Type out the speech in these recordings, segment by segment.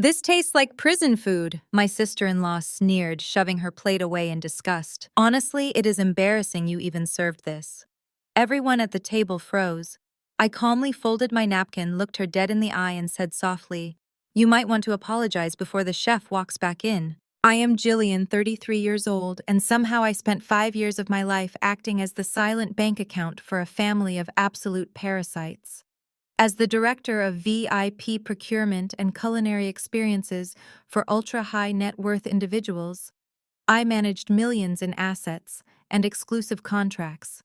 This tastes like prison food, my sister-in-law sneered, shoving her plate away in disgust. Honestly, it is embarrassing you even served this. Everyone at the table froze. I calmly folded my napkin, looked her dead in the eye, and said softly, "You might want to apologize before the chef walks back in." I am Jillian, 33 years old, and somehow I spent 5 years of my life acting as the silent bank account for a family of absolute parasites. As the director of VIP procurement and culinary experiences for ultra-high net worth individuals, I managed millions in assets and exclusive contracts.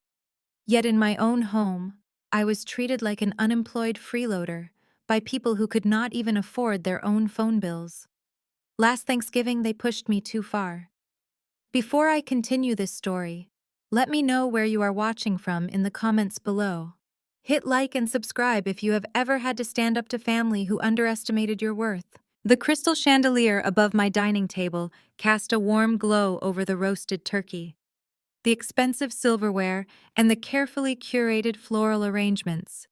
Yet in my own home, I was treated like an unemployed freeloader by people who could not even afford their own phone bills. Last Thanksgiving, they pushed me too far. Before I continue this story, let me know where you are watching from in the comments below. Hit like and subscribe if you have ever had to stand up to family who underestimated your worth. The crystal chandelier above my dining table cast a warm glow over the roasted turkey, the expensive silverware, and the carefully curated floral arrangements.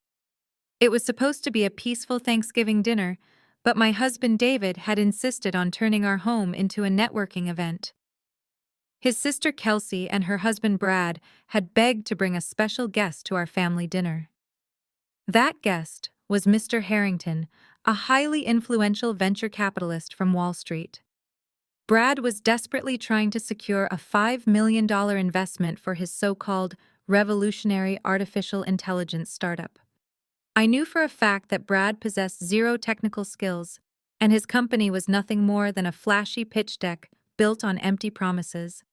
It was supposed to be a peaceful Thanksgiving dinner, but my husband David had insisted on turning our home into a networking event. His sister Kelsey and her husband Brad had begged to bring a special guest to our family dinner. That guest was Mr. Harrington, a highly influential venture capitalist from Wall Street. Brad was desperately trying to secure a $5 million investment for his so-called revolutionary artificial intelligence startup. I knew for a fact that Brad possessed zero technical skills, and his company was nothing more than a flashy pitch deck built on empty promises.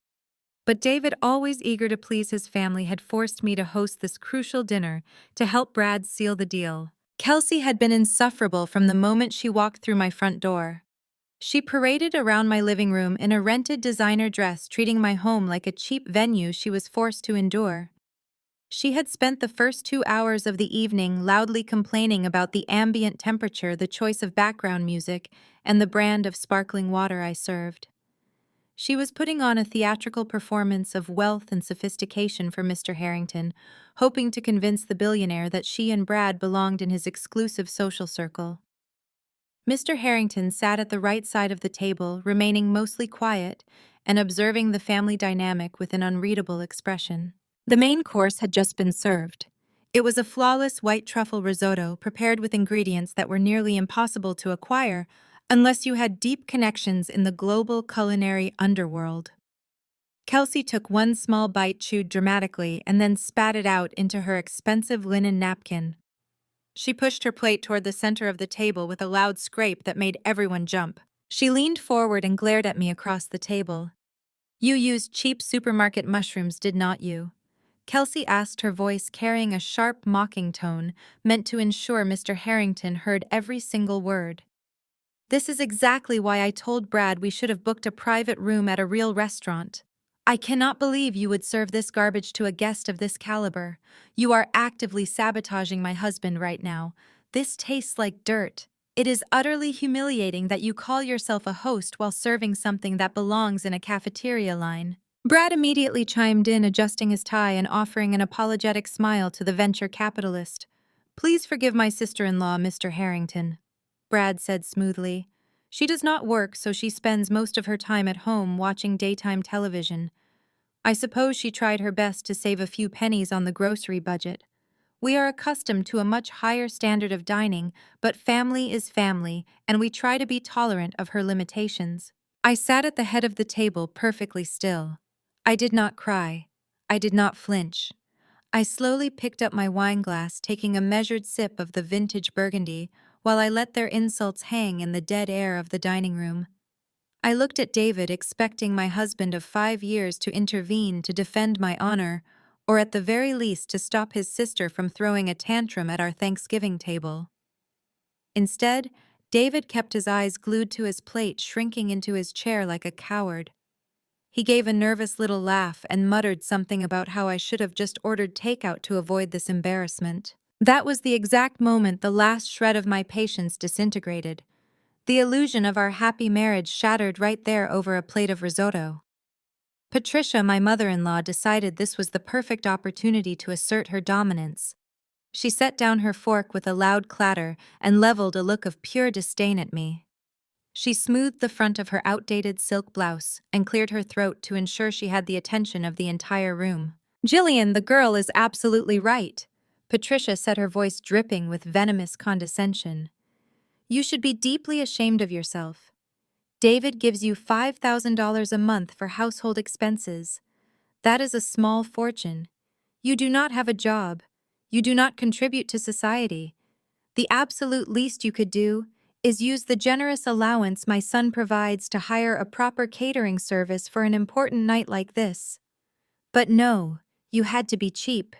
But David, always eager to please his family, had forced me to host this crucial dinner to help Brad seal the deal. Kelsey had been insufferable from the moment she walked through my front door. She paraded around my living room in a rented designer dress, treating my home like a cheap venue she was forced to endure. She had spent the first 2 hours of the evening loudly complaining about the ambient temperature, the choice of background music, and the brand of sparkling water I served. She was putting on a theatrical performance of wealth and sophistication for Mr. Harrington, hoping to convince the billionaire that she and Brad belonged in his exclusive social circle. Mr. Harrington sat at the right side of the table, remaining mostly quiet and observing the family dynamic with an unreadable expression. The main course had just been served. It was a flawless white truffle risotto prepared with ingredients that were nearly impossible to acquire unless you had deep connections in the global culinary underworld. Kelsey took one small bite, chewed dramatically, and then spat it out into her expensive linen napkin. She pushed her plate toward the center of the table with a loud scrape that made everyone jump. She leaned forward and glared at me across the table. "You used cheap supermarket mushrooms, did not you?" Kelsey asked, her voice carrying a sharp, mocking tone meant to ensure Mr. Harrington heard every single word. "This is exactly why I told Brad we should have booked a private room at a real restaurant. I cannot believe you would serve this garbage to a guest of this caliber. You are actively sabotaging my husband right now. This tastes like dirt. It is utterly humiliating that you call yourself a host while serving something that belongs in a cafeteria line." Brad immediately chimed in, adjusting his tie and offering an apologetic smile to the venture capitalist. "Please forgive my sister-in-law, Mr. Harrington," Brad said smoothly. "She does not work, so she spends most of her time at home watching daytime television. I suppose she tried her best to save a few pennies on the grocery budget. We are accustomed to a much higher standard of dining, but family is family, and we try to be tolerant of her limitations." I sat at the head of the table, perfectly still. I did not cry. I did not flinch. I slowly picked up my wine glass, taking a measured sip of the vintage Burgundy, while I let their insults hang in the dead air of the dining room. I looked at David, expecting my husband of 5 years to intervene to defend my honor, or at the very least to stop his sister from throwing a tantrum at our Thanksgiving table. Instead, David kept his eyes glued to his plate, shrinking into his chair like a coward. He gave a nervous little laugh and muttered something about how I should have just ordered takeout to avoid this embarrassment. That was the exact moment the last shred of my patience disintegrated. The illusion of our happy marriage shattered right there over a plate of risotto. Patricia, my mother-in-law, decided this was the perfect opportunity to assert her dominance. She set down her fork with a loud clatter and leveled a look of pure disdain at me. She smoothed the front of her outdated silk blouse and cleared her throat to ensure she had the attention of the entire room. "Jillian, the girl is absolutely right," Patricia said, her voice dripping with venomous condescension. "You should be deeply ashamed of yourself. David gives you $5,000 a month for household expenses. That is a small fortune. You do not have a job. You do not contribute to society. The absolute least you could do is use the generous allowance my son provides to hire a proper catering service for an important night like this. But no, you had to be cheap.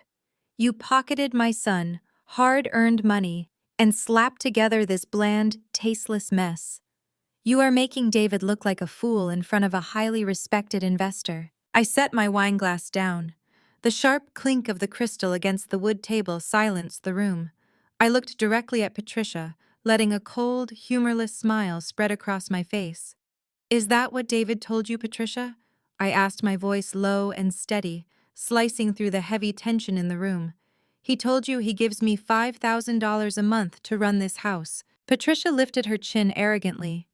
You pocketed my son, hard-earned money, and slapped together this bland, tasteless mess. You are making David look like a fool in front of a highly respected investor." I set my wine glass down. The sharp clink of the crystal against the wood table silenced the room. I looked directly at Patricia, letting a cold, humorless smile spread across my face. "Is that what David told you, Patricia?" I asked, my voice low and steady, slicing through the heavy tension in the room. "He told you he gives me $5,000 a month to run this house." Patricia lifted her chin arrogantly.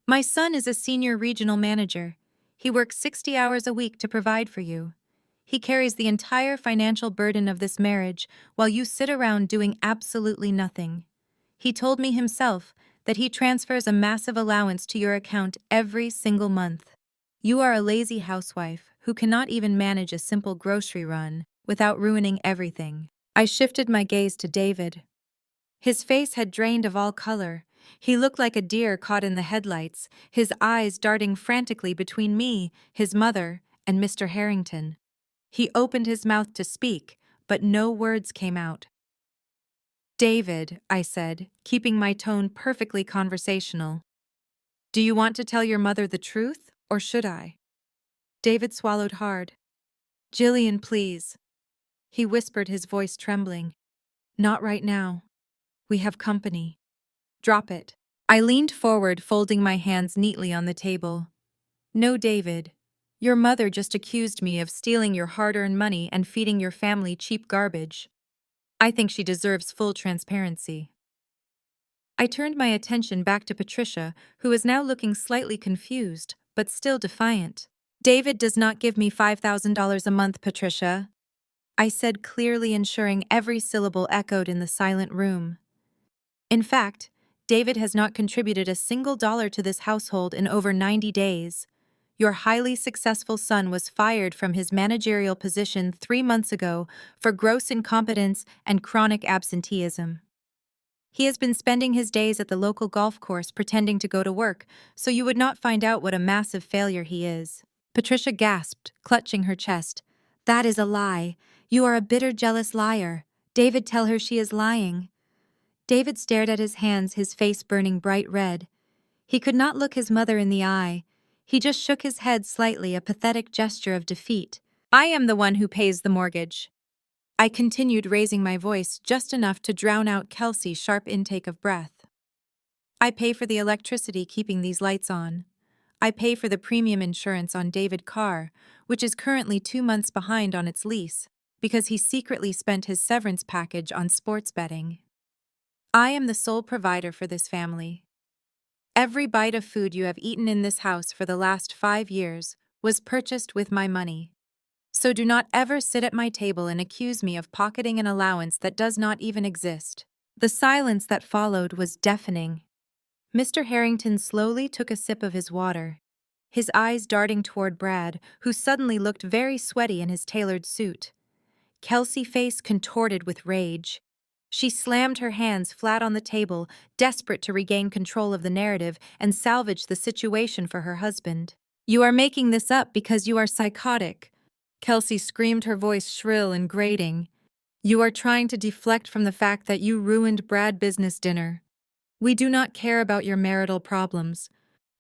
"My son is a senior regional manager. He works 60 hours a week to provide for you. He carries the entire financial burden of this marriage while you sit around doing absolutely nothing. He told me himself that he transfers a massive allowance to your account every single month. You are a lazy housewife who cannot even manage a simple grocery run without ruining everything." I shifted my gaze to David. His face had drained of all color. He looked like a deer caught in the headlights, his eyes darting frantically between me, his mother, and Mr. Harrington. He opened his mouth to speak, but no words came out. "David," I said, keeping my tone perfectly conversational, "do you want to tell your mother the truth, or should I?" David swallowed hard. "Jillian, please," he whispered, his voice trembling. "Not right now. We have company. Drop it." I leaned forward, folding my hands neatly on the table. "No, David. Your mother just accused me of stealing your hard-earned money and feeding your family cheap garbage. I think she deserves full transparency." I turned my attention back to Patricia, who was now looking slightly confused, but still defiant. "David does not give me $5,000 a month, Patricia," I said, clearly, ensuring every syllable echoed in the silent room. "In fact, David has not contributed a single dollar to this household in over 90 days. Your highly successful son was fired from his managerial position 3 months ago for gross incompetence and chronic absenteeism. He has been spending his days at the local golf course pretending to go to work, so you would not find out what a massive failure he is." Patricia gasped, clutching her chest. "That is a lie. You are a bitter, jealous liar. David, tell her she is lying." David stared at his hands, his face burning bright red. He could not look his mother in the eye. He just shook his head slightly, a pathetic gesture of defeat. "I am the one who pays the mortgage." I continued, raising my voice just enough to drown out Kelsey's sharp intake of breath. "I pay for the electricity keeping these lights on. I pay for the premium insurance on David's car, which is currently 2 months behind on its lease, because he secretly spent his severance package on sports betting. I am the sole provider for this family. Every bite of food you have eaten in this house for the last 5 years was purchased with my money. So do not ever sit at my table and accuse me of pocketing an allowance that does not even exist." The silence that followed was deafening. Mr. Harrington slowly took a sip of his water, his eyes darting toward Brad, who suddenly looked very sweaty in his tailored suit. Kelsey's face contorted with rage. She slammed her hands flat on the table, desperate to regain control of the narrative and salvage the situation for her husband. "You are making this up because you are psychotic," Kelsey screamed, her voice shrill and grating. "You are trying to deflect from the fact that you ruined Brad's business dinner. We do not care about your marital problems.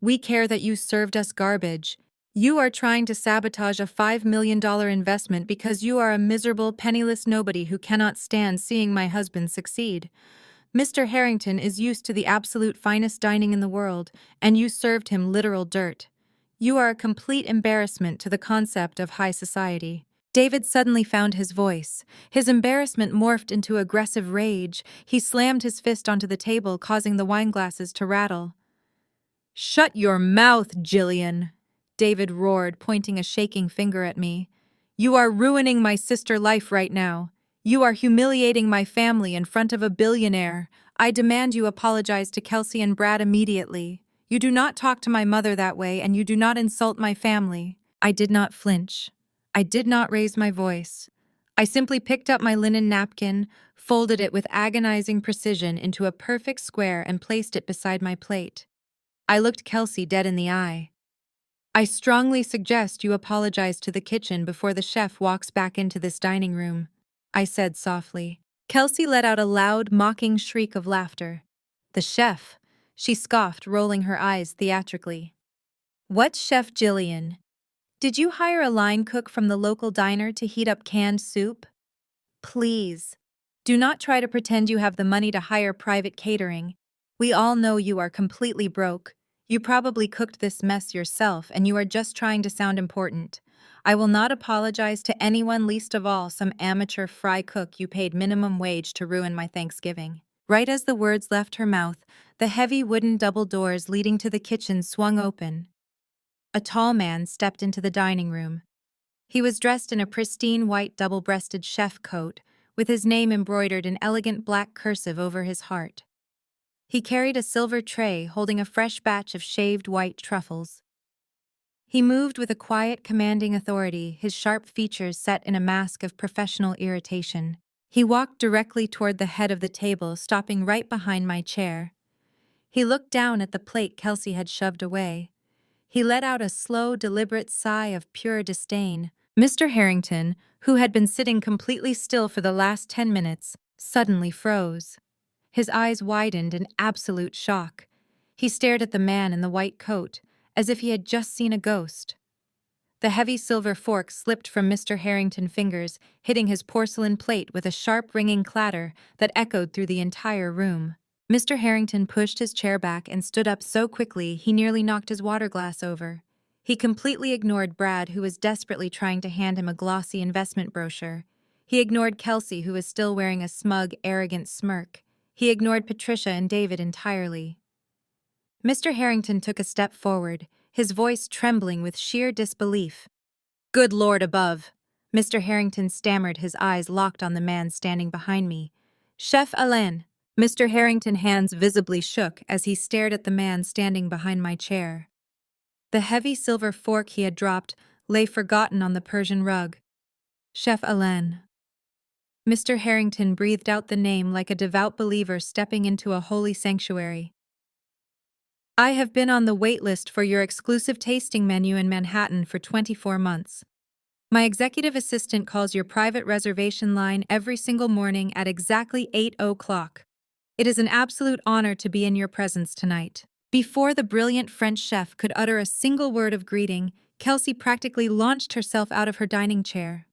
We care that you served us garbage. You are trying to sabotage a $5 million investment because you are a miserable, penniless nobody who cannot stand seeing my husband succeed. Mr. Harrington is used to the absolute finest dining in the world, and you served him literal dirt. You are a complete embarrassment to the concept of high society." David suddenly found his voice. His embarrassment morphed into aggressive rage. He slammed his fist onto the table, causing the wine glasses to rattle. Shut your mouth, Jillian, David roared, pointing a shaking finger at me. You are ruining my sister life right now. You are humiliating my family in front of a billionaire. I demand you apologize to Kelsey and Brad immediately. You do not talk to my mother that way, and you do not insult my family. I did not flinch. I did not raise my voice. I simply picked up my linen napkin, folded it with agonizing precision into a perfect square, and placed it beside my plate. I looked Kelsey dead in the eye. I strongly suggest you apologize to the kitchen before the chef walks back into this dining room, I said softly. Kelsey let out a loud, mocking shriek of laughter. The chef, she scoffed, rolling her eyes theatrically. What chef, Jillian? Did you hire a line cook from the local diner to heat up canned soup? Please, do not try to pretend you have the money to hire private catering. We all know you are completely broke. You probably cooked this mess yourself, and you are just trying to sound important. I will not apologize to anyone, least of all some amateur fry cook you paid minimum wage to ruin my Thanksgiving. Right as the words left her mouth, the heavy wooden double doors leading to the kitchen swung open. A tall man stepped into the dining room. He was dressed in a pristine white double-breasted chef coat, with his name embroidered in elegant black cursive over his heart. He carried a silver tray holding a fresh batch of shaved white truffles. He moved with a quiet, commanding authority, his sharp features set in a mask of professional irritation. He walked directly toward the head of the table, stopping right behind my chair. He looked down at the plate Kelsey had shoved away. He let out a slow, deliberate sigh of pure disdain. Mr. Harrington, who had been sitting completely still for the last 10 minutes, suddenly froze. His eyes widened in absolute shock. He stared at the man in the white coat, as if he had just seen a ghost. The heavy silver fork slipped from Mr. Harrington's fingers, hitting his porcelain plate with a sharp, ringing clatter that echoed through the entire room. Mr. Harrington pushed his chair back and stood up so quickly he nearly knocked his water glass over. He completely ignored Brad, who was desperately trying to hand him a glossy investment brochure. He ignored Kelsey, who was still wearing a smug, arrogant smirk. He ignored Patricia and David entirely. Mr. Harrington took a step forward, his voice trembling with sheer disbelief. "Good Lord above!" Mr. Harrington stammered, his eyes locked on the man standing behind me. "Chef Alain." Mr. Harrington's hands visibly shook as he stared at the man standing behind my chair. The heavy silver fork he had dropped lay forgotten on the Persian rug. "Chef Alain." Mr. Harrington breathed out the name like a devout believer stepping into a holy sanctuary. "I have been on the wait list for your exclusive tasting menu in Manhattan for 24 months. My executive assistant calls your private reservation line every single morning at exactly 8 o'clock. It is an absolute honor to be in your presence tonight." Before the brilliant French chef could utter a single word of greeting, Kelsey practically launched herself out of her dining chair.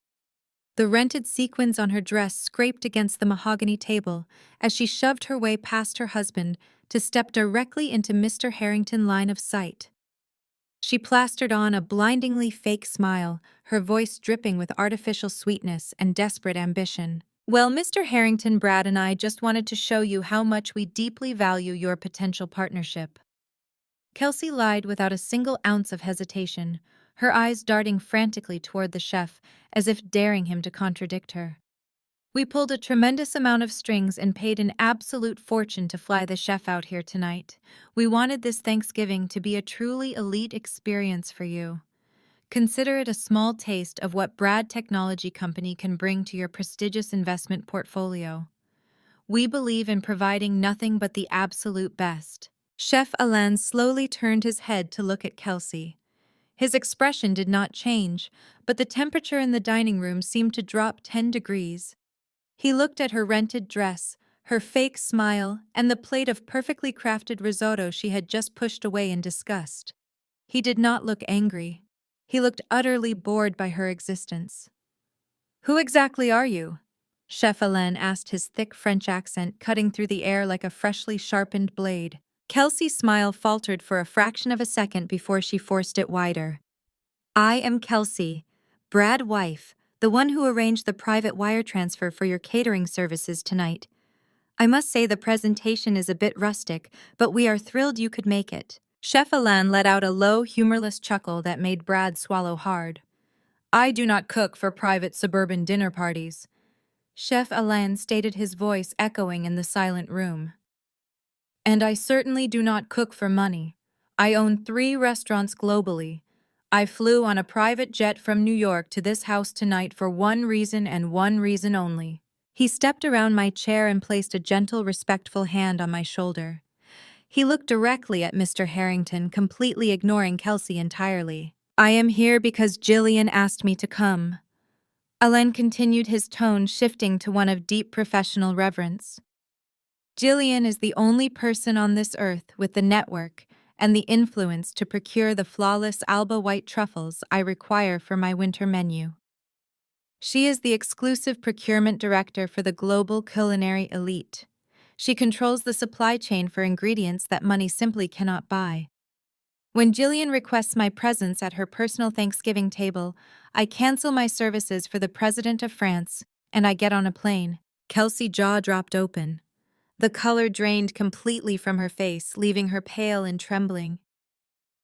The rented sequins on her dress scraped against the mahogany table as she shoved her way past her husband to step directly into Mr. Harrington's line of sight. She plastered on a blindingly fake smile, her voice dripping with artificial sweetness and desperate ambition. "Well, Mr. Harrington, Brad and I just wanted to show you how much we deeply value your potential partnership." Kelsey lied without a single ounce of hesitation, her eyes darting frantically toward the chef, as if daring him to contradict her. "We pulled a tremendous amount of strings and paid an absolute fortune to fly the chef out here tonight. We wanted this Thanksgiving to be a truly elite experience for you. Consider it a small taste of what Brad Technology Company can bring to your prestigious investment portfolio. We believe in providing nothing but the absolute best." Chef Alain slowly turned his head to look at Kelsey. His expression did not change, but the temperature in the dining room seemed to drop 10 degrees. He looked at her rented dress, her fake smile, and the plate of perfectly crafted risotto she had just pushed away in disgust. He did not look angry. He looked utterly bored by her existence. "Who exactly are you?" Chef Alain asked, his thick French accent cutting through the air like a freshly sharpened blade. Kelsey's smile faltered for a fraction of a second before she forced it wider. "I am Kelsey, Brad's wife, the one who arranged the private wire transfer for your catering services tonight. I must say the presentation is a bit rustic, but we are thrilled you could make it. Chef Alain let out a low, humorless chuckle that made Brad swallow hard. I do not cook for private suburban dinner parties. Chef Alain stated, his voice echoing in the silent room. And I certainly do not cook for money. I own 3 restaurants globally. I flew on a private jet from New York to this house tonight for one reason and one reason only. He stepped around my chair and placed a gentle, respectful hand on my shoulder. He looked directly at Mr. Harrington, completely ignoring Kelsey entirely. I am here because Jillian asked me to come. Alain continued, his tone shifting to one of deep professional reverence. Jillian is the only person on this earth with the network and the influence to procure the flawless Alba white truffles I require for my winter menu. She is the exclusive procurement director for the global culinary elite. She controls the supply chain for ingredients that money simply cannot buy. When Jillian requests my presence at her personal Thanksgiving table, I cancel my services for the President of France, and I get on a plane. Kelsey's jaw dropped open. The color drained completely from her face, leaving her pale and trembling.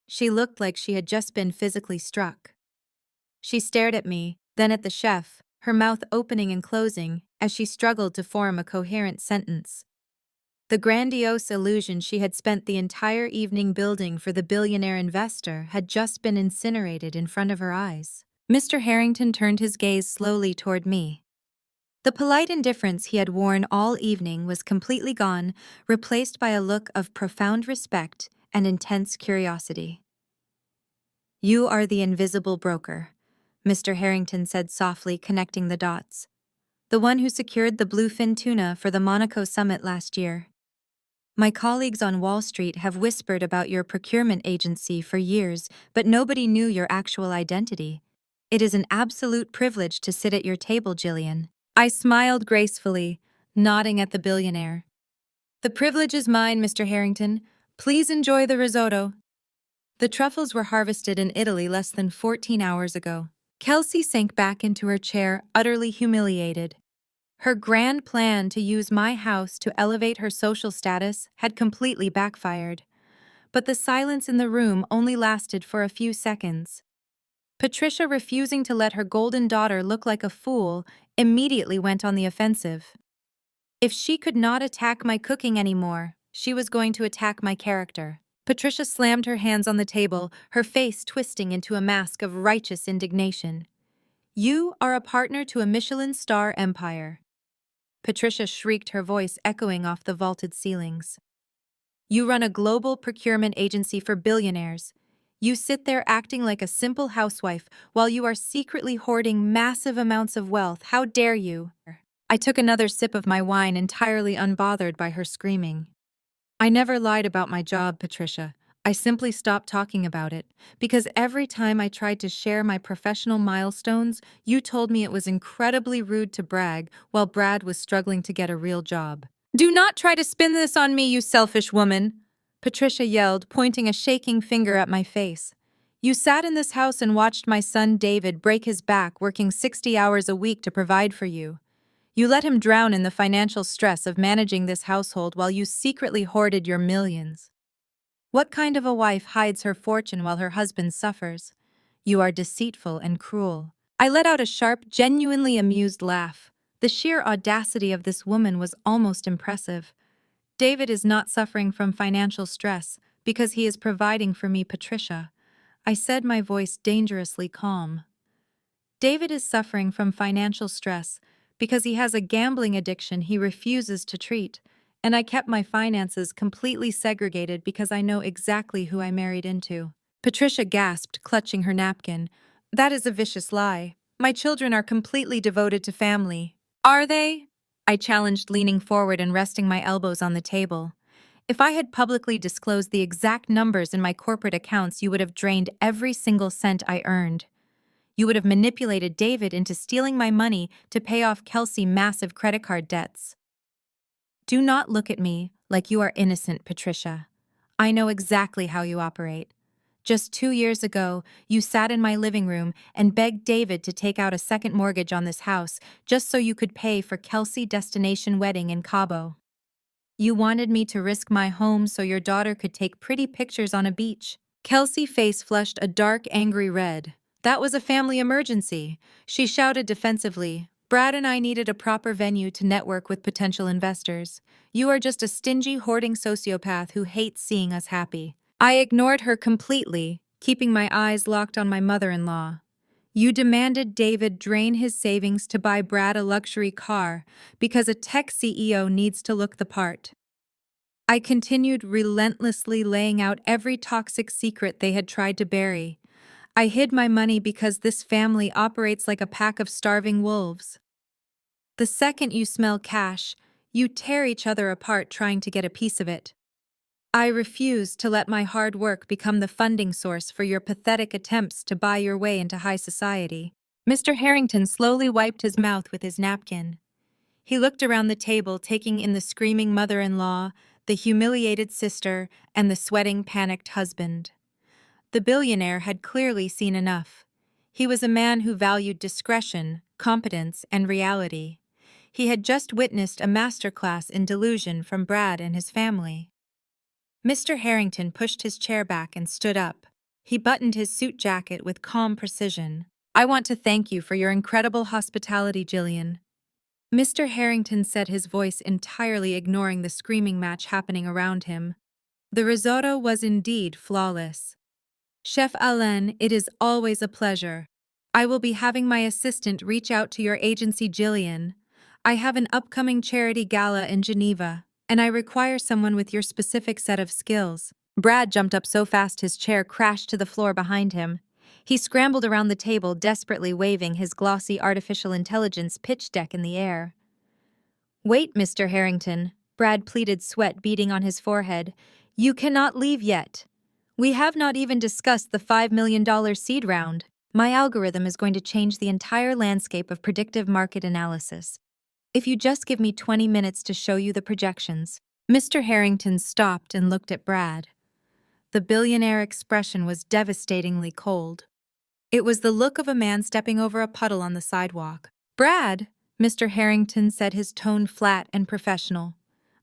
She looked like she had just been physically struck. She stared at me, then at the chef, her mouth opening and closing as she struggled to form a coherent sentence. The grandiose illusion she had spent the entire evening building for the billionaire investor had just been incinerated in front of her eyes. Mr. Harrington turned his gaze slowly toward me. The polite indifference he had worn all evening was completely gone, replaced by a look of profound respect and intense curiosity. You are the invisible broker, Mr. Harrington said softly, connecting the dots. The one who secured the bluefin tuna for the Monaco summit last year. My colleagues on Wall Street have whispered about your procurement agency for years, but nobody knew your actual identity. It is an absolute privilege to sit at your table, Jillian. I smiled gracefully, nodding at the billionaire. The privilege is mine, Mr. Harrington. Please enjoy the risotto. The truffles were harvested in Italy less than 14 hours ago. Kelsey sank back into her chair, utterly humiliated. Her grand plan to use my house to elevate her social status had completely backfired. But the silence in the room only lasted for a few seconds. Patricia, refusing to let her golden daughter look like a fool, immediately went on the offensive. If she could not attack my cooking anymore, she was going to attack my character. Patricia slammed her hands on the table, her face twisting into a mask of righteous indignation. You are a partner to a Michelin star empire. Patricia shrieked, her voice echoing off the vaulted ceilings. You run a global procurement agency for billionaires. You sit there acting like a simple housewife while you are secretly hoarding massive amounts of wealth. How dare you? I took another sip of my wine, entirely unbothered by her screaming. I never lied about my job, Patricia. I simply stopped talking about it, because every time I tried to share my professional milestones, you told me it was incredibly rude to brag while Brad was struggling to get a real job. Do not try to spin this on me, you selfish woman, Patricia yelled, pointing a shaking finger at my face. You sat in this house and watched my son David break his back working 60 hours a week to provide for you. You let him drown in the financial stress of managing this household while you secretly hoarded your millions. What kind of a wife hides her fortune while her husband suffers? You are deceitful and cruel. I let out a sharp, genuinely amused laugh. The sheer audacity of this woman was almost impressive. David is not suffering from financial stress because he is providing for me, Patricia. I said, my voice dangerously calm. David is suffering from financial stress because he has a gambling addiction he refuses to treat, and I kept my finances completely segregated because I know exactly who I married into. Patricia gasped, clutching her napkin. That is a vicious lie. My children are completely devoted to family. Are they? I challenged, leaning forward and resting my elbows on the table. If I had publicly disclosed the exact numbers in my corporate accounts, you would have drained every single cent I earned. You would have manipulated David into stealing my money to pay off Kelsey's massive credit card debts. Do not look at me like you are innocent, Patricia. I know exactly how you operate. Just 2 years ago, you sat in my living room and begged David to take out a second mortgage on this house just so you could pay for Kelsey's destination wedding in Cabo. You wanted me to risk my home so your daughter could take pretty pictures on a beach. Kelsey's face flushed a dark, angry red. That was a family emergency. She shouted defensively. Brad and I needed a proper venue to network with potential investors. You are just a stingy, hoarding sociopath who hates seeing us happy. I ignored her completely, keeping my eyes locked on my mother-in-law. You demanded David drain his savings to buy Brad a luxury car because a tech CEO needs to look the part. I continued relentlessly laying out every toxic secret they had tried to bury. I hid my money because this family operates like a pack of starving wolves. The second you smell cash, you tear each other apart trying to get a piece of it. I refuse to let my hard work become the funding source for your pathetic attempts to buy your way into high society. Mr. Harrington slowly wiped his mouth with his napkin. He looked around the table, taking in the screaming mother-in-law, the humiliated sister, and the sweating, panicked husband. The billionaire had clearly seen enough. He was a man who valued discretion, competence, and reality. He had just witnessed a masterclass in delusion from Brad and his family. Mr. Harrington pushed his chair back and stood up. He buttoned his suit jacket with calm precision. I want to thank you for your incredible hospitality, Jillian. Mr. Harrington said, his voice entirely ignoring the screaming match happening around him. The risotto was indeed flawless. Chef Alain, it is always a pleasure. I will be having my assistant reach out to your agency, Jillian. I have an upcoming charity gala in Geneva, and I require someone with your specific set of skills. Brad jumped up so fast his chair crashed to the floor behind him. He scrambled around the table, desperately waving his glossy artificial intelligence pitch deck in the air. Wait, Mr. Harrington, Brad pleaded, sweat beading on his forehead. You cannot leave yet. We have not even discussed the $5 million seed round. My algorithm is going to change the entire landscape of predictive market analysis. If you just give me 20 minutes to show you the projections. Mr. Harrington stopped and looked at Brad. The billionaire expression was devastatingly cold. It was the look of a man stepping over a puddle on the sidewalk. Brad, Mr. Harrington said, his tone flat and professional.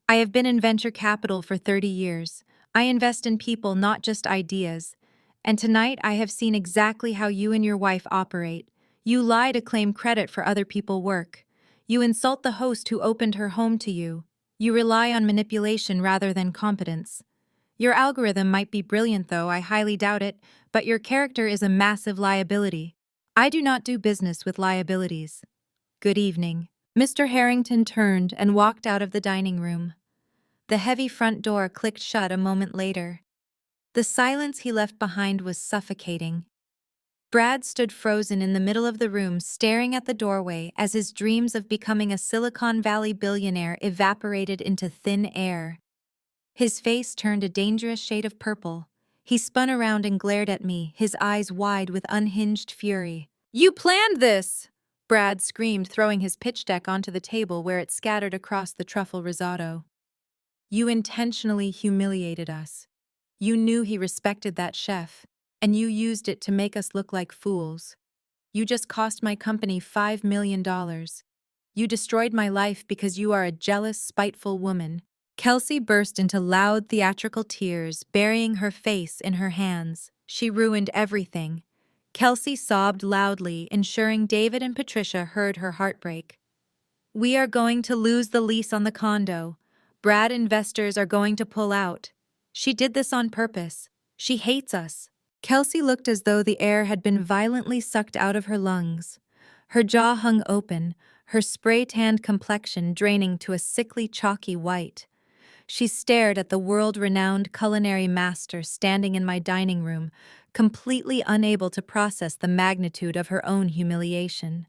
I have been in venture capital for 30 years. I invest in people, not just ideas. And tonight I have seen exactly how you and your wife operate. You lie to claim credit for other people's work. You insult the host who opened her home to you. You rely on manipulation rather than competence. Your algorithm might be brilliant, though I highly doubt it, but your character is a massive liability. I do not do business with liabilities. Good evening. Mr. Harrington turned and walked out of the dining room. The heavy front door clicked shut a moment later. The silence he left behind was suffocating. Brad stood frozen in the middle of the room, staring at the doorway as his dreams of becoming a Silicon Valley billionaire evaporated into thin air. His face turned a dangerous shade of purple. He spun around and glared at me, his eyes wide with unhinged fury. You planned this! Brad screamed, throwing his pitch deck onto the table where it scattered across the truffle risotto. You intentionally humiliated us. You knew he respected that chef, and you used it to make us look like fools. You just cost my company $5 million. You destroyed my life because you are a jealous, spiteful woman. Kelsey burst into loud, theatrical tears, burying her face in her hands. She ruined everything. Kelsey sobbed loudly, ensuring David and Patricia heard her heartbreak. We are going to lose the lease on the condo. Brad investors are going to pull out. She did this on purpose. She hates us. Kelsey looked as though the air had been violently sucked out of her lungs. Her jaw hung open, her spray-tanned complexion draining to a sickly, chalky white. She stared at the world-renowned culinary master standing in my dining room, completely unable to process the magnitude of her own humiliation.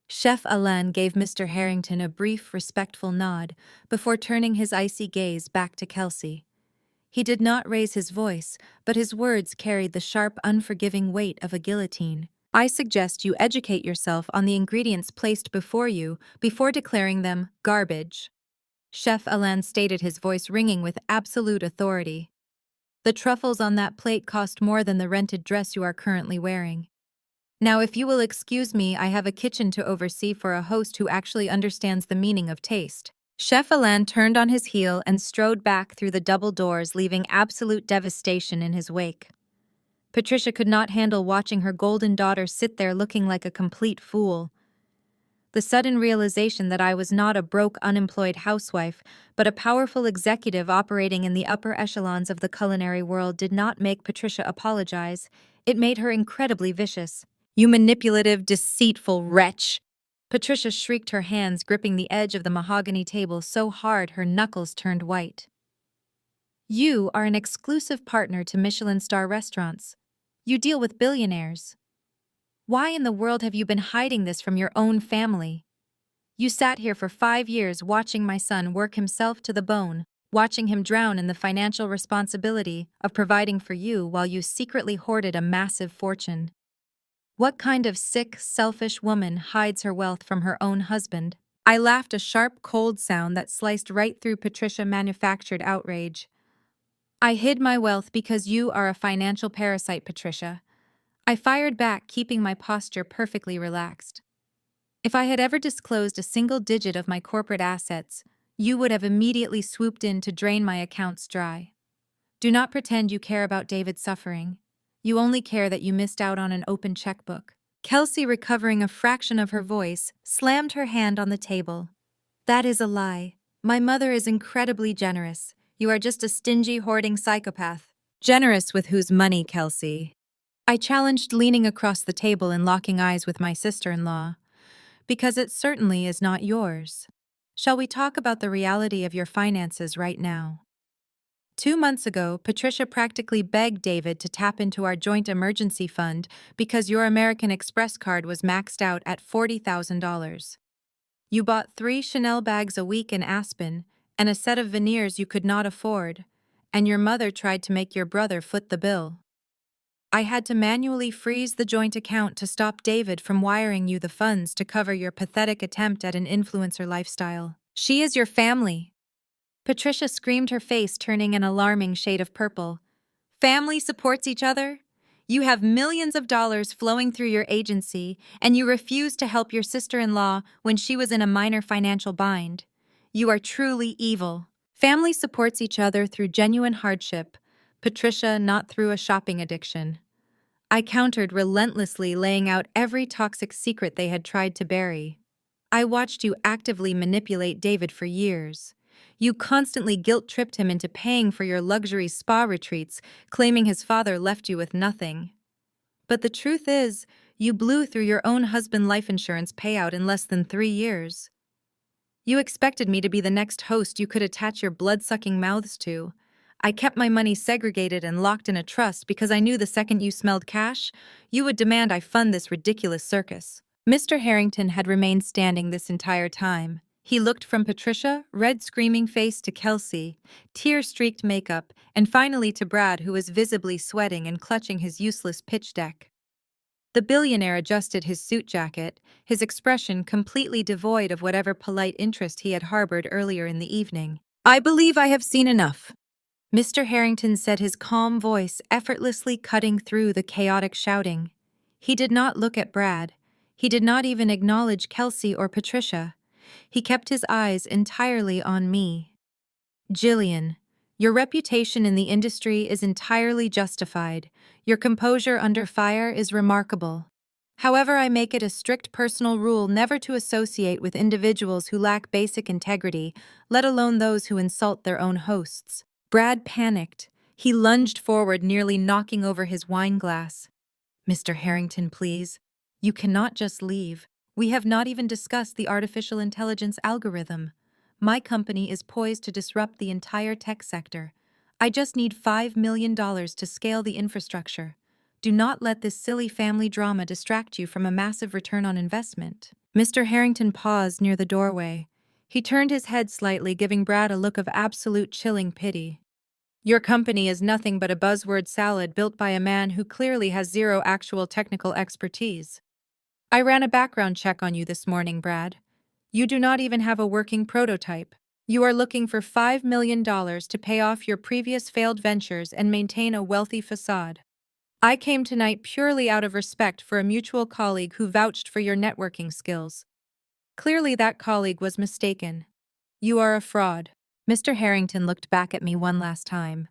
Chef Alain gave Mr. Harrington a brief, respectful nod before turning his icy gaze back to Kelsey. He did not raise his voice, but his words carried the sharp, unforgiving weight of a guillotine. I suggest you educate yourself on the ingredients placed before you before declaring them garbage. Chef Alain stated, his voice ringing with absolute authority. The truffles on that plate cost more than the rented dress you are currently wearing. Now, if you will excuse me, I have a kitchen to oversee for a host who actually understands the meaning of taste. Chef Alain turned on his heel and strode back through the double doors, leaving absolute devastation in his wake. Patricia could not handle watching her golden daughter sit there looking like a complete fool. The sudden realization that I was not a broke, unemployed housewife, but a powerful executive operating in the upper echelons of the culinary world did not make Patricia apologize. It made her incredibly vicious. "You manipulative, deceitful wretch!" Patricia shrieked, her hands gripping the edge of the mahogany table so hard her knuckles turned white. "You are an exclusive partner to Michelin star restaurants. You deal with billionaires. Why in the world have you been hiding this from your own family? You sat here for 5 years watching my son work himself to the bone, watching him drown in the financial responsibility of providing for you while you secretly hoarded a massive fortune. What kind of sick, selfish woman hides her wealth from her own husband?" I laughed, a sharp, cold sound that sliced right through Patricia manufactured outrage. "I hid my wealth because you are a financial parasite, Patricia." I fired back, keeping my posture perfectly relaxed. "If I had ever disclosed a single digit of my corporate assets, you would have immediately swooped in to drain my accounts dry. Do not pretend you care about David's suffering. You only care that you missed out on an open checkbook." Kelsey, recovering a fraction of her voice, slammed her hand on the table. "That is a lie. My mother is incredibly generous. You are just a stingy, hoarding psychopath." "Generous with whose money, Kelsey?" I challenged, leaning across the table and locking eyes with my sister-in-law. "Because it certainly is not yours. Shall we talk about the reality of your finances right now?" 2 months ago, Patricia practically begged David to tap into our joint emergency fund because your American Express card was maxed out at $40,000. You bought 3 Chanel bags a week in Aspen and a set of veneers you could not afford, and your mother tried to make your brother foot the bill. I had to manually freeze the joint account to stop David from wiring you the funds to cover your pathetic attempt at an influencer lifestyle. She is your family." Patricia screamed, her face turning an alarming shade of purple. "Family supports each other? You have millions of dollars flowing through your agency, and you refused to help your sister-in-law when she was in a minor financial bind. You are truly evil. Family supports each other through genuine hardship, Patricia, not through a shopping addiction." I countered, relentlessly laying out every toxic secret they had tried to bury. "I watched you actively manipulate David for years. You constantly guilt-tripped him into paying for your luxury spa retreats, claiming his father left you with nothing. But the truth is, you blew through your own husband's life insurance payout in less than 3 years. You expected me to be the next host you could attach your blood-sucking mouths to. I kept my money segregated and locked in a trust because I knew the second you smelled cash, you would demand I fund this ridiculous circus." Mr. Harrington had remained standing this entire time. He looked from Patricia, red screaming face, to Kelsey, tear-streaked makeup, and finally to Brad, who was visibly sweating and clutching his useless pitch deck. The billionaire adjusted his suit jacket, his expression completely devoid of whatever polite interest he had harbored earlier in the evening. "I believe I have seen enough," Mr. Harrington said, his calm voice effortlessly cutting through the chaotic shouting. He did not look at Brad. He did not even acknowledge Kelsey or Patricia. He kept his eyes entirely on me. "Jillian, your reputation in the industry is entirely justified. Your composure under fire is remarkable. However, I make it a strict personal rule never to associate with individuals who lack basic integrity, let alone those who insult their own hosts." Brad panicked. He lunged forward, nearly knocking over his wine glass. "Mr. Harrington, please. You cannot just leave. We have not even discussed the artificial intelligence algorithm. My company is poised to disrupt the entire tech sector. I just need $5 million to scale the infrastructure. Do not let this silly family drama distract you from a massive return on investment." Mr. Harrington paused near the doorway. He turned his head slightly, giving Brad a look of absolute chilling pity. "Your company is nothing but a buzzword salad built by a man who clearly has zero actual technical expertise. I ran a background check on you this morning, Brad. You do not even have a working prototype. You are looking for $5 million to pay off your previous failed ventures and maintain a wealthy facade. I came tonight purely out of respect for a mutual colleague who vouched for your networking skills. Clearly that colleague was mistaken. You are a fraud. Mr. Harrington looked back at me one last time.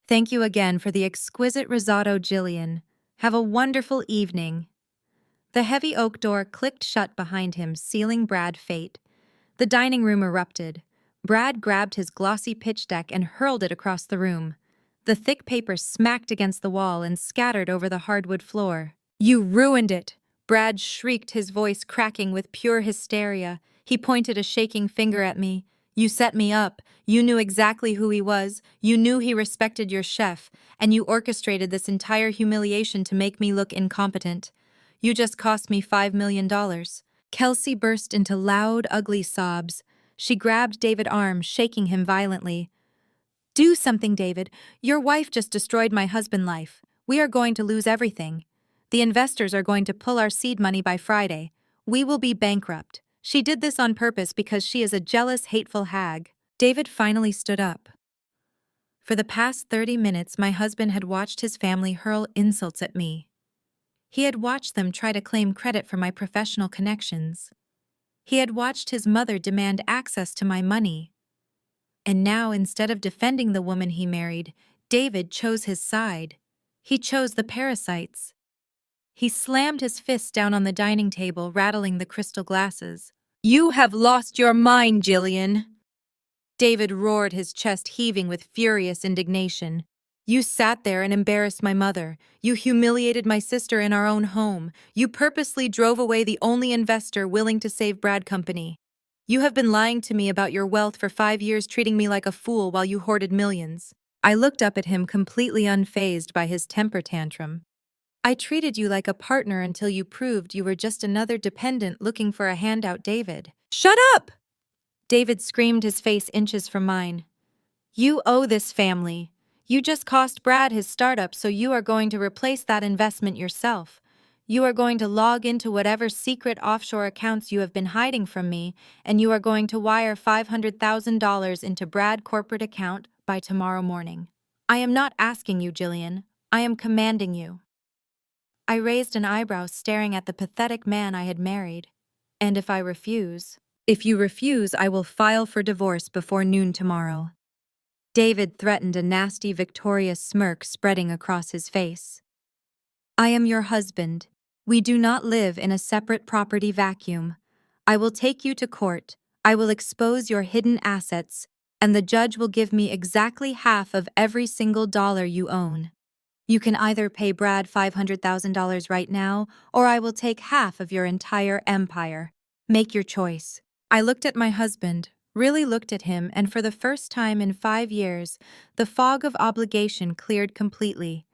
Thank you again for the exquisite risotto, Jillian. Have a wonderful evening. The heavy oak door clicked shut behind him, sealing Brad's fate. The dining room erupted. Brad grabbed his glossy pitch deck and hurled it across the room. The thick paper smacked against the wall and scattered over the hardwood floor. You ruined it! Brad shrieked, his voice cracking with pure hysteria. He pointed a shaking finger at me. You set me up. You knew exactly who he was. You knew he respected your chef. And you orchestrated this entire humiliation to make me look incompetent. You just cost me $5 million. Kelsey burst into loud, ugly sobs. She grabbed David's arm, shaking him violently. Do something, David. Your wife just destroyed my husband's life. We are going to lose everything. The investors are going to pull our seed money by Friday. We will be bankrupt. She did this on purpose because she is a jealous, hateful hag. David finally stood up. For the past 30 minutes, my husband had watched his family hurl insults at me. He had watched them try to claim credit for my professional connections. He had watched his mother demand access to my money. And now, instead of defending the woman he married, David chose his side. He chose the parasites. He slammed his fist down on the dining table, rattling the crystal glasses. You have lost your mind, Jillian! David roared, his chest heaving with furious indignation. You sat there and embarrassed my mother. You humiliated my sister in our own home. You purposely drove away the only investor willing to save Brad Company. You have been lying to me about your wealth for 5 years, treating me like a fool while you hoarded millions. I looked up at him, completely unfazed by his temper tantrum. I treated you like a partner until you proved you were just another dependent looking for a handout, David. Shut up! David screamed, his face inches from mine. You owe this family. You just cost Brad his startup, so you are going to replace that investment yourself. You are going to log into whatever secret offshore accounts you have been hiding from me, and you are going to wire $500,000 into Brad's corporate account by tomorrow morning. I am not asking you, Jillian. I am commanding you. I raised an eyebrow, staring at the pathetic man I had married. And if I refuse? If you refuse, I will file for divorce before noon tomorrow. David threatened, a nasty, victorious smirk spreading across his face. I am your husband. We do not live in a separate property vacuum. I will take you to court. I will expose your hidden assets, and the judge will give me exactly half of every single dollar you own. You can either pay Brad $500,000 right now, or I will take half of your entire empire. Make your choice. I looked at my husband, really looked at him, and for the first time in 5 years, the fog of obligation cleared completely.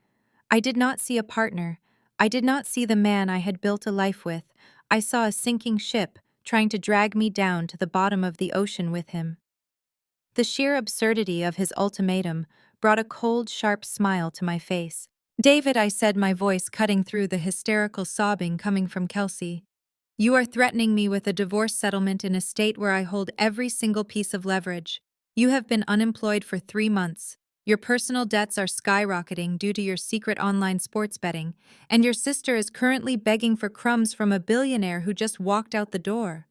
I did not see a partner. I did not see the man I had built a life with. I saw a sinking ship trying to drag me down to the bottom of the ocean with him. The sheer absurdity of his ultimatum brought a cold, sharp smile to my face. David, I said, my voice cutting through the hysterical sobbing coming from Kelsey. You are threatening me with a divorce settlement in a state where I hold every single piece of leverage. You have been unemployed for 3 months. Your personal debts are skyrocketing due to your secret online sports betting, and your sister is currently begging for crumbs from a billionaire who just walked out the door.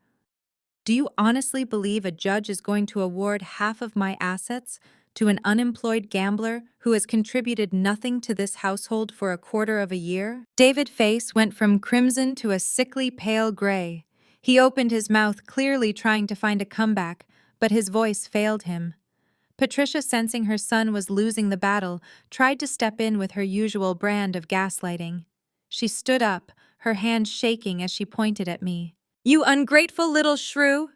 Do you honestly believe a judge is going to award half of my assets to an unemployed gambler who has contributed nothing to this household for a quarter of a year? David's face went from crimson to a sickly pale gray. He opened his mouth, clearly trying to find a comeback, but his voice failed him. Patricia, sensing her son was losing the battle, tried to step in with her usual brand of gaslighting. She stood up, her hand shaking as she pointed at me. You ungrateful little shrew!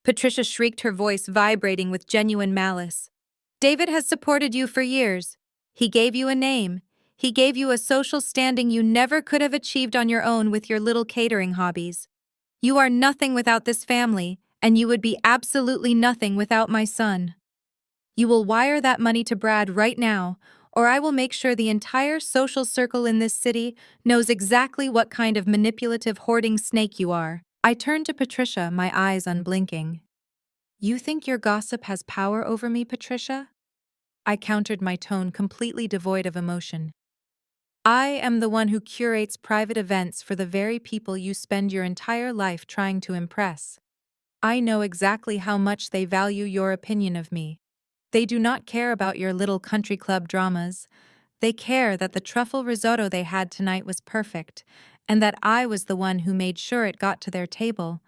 Patricia shrieked, her voice vibrating with genuine malice. David has supported you for years. He gave you a name. He gave you a social standing you never could have achieved on your own with your little catering hobbies. You are nothing without this family, and you would be absolutely nothing without my son. You will wire that money to Brad right now, or I will make sure the entire social circle in this city knows exactly what kind of manipulative hoarding snake you are. I turned to Patricia, my eyes unblinking. You think your gossip has power over me, Patricia? I countered, my tone completely devoid of emotion. I am the one who curates private events for the very people you spend your entire life trying to impress. I know exactly how much they value your opinion of me. They do not care about your little country club dramas. They care that the truffle risotto they had tonight was perfect, and that I was the one who made sure it got to their table.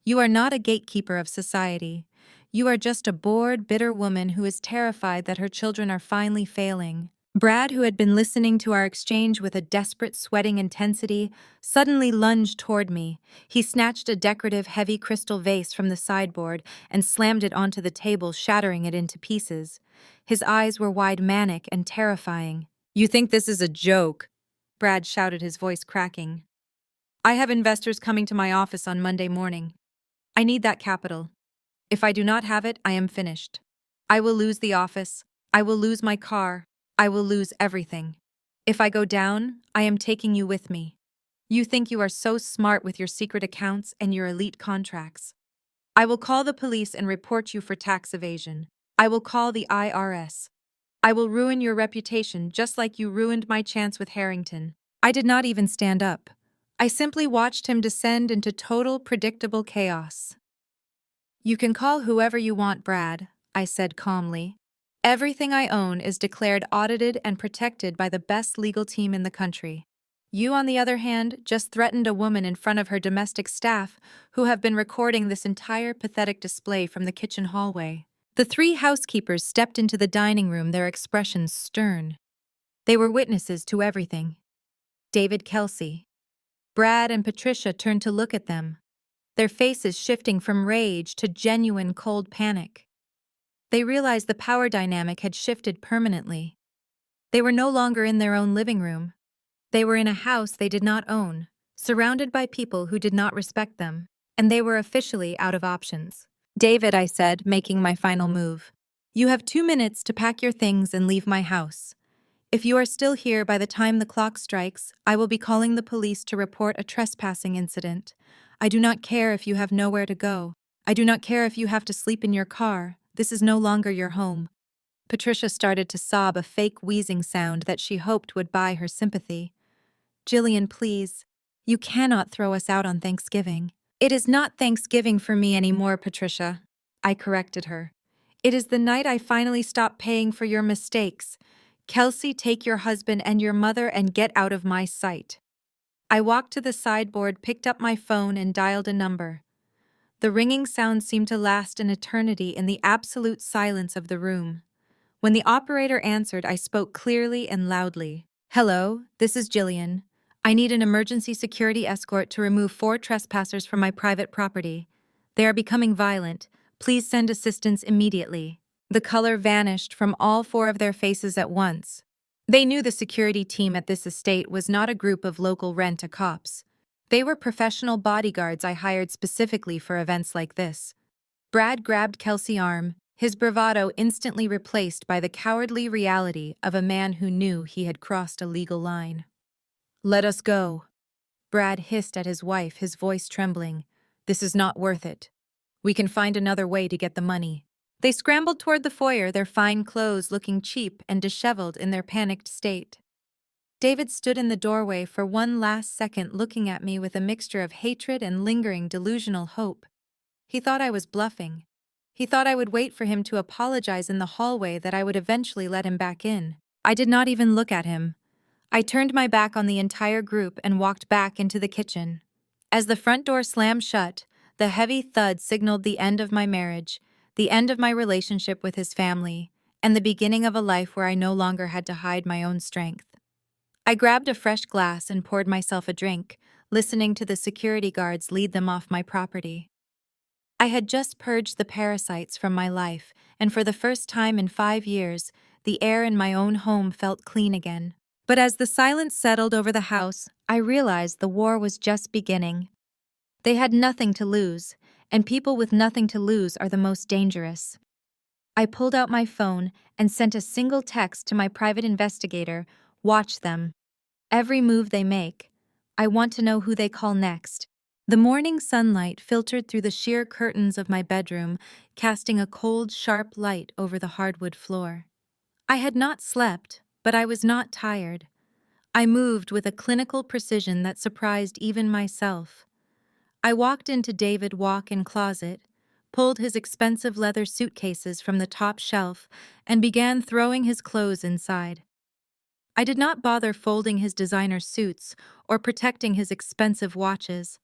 You are not a gatekeeper of society. You are just a bored, bitter woman who is terrified that her children are finally failing. Brad, who had been listening to our exchange with a desperate, sweating intensity, suddenly lunged toward me. He snatched a decorative, heavy crystal vase from the sideboard and slammed it onto the table, shattering it into pieces. His eyes were wide, manic, and terrifying. "You think this is a joke?" Brad shouted, his voice cracking. "I have investors coming to my office on Monday morning. I need that capital. If I do not have it, I am finished. I will lose the office. I will lose my car. I will lose everything. If I go down, I am taking you with me. You think you are so smart with your secret accounts and your elite contracts. I will call the police and report you for tax evasion. I will call the IRS. I will ruin your reputation just like you ruined my chance with Harrington." I did not even stand up. I simply watched him descend into total, predictable chaos. "You can call whoever you want, Brad," I said calmly. "Everything I own is declared audited and protected by the best legal team in the country. You, on the other hand, just threatened a woman in front of her domestic staff who have been recording this entire pathetic display from the kitchen hallway." The three housekeepers stepped into the dining room, their expressions stern. They were witnesses to everything. David, Kelsey, Brad, and Patricia turned to look at them, their faces shifting from rage to genuine cold panic. They realized the power dynamic had shifted permanently. They were no longer in their own living room. They were in a house they did not own, surrounded by people who did not respect them, and they were officially out of options. "David," I said, making my final move, "you have 2 minutes to pack your things and leave my house. If you are still here by the time the clock strikes, I will be calling the police to report a trespassing incident. I do not care if you have nowhere to go. I do not care if you have to sleep in your car. This is no longer your home." Patricia started to sob, a fake wheezing sound that she hoped would buy her sympathy. "Jillian, please. You cannot throw us out on Thanksgiving." "It is not Thanksgiving for me anymore, Patricia," I corrected her. "It is the night I finally stop paying for your mistakes. Kelsey, take your husband and your mother and get out of my sight." I walked to the sideboard, picked up my phone, and dialed a number. The ringing sound seemed to last an eternity in the absolute silence of the room. When the operator answered, I spoke clearly and loudly. "Hello, this is Jillian. I need an emergency security escort to remove 4 trespassers from my private property. They are becoming violent. Please send assistance immediately." The color vanished from all 4 of their faces at once. They knew the security team at this estate was not a group of local rent-a-cops. They were professional bodyguards I hired specifically for events like this. Brad grabbed Kelsey's arm, his bravado instantly replaced by the cowardly reality of a man who knew he had crossed a legal line. "Let us go," Brad hissed at his wife, his voice trembling. "This is not worth it. We can find another way to get the money." They scrambled toward the foyer, their fine clothes looking cheap and disheveled in their panicked state. David stood in the doorway for one last second, looking at me with a mixture of hatred and lingering delusional hope. He thought I was bluffing. He thought I would wait for him to apologize in the hallway, that I would eventually let him back in. I did not even look at him. I turned my back on the entire group and walked back into the kitchen. As the front door slammed shut, the heavy thud signaled the end of my marriage, the end of my relationship with his family, and the beginning of a life where I no longer had to hide my own strength. I grabbed a fresh glass and poured myself a drink, listening to the security guards lead them off my property. I had just purged the parasites from my life, and for the first time in 5 years, the air in my own home felt clean again. But as the silence settled over the house, I realized the war was just beginning. They had nothing to lose, and people with nothing to lose are the most dangerous. I pulled out my phone and sent a single text to my private investigator. "Watch them. Every move they make. I want to know who they call next." The morning sunlight filtered through the sheer curtains of my bedroom, casting a cold, sharp light over the hardwood floor. I had not slept, but I was not tired. I moved with a clinical precision that surprised even myself. I walked into David's walk-in closet, pulled his expensive leather suitcases from the top shelf, and began throwing his clothes inside. I did not bother folding his designer suits or protecting his expensive watches.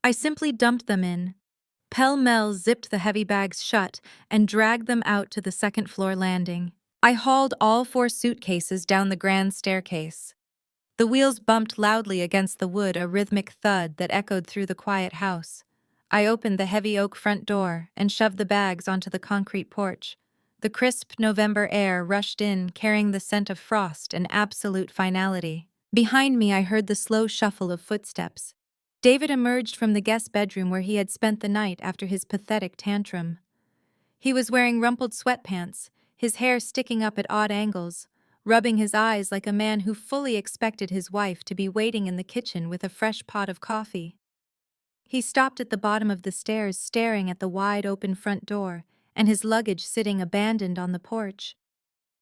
I simply dumped them in. Pell-mell zipped the heavy bags shut and dragged them out to the second-floor landing. I hauled all 4 suitcases down the grand staircase. The wheels bumped loudly against the wood, a rhythmic thud that echoed through the quiet house. I opened the heavy oak front door and shoved the bags onto the concrete porch. The crisp November air rushed in, carrying the scent of frost and absolute finality. Behind me, I heard the slow shuffle of footsteps. David emerged from the guest bedroom where he had spent the night after his pathetic tantrum. He was wearing rumpled sweatpants, his hair sticking up at odd angles, rubbing his eyes like a man who fully expected his wife to be waiting in the kitchen with a fresh pot of coffee. He stopped at the bottom of the stairs, staring at the wide-open front door and his luggage sitting abandoned on the porch.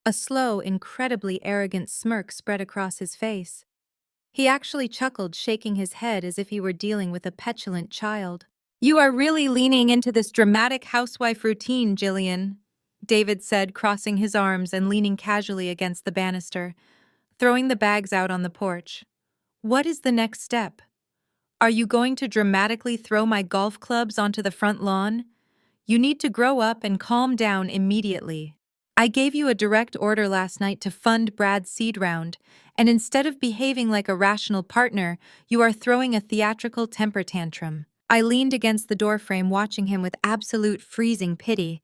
A slow, incredibly arrogant smirk spread across his face. He actually chuckled, shaking his head as if he were dealing with a petulant child. "You are really leaning into this dramatic housewife routine, Jillian," David said, crossing his arms and leaning casually against the banister, throwing the bags out on the porch. "What is the next step? Are you going to dramatically throw my golf clubs onto the front lawn? You need to grow up and calm down immediately. I gave you a direct order last night to fund Brad's seed round, and instead of behaving like a rational partner, you are throwing a theatrical temper tantrum." I leaned against the doorframe, watching him with absolute freezing pity.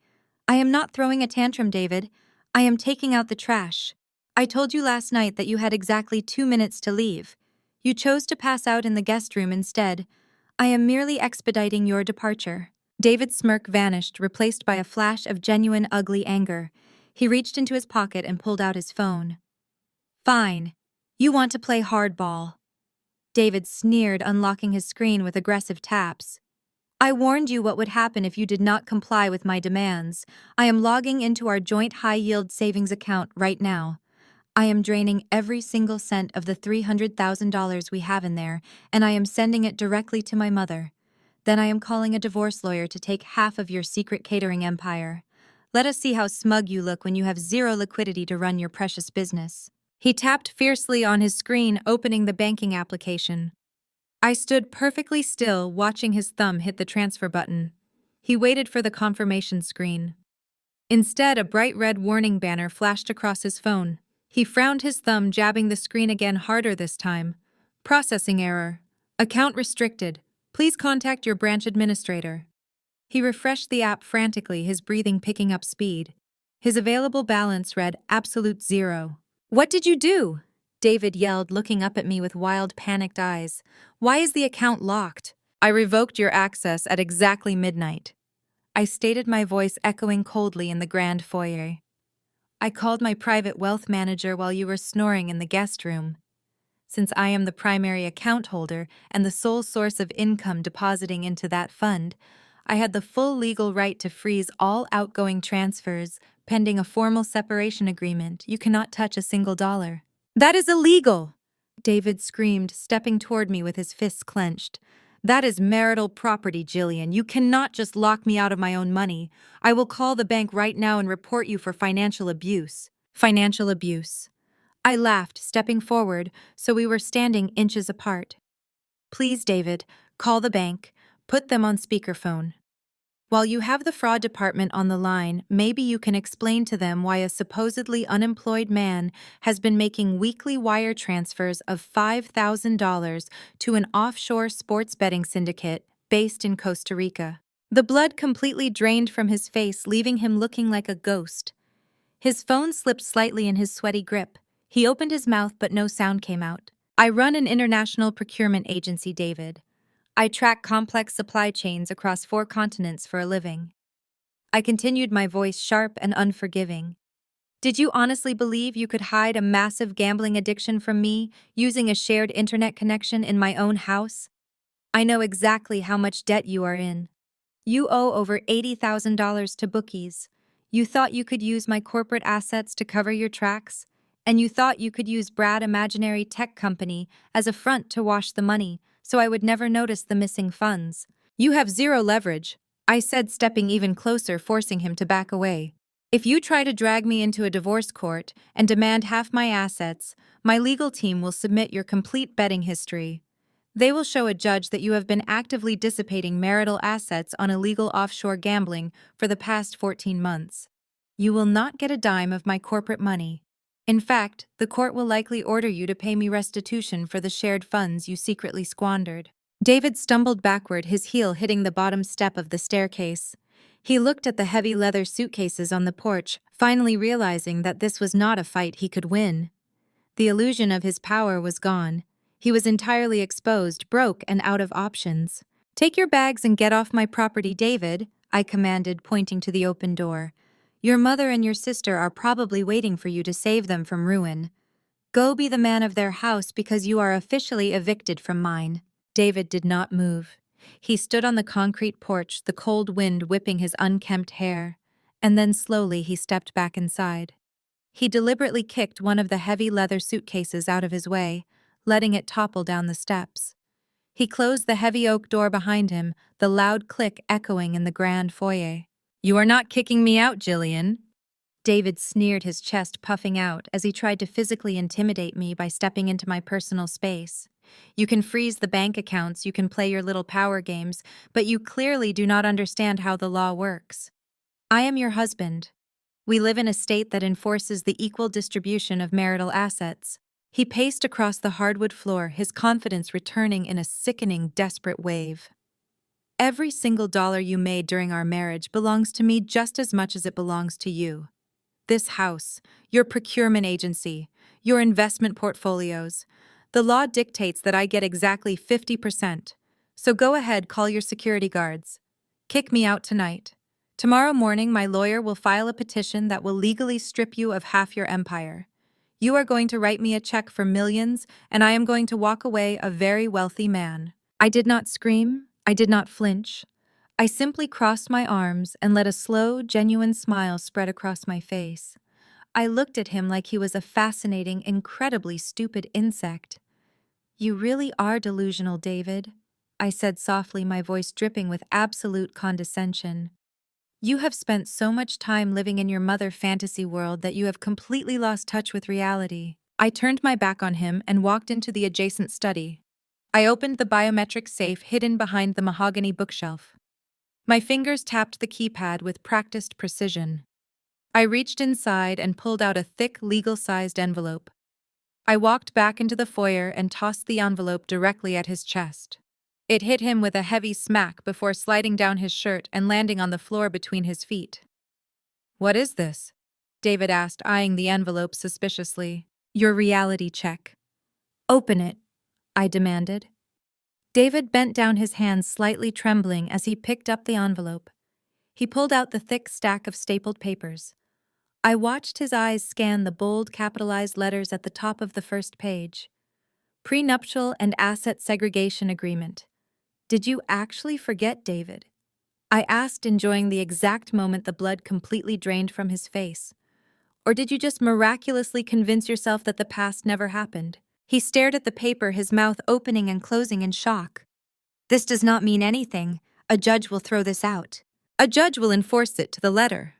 "I am not throwing a tantrum, David. I am taking out the trash. I told you last night that you had exactly 2 minutes to leave. You chose to pass out in the guest room instead. I am merely expediting your departure." David's smirk vanished, replaced by a flash of genuine ugly anger. He reached into his pocket and pulled out his phone. "Fine. You want to play hardball," David sneered, unlocking his screen with aggressive taps. "I warned you what would happen if you did not comply with my demands. I am logging into our joint high-yield savings account right now. I am draining every single cent of the $300,000 we have in there, and I am sending it directly to my mother. Then I am calling a divorce lawyer to take half of your secret catering empire. Let us see how smug you look when you have zero liquidity to run your precious business." He tapped fiercely on his screen, opening the banking application. I stood perfectly still, watching his thumb hit the transfer button. He waited for the confirmation screen. Instead, a bright red warning banner flashed across his phone. He frowned, his thumb jabbing the screen again, harder this time. "Processing error. Account restricted. Please contact your branch administrator." He refreshed the app frantically, his breathing picking up speed. His available balance read absolute zero. "What did you do?" David yelled, looking up at me with wild, panicked eyes. "Why is the account locked?" "I revoked your access at exactly midnight," I stated, my voice echoing coldly in the grand foyer. "I called my private wealth manager while you were snoring in the guest room. Since I am the primary account holder and the sole source of income depositing into that fund, I had the full legal right to freeze all outgoing transfers pending a formal separation agreement. You cannot touch a single dollar." "That is illegal!" David screamed, stepping toward me with his fists clenched. "That is marital property, Jillian. You cannot just lock me out of my own money. I will call the bank right now and report you for financial abuse." Financial abuse. I laughed, stepping forward, so we were standing inches apart. "Please, David, call the bank. Put them on speakerphone. While you have the fraud department on the line, maybe you can explain to them why a supposedly unemployed man has been making weekly wire transfers of $5,000 to an offshore sports betting syndicate based in Costa Rica." The blood completely drained from his face, leaving him looking like a ghost. His phone slipped slightly in his sweaty grip. He opened his mouth, but no sound came out. "I run an international procurement agency, David. I track complex supply chains across 4 continents for a living." I continued, my voice sharp and unforgiving. "Did you honestly believe you could hide a massive gambling addiction from me using a shared internet connection in my own house? I know exactly how much debt you are in. You owe over $80,000 to bookies. You thought you could use my corporate assets to cover your tracks, and you thought you could use Brad Imaginary Tech Company as a front to wash the money, so I would never notice the missing funds. You have zero leverage. I said, stepping even closer, forcing him to back away. If you try to drag me into a divorce court and demand half my assets, my legal team will submit your complete betting history. They will show a judge that you have been actively dissipating marital assets on illegal offshore gambling for the past 14 months. You will not get a dime of my corporate money. In fact, the court will likely order you to pay me restitution for the shared funds you secretly squandered. David stumbled backward, his heel hitting the bottom step of the staircase. He looked at the heavy leather suitcases on the porch, finally realizing that this was not a fight he could win. The illusion of his power was gone. He was entirely exposed, broke, and out of options. "Take your bags and get off my property, David," I commanded, pointing to the open door. "Your mother and your sister are probably waiting for you to save them from ruin. Go be the man of their house because you are officially evicted from mine." David did not move. He stood on the concrete porch, the cold wind whipping his unkempt hair, and then slowly he stepped back inside. He deliberately kicked one of the heavy leather suitcases out of his way, letting it topple down the steps. He closed the heavy oak door behind him, the loud click echoing in the grand foyer. "You are not kicking me out, Jillian." David sneered, his chest puffing out as he tried to physically intimidate me by stepping into my personal space. "You can freeze the bank accounts, you can play your little power games, but you clearly do not understand how the law works. I am your husband. We live in a state that enforces the equal distribution of marital assets." He paced across the hardwood floor, his confidence returning in a sickening, desperate wave. "Every single dollar you made during our marriage belongs to me just as much as it belongs to you. This house, your procurement agency, your investment portfolios. The law dictates that I get exactly 50%. So go ahead, call your security guards. Kick me out tonight. Tomorrow morning, my lawyer will file a petition that will legally strip you of half your empire. You are going to write me a check for millions, and I am going to walk away a very wealthy man." I did not scream. I did not flinch. I simply crossed my arms and let a slow, genuine smile spread across my face. I looked at him like he was a fascinating, incredibly stupid insect. "You really are delusional, David," I said softly, my voice dripping with absolute condescension. "You have spent so much time living in your mother fantasy world that you have completely lost touch with reality." I turned my back on him and walked into the adjacent study. I opened the biometric safe hidden behind the mahogany bookshelf. My fingers tapped the keypad with practiced precision. I reached inside and pulled out a thick, legal-sized envelope. I walked back into the foyer and tossed the envelope directly at his chest. It hit him with a heavy smack before sliding down his shirt and landing on the floor between his feet. "What is this?" David asked, eyeing the envelope suspiciously. "Your reality check." "Open it," I demanded. David bent down, his hands slightly trembling as he picked up the envelope. He pulled out the thick stack of stapled papers. I watched his eyes scan the bold, capitalized letters at the top of the first page. "Prenuptial and Asset Segregation Agreement." "Did you actually forget, David?" I asked, enjoying the exact moment the blood completely drained from his face. "Or did you just miraculously convince yourself that the past never happened?" He stared at the paper, his mouth opening and closing in shock. "This does not mean anything. A judge will throw this out." "A judge will enforce it to the letter,"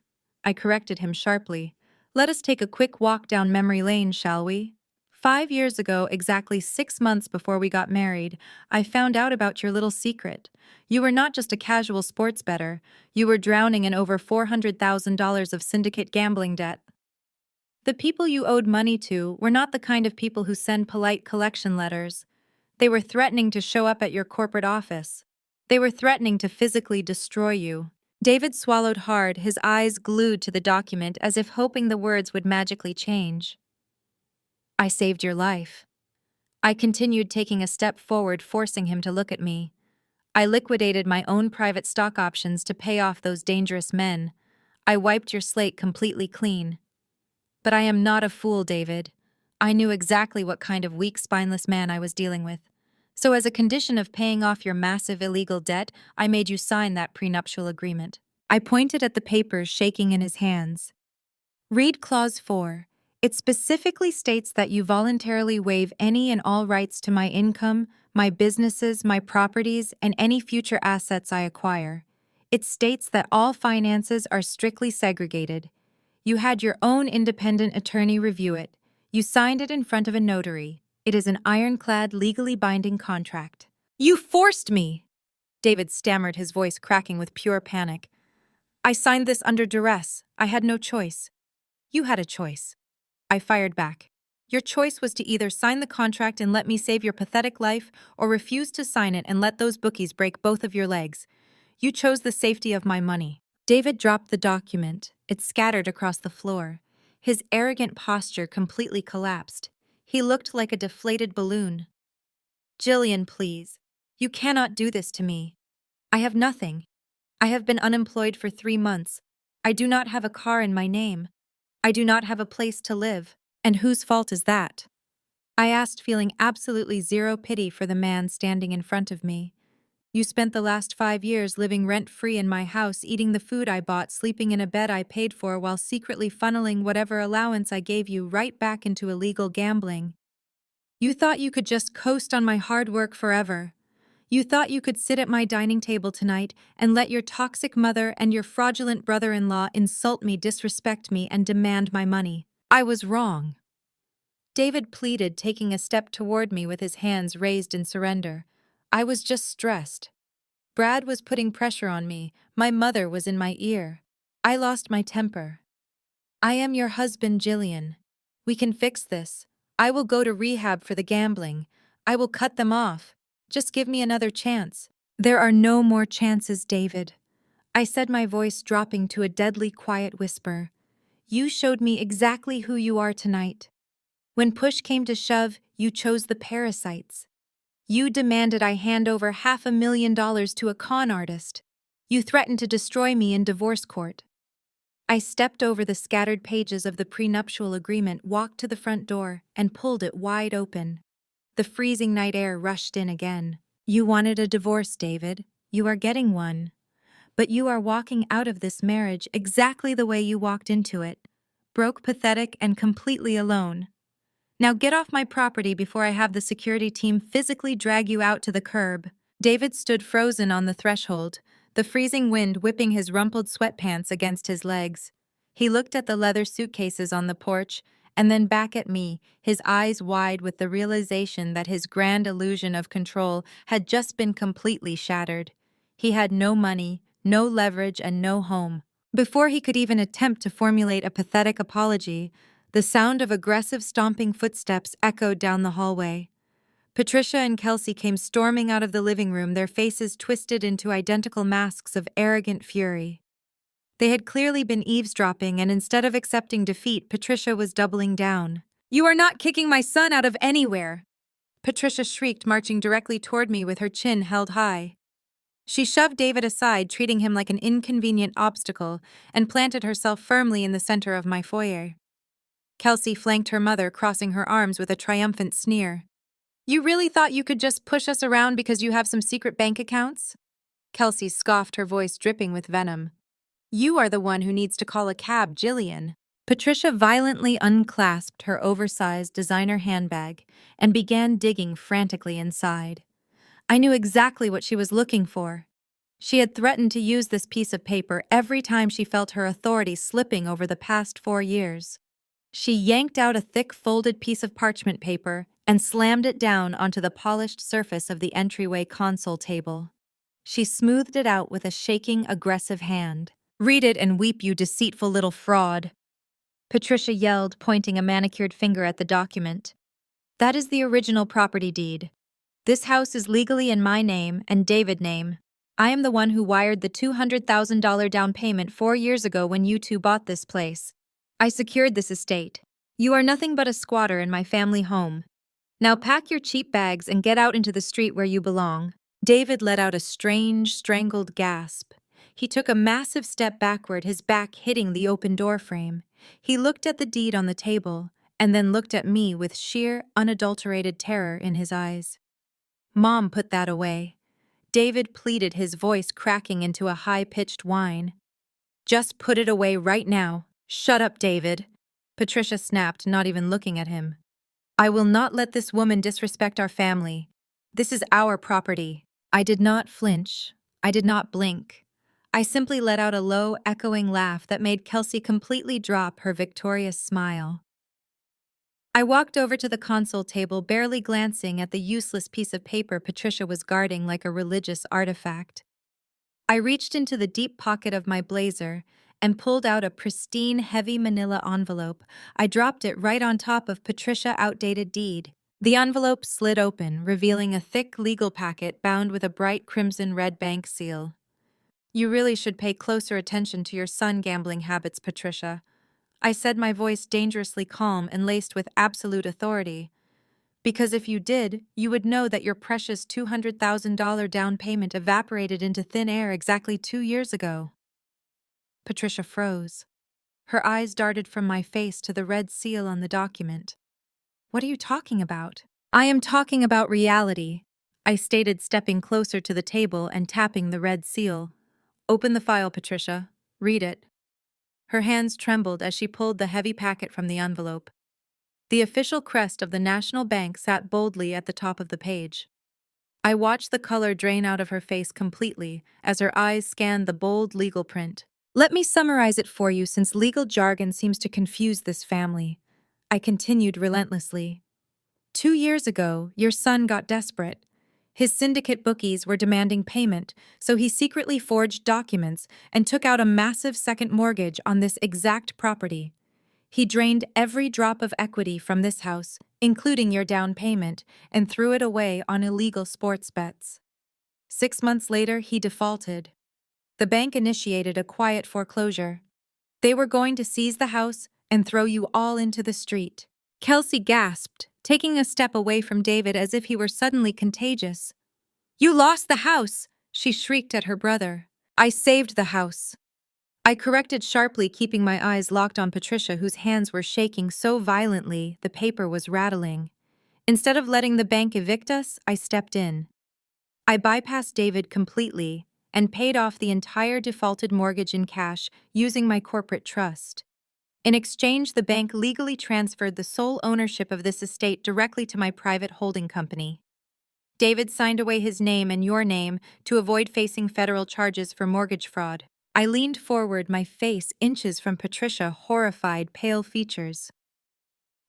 I corrected him sharply. "Let us take a quick walk down memory lane, shall we? 5 years ago, exactly 6 months before we got married, I found out about your little secret. You were not just a casual sports bettor. You were drowning in over $400,000 of syndicate gambling debt. The people you owed money to were not the kind of people who send polite collection letters. They were threatening to show up at your corporate office. They were threatening to physically destroy you." David swallowed hard, his eyes glued to the document as if hoping the words would magically change. "I saved your life." I continued, taking a step forward, forcing him to look at me. "I liquidated my own private stock options to pay off those dangerous men. I wiped your slate completely clean. But I am not a fool, David. I knew exactly what kind of weak, spineless man I was dealing with. So as a condition of paying off your massive illegal debt, I made you sign that prenuptial agreement." I pointed at the papers, shaking in his hands. "Read Clause 4. It specifically states that you voluntarily waive any and all rights to my income, my businesses, my properties, and any future assets I acquire. It states that all finances are strictly segregated. You had your own independent attorney review it. You signed it in front of a notary. It is an ironclad, legally binding contract. You forced me! David stammered, his voice cracking with pure panic. I signed this under duress. I had no choice. You had a choice. I fired back. Your choice was to either sign the contract and let me save your pathetic life, or refuse to sign it and let those bookies break both of your legs. You chose the safety of my money. David dropped the document. It scattered across the floor. His arrogant posture completely collapsed. He looked like a deflated balloon. Jillian, please. You cannot do this to me. I have nothing. I have been unemployed for 3 months. I do not have a car in my name. I do not have a place to live. And whose fault is that? I asked, feeling absolutely zero pity for the man standing in front of me. You spent the last 5 years living rent-free in my house, eating the food I bought, sleeping in a bed I paid for, while secretly funneling whatever allowance I gave you right back into illegal gambling. You thought you could just coast on my hard work forever. You thought you could sit at my dining table tonight and let your toxic mother and your fraudulent brother-in-law insult me, disrespect me, and demand my money. I was wrong. David pleaded, taking a step toward me with his hands raised in surrender. I was just stressed. Brad was putting pressure on me. My mother was in my ear. I lost my temper. I am your husband, Jillian. We can fix this. I will go to rehab for the gambling. I will cut them off. Just give me another chance. There are no more chances, David. I said, my voice dropping to a deadly quiet whisper. You showed me exactly who you are tonight. When push came to shove, you chose the parasites. You demanded I hand over $500,000 to a con artist. You threatened to destroy me in divorce court. I stepped over the scattered pages of the prenuptial agreement, walked to the front door, and pulled it wide open. The freezing night air rushed in again. You wanted a divorce, David. You are getting one. But you are walking out of this marriage exactly the way you walked into it. Broke, pathetic, and completely alone. Now get off my property before I have the security team physically drag you out to the curb. David stood frozen on the threshold, the freezing wind whipping his rumpled sweatpants against his legs. He looked at the leather suitcases on the porch, and then back at me, his eyes wide with the realization that his grand illusion of control had just been completely shattered. He had no money, no leverage, and no home. Before he could even attempt to formulate a pathetic apology, the sound of aggressive stomping footsteps echoed down the hallway. Patricia and Kelsey came storming out of the living room, their faces twisted into identical masks of arrogant fury. They had clearly been eavesdropping, and instead of accepting defeat, Patricia was doubling down. You are not kicking my son out of anywhere! Patricia shrieked, marching directly toward me with her chin held high. She shoved David aside, treating him like an inconvenient obstacle, and planted herself firmly in the center of my foyer. Kelsey flanked her mother, crossing her arms with a triumphant sneer. You really thought you could just push us around because you have some secret bank accounts? Kelsey scoffed, her voice dripping with venom. You are the one who needs to call a cab, Jillian. Patricia violently unclasped her oversized designer handbag and began digging frantically inside. I knew exactly what she was looking for. She had threatened to use this piece of paper every time she felt her authority slipping over the past 4 years. She yanked out a thick folded piece of parchment paper and slammed it down onto the polished surface of the entryway console table. She smoothed it out with a shaking, aggressive hand. Read it and weep, you deceitful little fraud. Patricia yelled, pointing a manicured finger at the document. That is the original property deed. This house is legally in my name and David's name. I am the one who wired the $200,000 down payment 4 years ago when you two bought this place. I secured this estate. You are nothing but a squatter in my family home. Now pack your cheap bags and get out into the street where you belong. David let out a strange, strangled gasp. He took a massive step backward, his back hitting the open door frame. He looked at the deed on the table, and then looked at me with sheer, unadulterated terror in his eyes. Mom, put that away. David pleaded, his voice cracking into a high-pitched whine. Just put it away right now. Shut up, David. Patricia snapped, not even looking at him. I will not let this woman disrespect our family. This is our property. I did not flinch. I did not blink. I simply let out a low, echoing laugh that made Kelsey completely drop her victorious smile. I walked over to the console table, barely glancing at the useless piece of paper Patricia was guarding like a religious artifact. I reached into the deep pocket of my blazer and pulled out a pristine, heavy manila envelope. I dropped it right on top of Patricia's outdated deed. The envelope slid open, revealing a thick legal packet bound with a bright crimson-red bank seal. "You really should pay closer attention to your son gambling habits, Patricia," I said, my voice dangerously calm and laced with absolute authority. "Because if you did, you would know that your precious $200,000 down payment evaporated into thin air exactly 2 years ago." Patricia froze. Her eyes darted from my face to the red seal on the document. "What are you talking about?" "I am talking about reality," I stated, stepping closer to the table and tapping the red seal. "Open the file, Patricia. Read it." Her hands trembled as she pulled the heavy packet from the envelope. The official crest of the National Bank sat boldly at the top of the page. I watched the color drain out of her face completely as her eyes scanned the bold legal print. "Let me summarize it for you, since legal jargon seems to confuse this family," I continued relentlessly. 2 years ago, your son got desperate. His syndicate bookies were demanding payment, so he secretly forged documents and took out a massive second mortgage on this exact property. He drained every drop of equity from this house, including your down payment, and threw it away on illegal sports bets. 6 months later, he defaulted. The bank initiated a quiet foreclosure. They were going to seize the house and throw you all into the street. Kelsey gasped, taking a step away from David as if he were suddenly contagious. "You lost the house!" she shrieked at her brother. "I saved the house," I corrected sharply, keeping my eyes locked on Patricia, whose hands were shaking so violently the paper was rattling. Instead of letting the bank evict us, I stepped in. I bypassed David completely and paid off the entire defaulted mortgage in cash using my corporate trust. In exchange, the bank legally transferred the sole ownership of this estate directly to my private holding company. David signed away his name and your name to avoid facing federal charges for mortgage fraud. I leaned forward, my face inches from Patricia's horrified, pale features.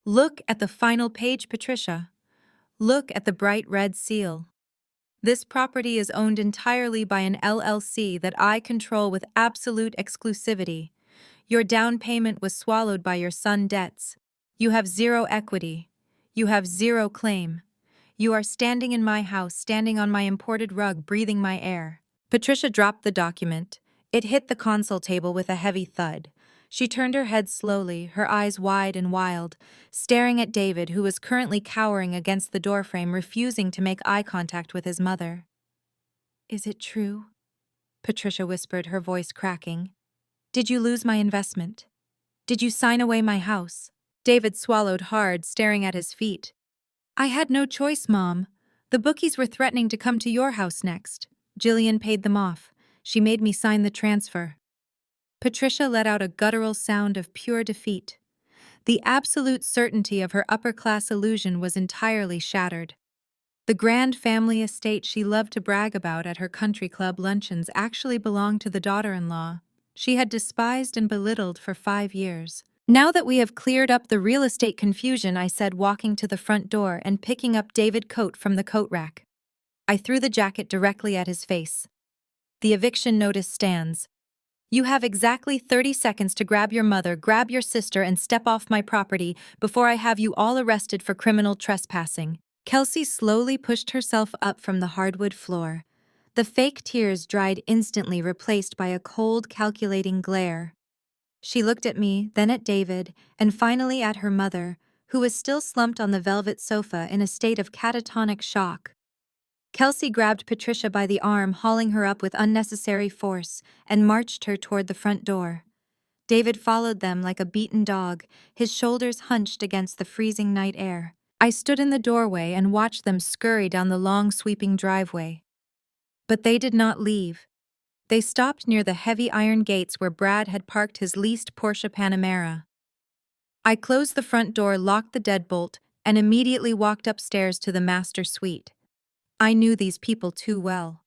"Look at the final page, Patricia. Look at the bright red seal. This property is owned entirely by an LLC that I control with absolute exclusivity. Your down payment was swallowed by your son's debts. You have zero equity. You have zero claim. You are standing in my house, standing on my imported rug, breathing my air." Patricia dropped the document. It hit the console table with a heavy thud. She turned her head slowly, her eyes wide and wild, staring at David, who was currently cowering against the doorframe, refusing to make eye contact with his mother. "Is it true?" Patricia whispered, her voice cracking. "Did you lose my investment? Did you sign away my house?" David swallowed hard, staring at his feet. "I had no choice, Mom. The bookies were threatening to come to your house next. Jillian paid them off. She made me sign the transfer." Patricia let out a guttural sound of pure defeat. The absolute certainty of her upper-class illusion was entirely shattered. The grand family estate she loved to brag about at her country club luncheons actually belonged to the daughter-in-law she had despised and belittled for 5 years. "Now that we have cleared up the real estate confusion," I said, walking to the front door and picking up David's coat from the coat rack. I threw the jacket directly at his face. "The eviction notice stands. You have exactly 30 seconds to grab your mother, grab your sister, and step off my property before I have you all arrested for criminal trespassing." Kelsey slowly pushed herself up from the hardwood floor. The fake tears dried instantly, replaced by a cold, calculating glare. She looked at me, then at David, and finally at her mother, who was still slumped on the velvet sofa in a state of catatonic shock. Kelsey grabbed Patricia by the arm, hauling her up with unnecessary force, and marched her toward the front door. David followed them like a beaten dog, his shoulders hunched against the freezing night air. I stood in the doorway and watched them scurry down the long, sweeping driveway. But they did not leave. They stopped near the heavy iron gates where Brad had parked his leased Porsche Panamera. I closed the front door, locked the deadbolt, and immediately walked upstairs to the master suite. I knew these people too well.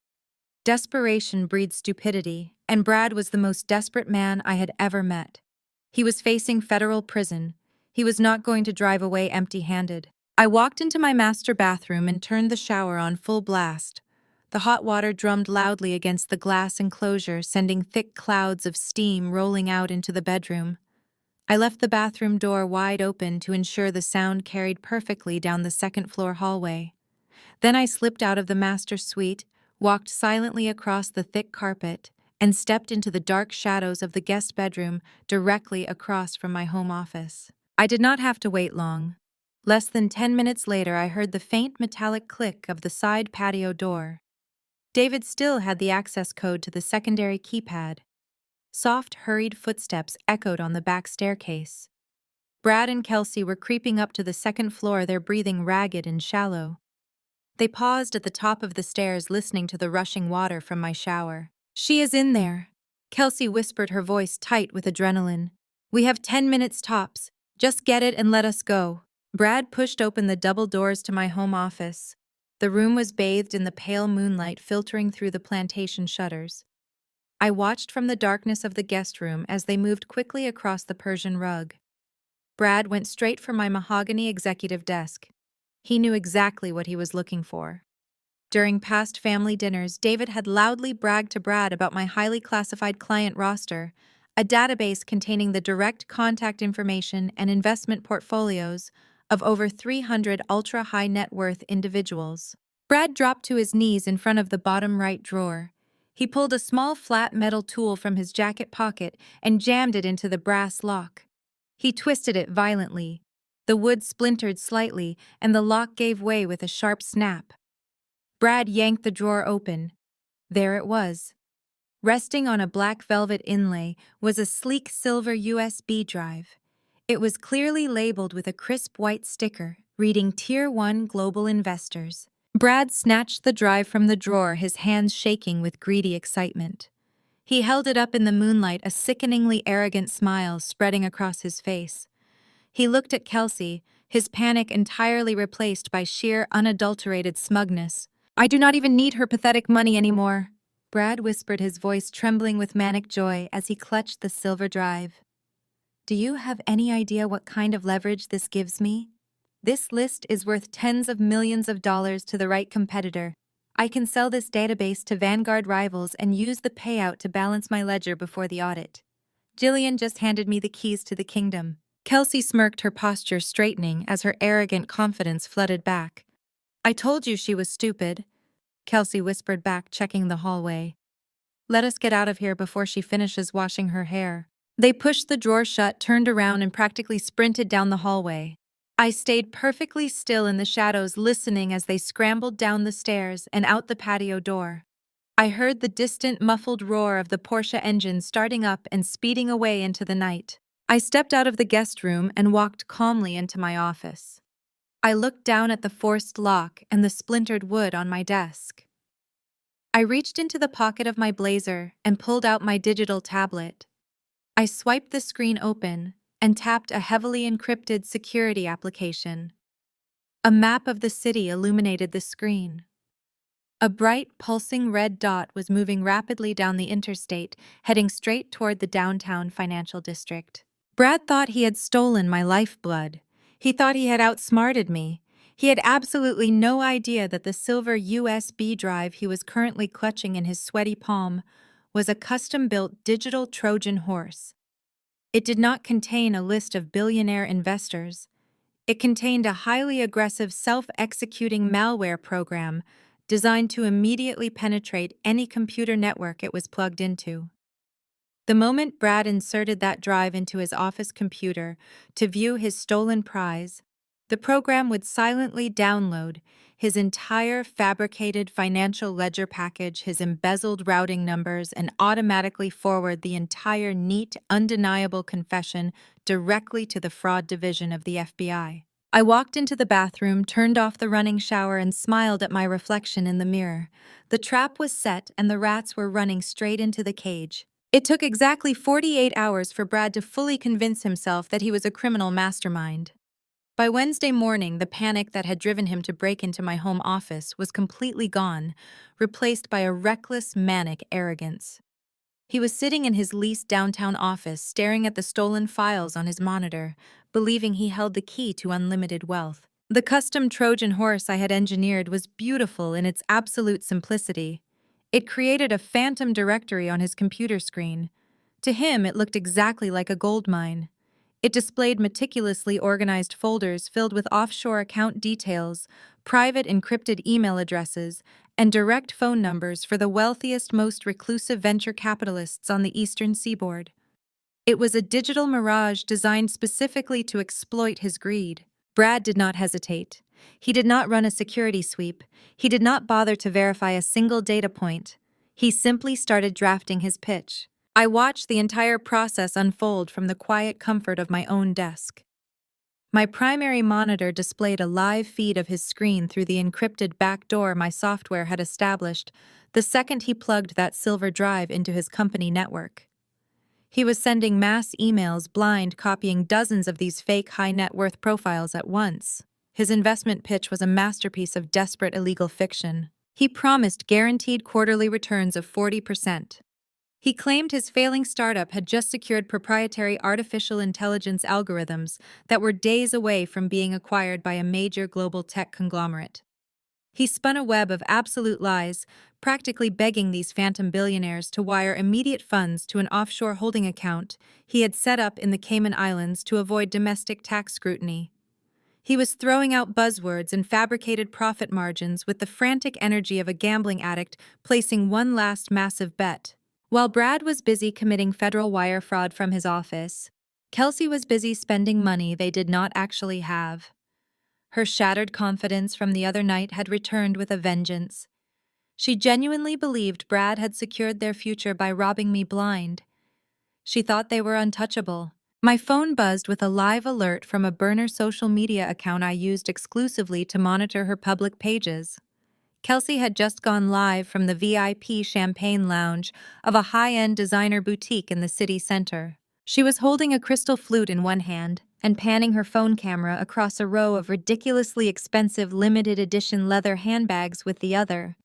Desperation breeds stupidity, And Brad was the most desperate man I had ever met. He was facing federal prison. He was not going to drive away empty-handed. I walked into my master bathroom and turned the shower on full blast. The hot water drummed loudly against the glass enclosure, sending thick clouds of steam rolling out into the bedroom. I left the bathroom door wide open to ensure the sound carried perfectly down the second-floor hallway. Then I slipped out of the master suite, walked silently across the thick carpet, and stepped into the dark shadows of the guest bedroom directly across from my home office. I did not have to wait long. Less than 10 minutes later, I heard the faint metallic click of the side patio door. David still had the access code to the secondary keypad. Soft, hurried footsteps echoed on the back staircase. Brad and Kelsey were creeping up to the second floor, their breathing ragged and shallow. They paused at the top of the stairs, listening to the rushing water from my shower. "She is in there," Kelsey whispered, her voice tight with adrenaline. "We have 10 minutes tops. Just get it and let us go." Brad pushed open the double doors to my home office. The room was bathed in the pale moonlight filtering through the plantation shutters. I watched from the darkness of the guest room as they moved quickly across the Persian rug. Brad went straight for my mahogany executive desk. He knew exactly what he was looking for. During past family dinners, David had loudly bragged to Brad about my highly classified client roster, a database containing the direct contact information and investment portfolios of over 300 ultra-high net worth individuals. Brad dropped to his knees in front of the bottom right drawer. He pulled a small flat metal tool from his jacket pocket and jammed it into the brass lock. He twisted it violently. The wood splintered slightly, and the lock gave way with a sharp snap. Brad yanked the drawer open. There it was. Resting on a black velvet inlay was a sleek silver USB drive. It was clearly labeled with a crisp white sticker, reading Tier 1 Global Investors. Brad snatched the drive from the drawer, his hands shaking with greedy excitement. He held it up in the moonlight, a sickeningly arrogant smile spreading across his face. He looked at Kelsey, his panic entirely replaced by sheer, unadulterated smugness. "I do not even need her pathetic money anymore," Brad whispered, his voice trembling with manic joy as he clutched the silver drive. "Do you have any idea what kind of leverage this gives me? This list is worth tens of millions of dollars to the right competitor. I can sell this database to Vanguard rivals and use the payout to balance my ledger before the audit. Jillian just handed me the keys to the kingdom." Kelsey smirked, her posture straightening as her arrogant confidence flooded back. "I told you she was stupid," Kelsey whispered back, checking the hallway. "Let us get out of here before she finishes washing her hair." They pushed the drawer shut, turned around, and practically sprinted down the hallway. I stayed perfectly still in the shadows, listening as they scrambled down the stairs and out the patio door. I heard the distant, muffled roar of the Porsche engine starting up and speeding away into the night. I stepped out of the guest room and walked calmly into my office. I looked down at the forced lock and the splintered wood on my desk. I reached into the pocket of my blazer and pulled out my digital tablet. I swiped the screen open and tapped a heavily encrypted security application. A map of the city illuminated the screen. A bright, pulsing red dot was moving rapidly down the interstate, heading straight toward the downtown financial district. Brad thought he had stolen my lifeblood. He thought he had outsmarted me. He had absolutely no idea that the silver USB drive he was currently clutching in his sweaty palm was a custom-built digital Trojan horse. It did not contain a list of billionaire investors. It contained a highly aggressive self-executing malware program designed to immediately penetrate any computer network it was plugged into. The moment Brad inserted that drive into his office computer to view his stolen prize, the program would silently download his entire fabricated financial ledger package, his embezzled routing numbers, and automatically forward the entire neat, undeniable confession directly to the fraud division of the FBI. I walked into the bathroom, turned off the running shower, and smiled at my reflection in the mirror. The trap was set, and the rats were running straight into the cage. It took exactly 48 hours for Brad to fully convince himself that he was a criminal mastermind. By Wednesday morning, the panic that had driven him to break into my home office was completely gone, replaced by a reckless, manic arrogance. He was sitting in his leased downtown office staring at the stolen files on his monitor, believing he held the key to unlimited wealth. The custom Trojan horse I had engineered was beautiful in its absolute simplicity. It created a phantom directory on his computer screen. To him, it looked exactly like a gold mine. It displayed meticulously organized folders filled with offshore account details, private encrypted email addresses, and direct phone numbers for the wealthiest, most reclusive venture capitalists on the eastern seaboard. It was a digital mirage designed specifically to exploit his greed. Brad did not hesitate. He did not run a security sweep. He did not bother to verify a single data point. He simply started drafting his pitch. I watched the entire process unfold from the quiet comfort of my own desk. My primary monitor displayed a live feed of his screen through the encrypted back door my software had established the second he plugged that silver drive into his company network. He was sending mass emails, blind copying dozens of these fake high-net-worth profiles at once. His investment pitch was a masterpiece of desperate illegal fiction. He promised guaranteed quarterly returns of 40%. He claimed his failing startup had just secured proprietary artificial intelligence algorithms that were days away from being acquired by a major global tech conglomerate. He spun a web of absolute lies, practically begging these phantom billionaires to wire immediate funds to an offshore holding account he had set up in the Cayman Islands to avoid domestic tax scrutiny. He was throwing out buzzwords and fabricated profit margins with the frantic energy of a gambling addict placing one last massive bet. While Brad was busy committing federal wire fraud from his office, Kelsey was busy spending money they did not actually have. Her shattered confidence from the other night had returned with a vengeance. She genuinely believed Brad had secured their future by robbing me blind. She thought they were untouchable. My phone buzzed with a live alert from a burner social media account I used exclusively to monitor her public pages. Kelsey had just gone live from the VIP champagne lounge of a high-end designer boutique in the city center. She was holding a crystal flute in one hand and panning her phone camera across a row of ridiculously expensive limited edition leather handbags with the other.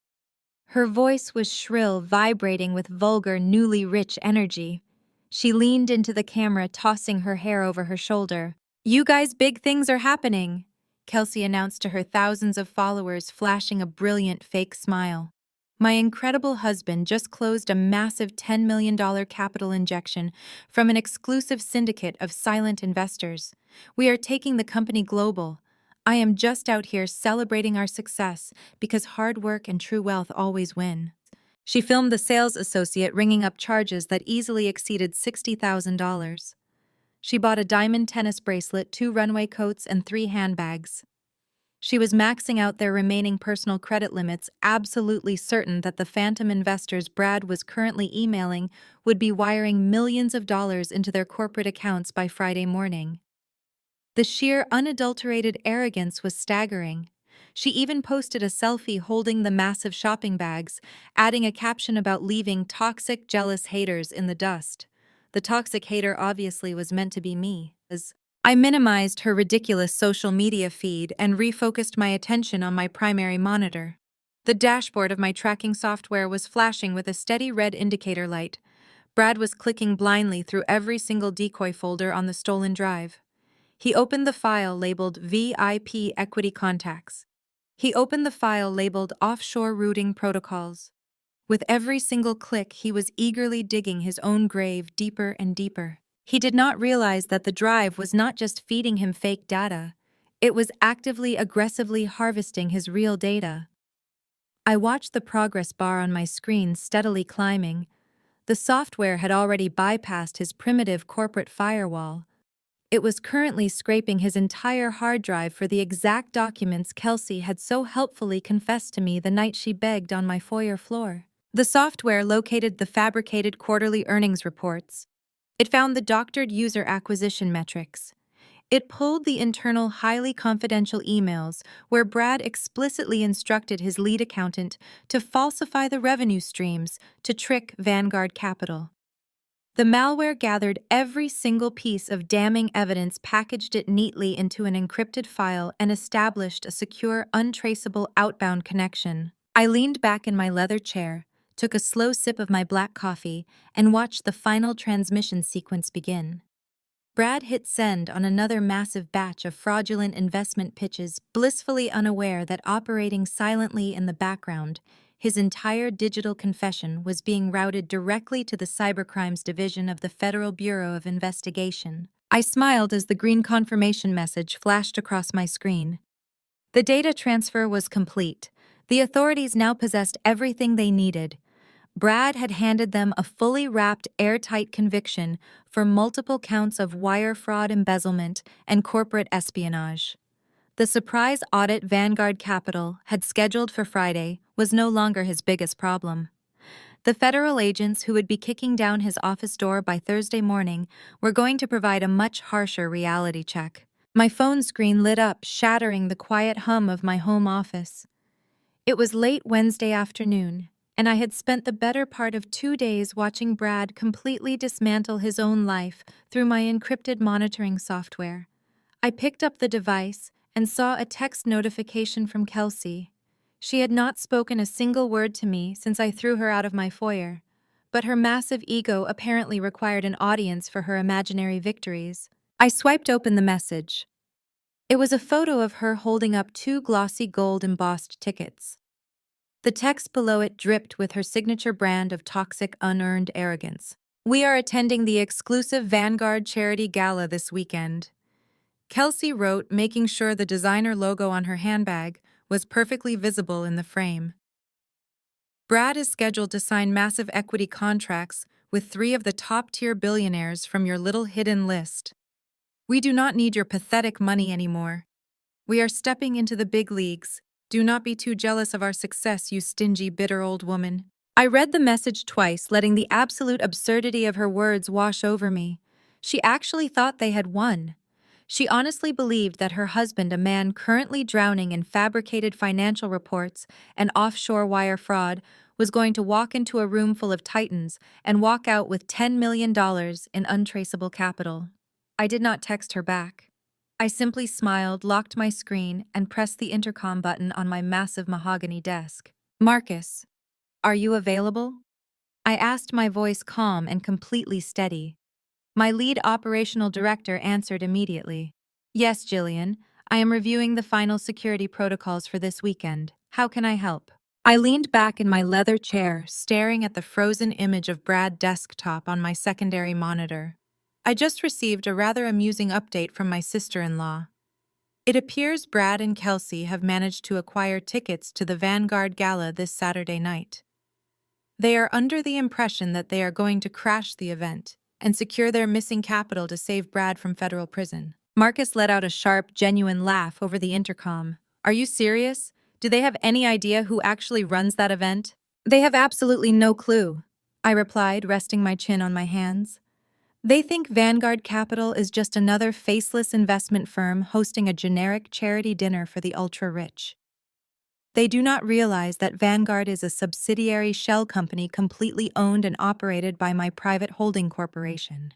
Her voice was shrill, vibrating with vulgar, newly rich energy. She leaned into the camera, tossing her hair over her shoulder. "You guys, big things are happening," Kelsey announced to her thousands of followers, flashing a brilliant fake smile. "My incredible husband just closed a massive $10 million capital injection from an exclusive syndicate of silent investors. We are taking the company global. I am just out here celebrating our success because hard work and true wealth always win." She filmed the sales associate ringing up charges that easily exceeded $60,000. She bought a diamond tennis bracelet, 2 runway coats, and 3 handbags. She was maxing out their remaining personal credit limits, absolutely certain that the phantom investors Brad was currently emailing would be wiring millions of dollars into their corporate accounts by Friday morning. The sheer, unadulterated arrogance was staggering. She even posted a selfie holding the massive shopping bags, adding a caption about leaving toxic, jealous haters in the dust. The toxic hater obviously was meant to be me. I minimized her ridiculous social media feed and refocused my attention on my primary monitor. The dashboard of my tracking software was flashing with a steady red indicator light. Brad was clicking blindly through every single decoy folder on the stolen drive. He opened the file labeled VIP Equity Contacts. He opened the file labeled Offshore Routing Protocols. With every single click, he was eagerly digging his own grave deeper and deeper. He did not realize that the drive was not just feeding him fake data. It was actively, aggressively harvesting his real data. I watched the progress bar on my screen steadily climbing. The software had already bypassed his primitive corporate firewall. It was currently scraping his entire hard drive for the exact documents Kelsey had so helpfully confessed to me the night she begged on my foyer floor. The software located the fabricated quarterly earnings reports. It found the doctored user acquisition metrics. It pulled the internal, highly confidential emails where Brad explicitly instructed his lead accountant to falsify the revenue streams to trick Vanguard Capital. The malware gathered every single piece of damning evidence, packaged it neatly into an encrypted file, and established a secure, untraceable outbound connection. I leaned back in my leather chair, took a slow sip of my black coffee, and watched the final transmission sequence begin. Brad hit send on another massive batch of fraudulent investment pitches, blissfully unaware that operating silently in the background, his entire digital confession was being routed directly to the Cybercrimes Division of the Federal Bureau of Investigation. I smiled as the green confirmation message flashed across my screen. The data transfer was complete. The authorities now possessed everything they needed. Brad had handed them a fully wrapped, airtight conviction for multiple counts of wire fraud, embezzlement, and corporate espionage. The surprise audit Vanguard Capital had scheduled for Friday was no longer his biggest problem. The federal agents who would be kicking down his office door by Thursday morning were going to provide a much harsher reality check. My phone screen lit up, shattering the quiet hum of my home office. It was late Wednesday afternoon, and I had spent the better part of 2 days watching Brad completely dismantle his own life through my encrypted monitoring software. I picked up the device and saw a text notification from Kelsey. She had not spoken a single word to me since I threw her out of my foyer, but her massive ego apparently required an audience for her imaginary victories. I swiped open the message. It was a photo of her holding up 2 glossy gold-embossed tickets. The text below it dripped with her signature brand of toxic, unearned arrogance. "We are attending the exclusive Vanguard Charity Gala this weekend," Kelsey wrote, making sure the designer logo on her handbag was perfectly visible in the frame. "Brad is scheduled to sign massive equity contracts with 3 of the top-tier billionaires from your little hidden list. We do not need your pathetic money anymore. We are stepping into the big leagues. Do not be too jealous of our success, you stingy, bitter old woman." I read the message twice, letting the absolute absurdity of her words wash over me. She actually thought they had won. She honestly believed that her husband, a man currently drowning in fabricated financial reports and offshore wire fraud, was going to walk into a room full of titans and walk out with $10 million in untraceable capital. I did not text her back. I simply smiled, locked my screen, and pressed the intercom button on my massive mahogany desk. "Marcus, are you available?" I asked, my voice calm and completely steady. My lead operational director answered immediately. "Yes, Jillian. I am reviewing the final security protocols for this weekend. How can I help?" I leaned back in my leather chair, staring at the frozen image of Brad desktop on my secondary monitor. I just received a rather amusing update from my sister-in-law. It appears Brad and Kelsey have managed to acquire tickets to the Vanguard Gala this Saturday night. They are under the impression that they are going to crash the event and secure their missing capital to save Brad from federal prison. Marcus let out a sharp, genuine laugh over the intercom. "Are you serious? Do they have any idea who actually runs that event?" "They have absolutely no clue," I replied, resting my chin on my hands. "They think Vanguard Capital is just another faceless investment firm hosting a generic charity dinner for the ultra-rich. They do not realize that Vanguard is a subsidiary shell company completely owned and operated by my private holding corporation.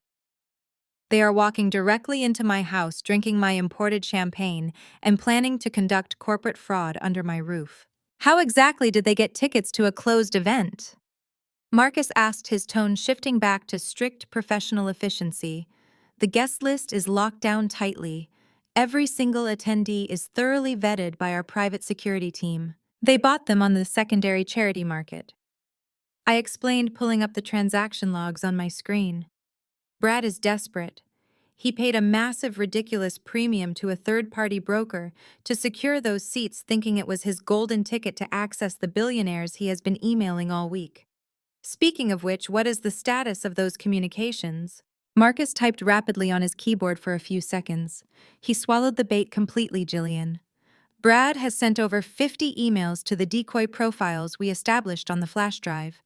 They are walking directly into my house, drinking my imported champagne, and planning to conduct corporate fraud under my roof. How exactly did they get tickets to a closed event?" Marcus asked, his tone shifting back to strict professional efficiency. "The guest list is locked down tightly. Every single attendee is thoroughly vetted by our private security team. They bought them on the secondary charity market." I explained, pulling up the transaction logs on my screen. "Brad is desperate. He paid a massive, ridiculous premium to a third-party broker to secure those seats, thinking it was his golden ticket to access the billionaires he has been emailing all week. Speaking of which, what is the status of those communications?" Marcus typed rapidly on his keyboard for a few seconds. He swallowed the bait completely, Jillian. "Brad has sent over 50 emails to the decoy profiles we established on the flash drive.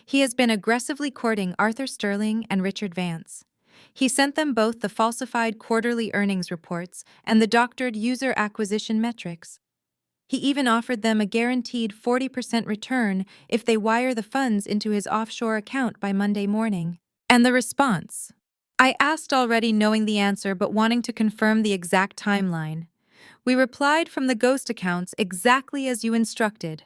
He has been aggressively courting Arthur Sterling and Richard Vance. He sent them both the falsified quarterly earnings reports and the doctored user acquisition metrics. He even offered them a guaranteed 40% return if they wire the funds into his offshore account by Monday morning." "And the response?" I asked, already knowing the answer but wanting to confirm the exact timeline. "We replied from the ghost accounts exactly as you instructed,"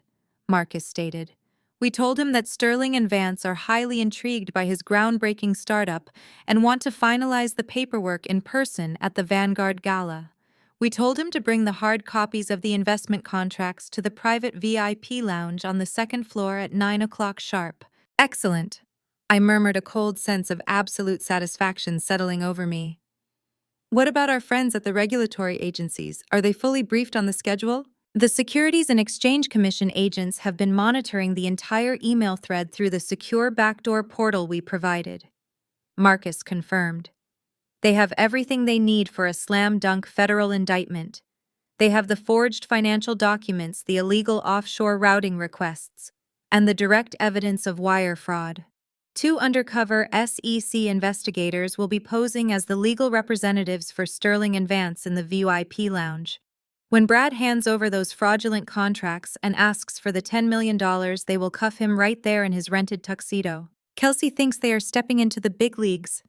Marcus stated. We told him that Sterling and Vance are highly intrigued by his groundbreaking startup and want to finalize the paperwork in person at the Vanguard Gala. We told him to bring the hard copies of the investment contracts to the private VIP lounge on the second floor at 9 o'clock sharp. Excellent. I murmured, a cold sense of absolute satisfaction settling over me. What about our friends at the regulatory agencies? Are they fully briefed on the schedule? The Securities and Exchange Commission agents have been monitoring the entire email thread through the secure backdoor portal we provided. Marcus confirmed. They have everything they need for a slam-dunk federal indictment. They have the forged financial documents, the illegal offshore routing requests, and the direct evidence of wire fraud. 2 undercover SEC investigators will be posing as the legal representatives for Sterling and Vance in the VIP lounge. When Brad hands over those fraudulent contracts and asks for the $10 million, they will cuff him right there in his rented tuxedo. Kelsey thinks they are stepping into the big leagues,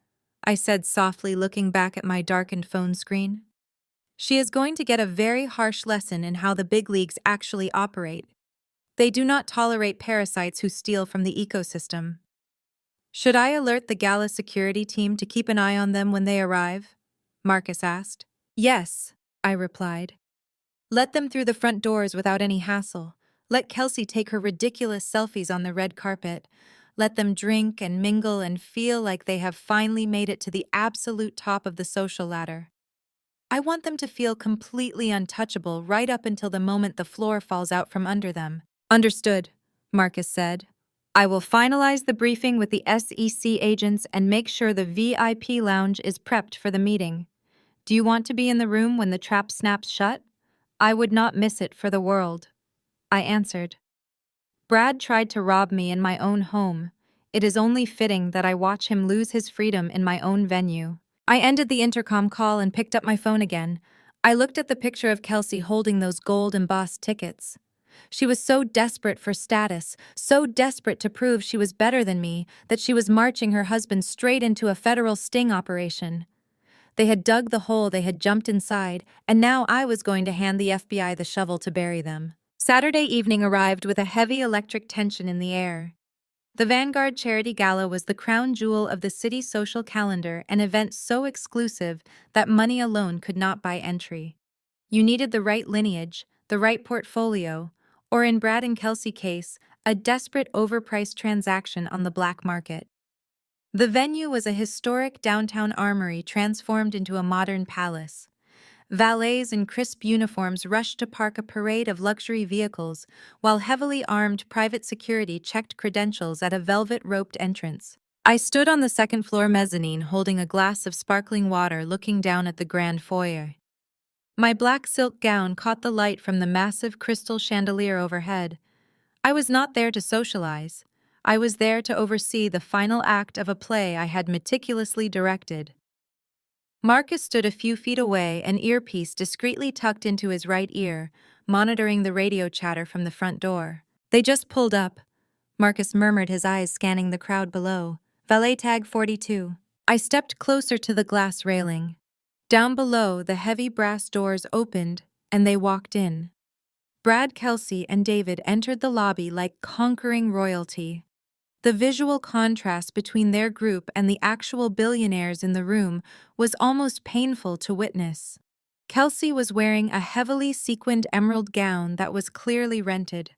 I said softly, looking back at my darkened phone screen. She is going to get a very harsh lesson in how the big leagues actually operate. They do not tolerate parasites who steal from the ecosystem. Should I alert the gala security team to keep an eye on them when they arrive? Marcus asked. Yes, I replied. Let them through the front doors without any hassle. Let Kelsey take her ridiculous selfies on the red carpet. Let them drink and mingle and feel like they have finally made it to the absolute top of the social ladder. I want them to feel completely untouchable right up until the moment the floor falls out from under them. Understood, Marcus said. I will finalize the briefing with the SEC agents and make sure the VIP lounge is prepped for the meeting. Do you want to be in the room when the trap snaps shut? I would not miss it for the world, I answered. Brad tried to rob me in my own home. It is only fitting that I watch him lose his freedom in my own venue. I ended the intercom call and picked up my phone again. I looked at the picture of Kelsey holding those gold-embossed tickets. She was so desperate for status, so desperate to prove she was better than me, that she was marching her husband straight into a federal sting operation. They had dug the hole, they had jumped inside, and now I was going to hand the FBI the shovel to bury them. Saturday evening arrived with a heavy electric tension in the air. The Vanguard Charity Gala was the crown jewel of the city's social calendar, an event so exclusive that money alone could not buy entry. You needed the right lineage, the right portfolio, or in Brad and Kelsey case, a desperate overpriced transaction on the black market. The venue was a historic downtown armory transformed into a modern palace. Valets in crisp uniforms rushed to park a parade of luxury vehicles, while heavily armed private security checked credentials at a velvet-roped entrance. I stood on the second-floor mezzanine holding a glass of sparkling water, looking down at the grand foyer. My black silk gown caught the light from the massive crystal chandelier overhead. I was not there to socialize. I was there to oversee the final act of a play I had meticulously directed. Marcus stood a few feet away, an earpiece discreetly tucked into his right ear, monitoring the radio chatter from the front door. They just pulled up, Marcus murmured, his eyes scanning the crowd below. Valet tag 42. I stepped closer to the glass railing. Down below, the heavy brass doors opened, and they walked in. Brad, Kelsey, and David entered the lobby like conquering royalty. The visual contrast between their group and the actual billionaires in the room was almost painful to witness. Kelsey was wearing a heavily sequined emerald gown that was clearly rented.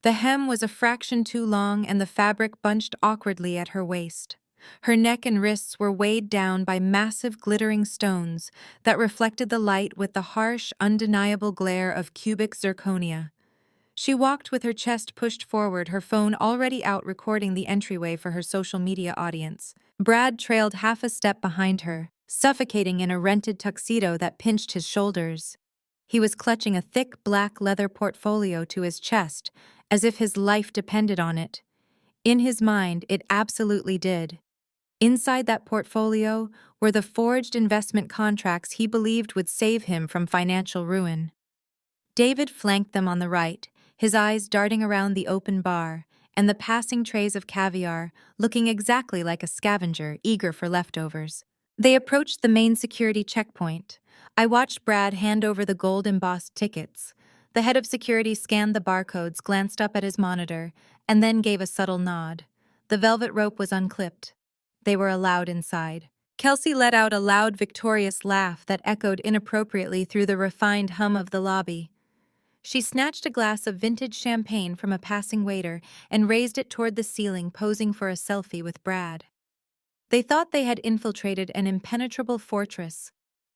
The hem was a fraction too long and the fabric bunched awkwardly at her waist. Her neck and wrists were weighed down by massive glittering stones that reflected the light with the harsh, undeniable glare of cubic zirconia. She walked with her chest pushed forward, her phone already out recording the entryway for her social media audience. Brad trailed half a step behind her, suffocating in a rented tuxedo that pinched his shoulders. He was clutching a thick black leather portfolio to his chest, as if his life depended on it. In his mind, it absolutely did. Inside that portfolio were the forged investment contracts he believed would save him from financial ruin. David flanked them on the right, his eyes darting around the open bar and the passing trays of caviar, looking exactly like a scavenger eager for leftovers. They approached the main security checkpoint. I watched Brad hand over the gold-embossed tickets. The head of security scanned the barcodes, glanced up at his monitor, and then gave a subtle nod. The velvet rope was unclipped. They were allowed inside. Kelsey let out a loud, victorious laugh that echoed inappropriately through the refined hum of the lobby. She snatched a glass of vintage champagne from a passing waiter and raised it toward the ceiling, posing for a selfie with Brad. They thought they had infiltrated an impenetrable fortress.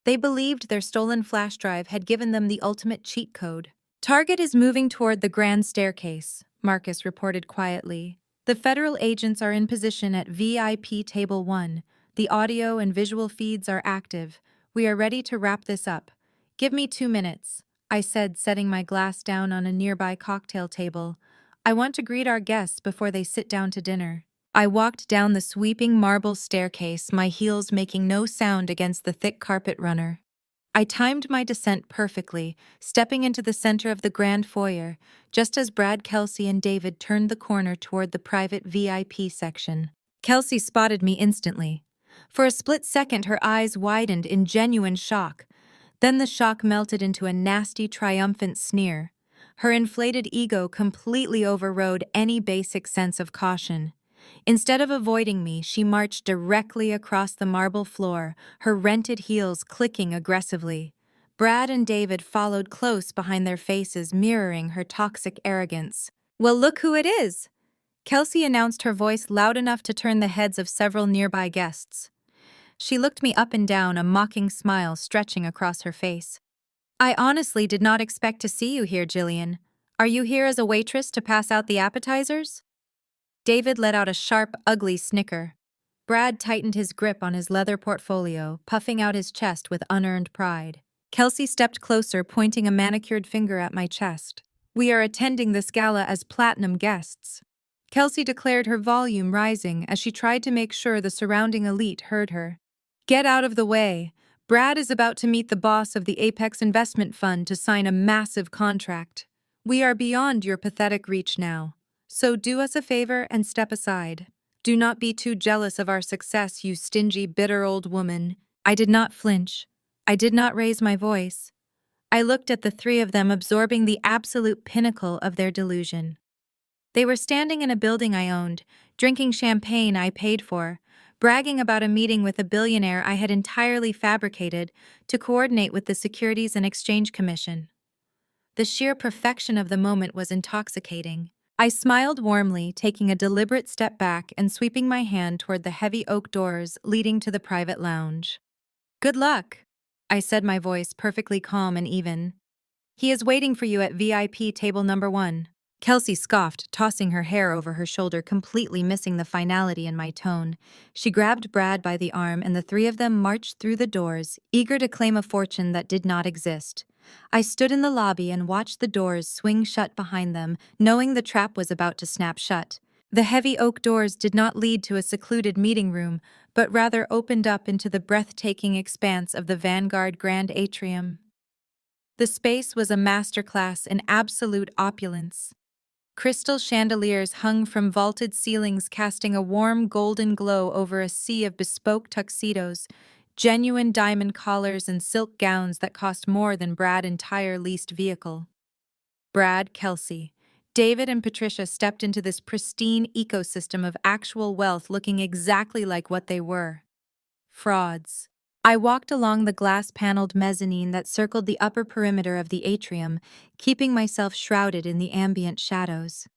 They believed their stolen flash drive had given them the ultimate cheat code. Target is moving toward the grand staircase, Marcus reported quietly. The federal agents are in position at VIP Table 1. The audio and visual feeds are active. We are ready to wrap this up. Give me 2 minutes, I said, setting my glass down on a nearby cocktail table. I want to greet our guests before they sit down to dinner. I walked down the sweeping marble staircase, my heels making no sound against the thick carpet runner. I timed my descent perfectly, stepping into the center of the grand foyer, just as Brad, Kelsey, and David turned the corner toward the private VIP section. Kelsey spotted me instantly. For a split second, her eyes widened in genuine shock. Then the shock melted into a nasty, triumphant sneer. Her inflated ego completely overrode any basic sense of caution. Instead of avoiding me, she marched directly across the marble floor, her rented heels clicking aggressively. Brad and David followed close behind their faces, mirroring her toxic arrogance. "Well, look who it is!" Kelsey announced, her voice loud enough to turn the heads of several nearby guests. She looked me up and down, a mocking smile stretching across her face. "I honestly did not expect to see you here, Jillian. Are you here as a waitress to pass out the appetizers?" David let out a sharp, ugly snicker. Brad tightened his grip on his leather portfolio, puffing out his chest with unearned pride. Kelsey stepped closer, pointing a manicured finger at my chest. "We are attending this gala as platinum guests," Kelsey declared, her volume rising as she tried to make sure the surrounding elite heard her. "Get out of the way. Brad is about to meet the boss of the Apex Investment Fund to sign a massive contract. We are beyond your pathetic reach now. So do us a favor and step aside. Do not be too jealous of our success, you stingy, bitter old woman." I did not flinch. I did not raise my voice. I looked at the three of them, absorbing the absolute pinnacle of their delusion. They were standing in a building I owned, drinking champagne I paid for, bragging about a meeting with a billionaire I had entirely fabricated to coordinate with the Securities and Exchange Commission. The sheer perfection of the moment was intoxicating. I smiled warmly, taking a deliberate step back and sweeping my hand toward the heavy oak doors leading to the private lounge. "Good luck," I said, my voice perfectly calm and even. "He is waiting for you at VIP table number 1. Kelsey scoffed, tossing her hair over her shoulder, completely missing the finality in my tone. She grabbed Brad by the arm, and the three of them marched through the doors, eager to claim a fortune that did not exist. I stood in the lobby and watched the doors swing shut behind them, knowing the trap was about to snap shut. The heavy oak doors did not lead to a secluded meeting room, but rather opened up into the breathtaking expanse of the Vanguard Grand Atrium. The space was a masterclass in absolute opulence. Crystal chandeliers hung from vaulted ceilings, casting a warm golden glow over a sea of bespoke tuxedos, genuine diamond collars, and silk gowns that cost more than Brad's entire leased vehicle. Brad, Kelsey, David, and Patricia stepped into this pristine ecosystem of actual wealth, looking exactly like what they were: frauds. I walked along the glass-paneled mezzanine that circled the upper perimeter of the atrium, keeping myself shrouded in the ambient shadows.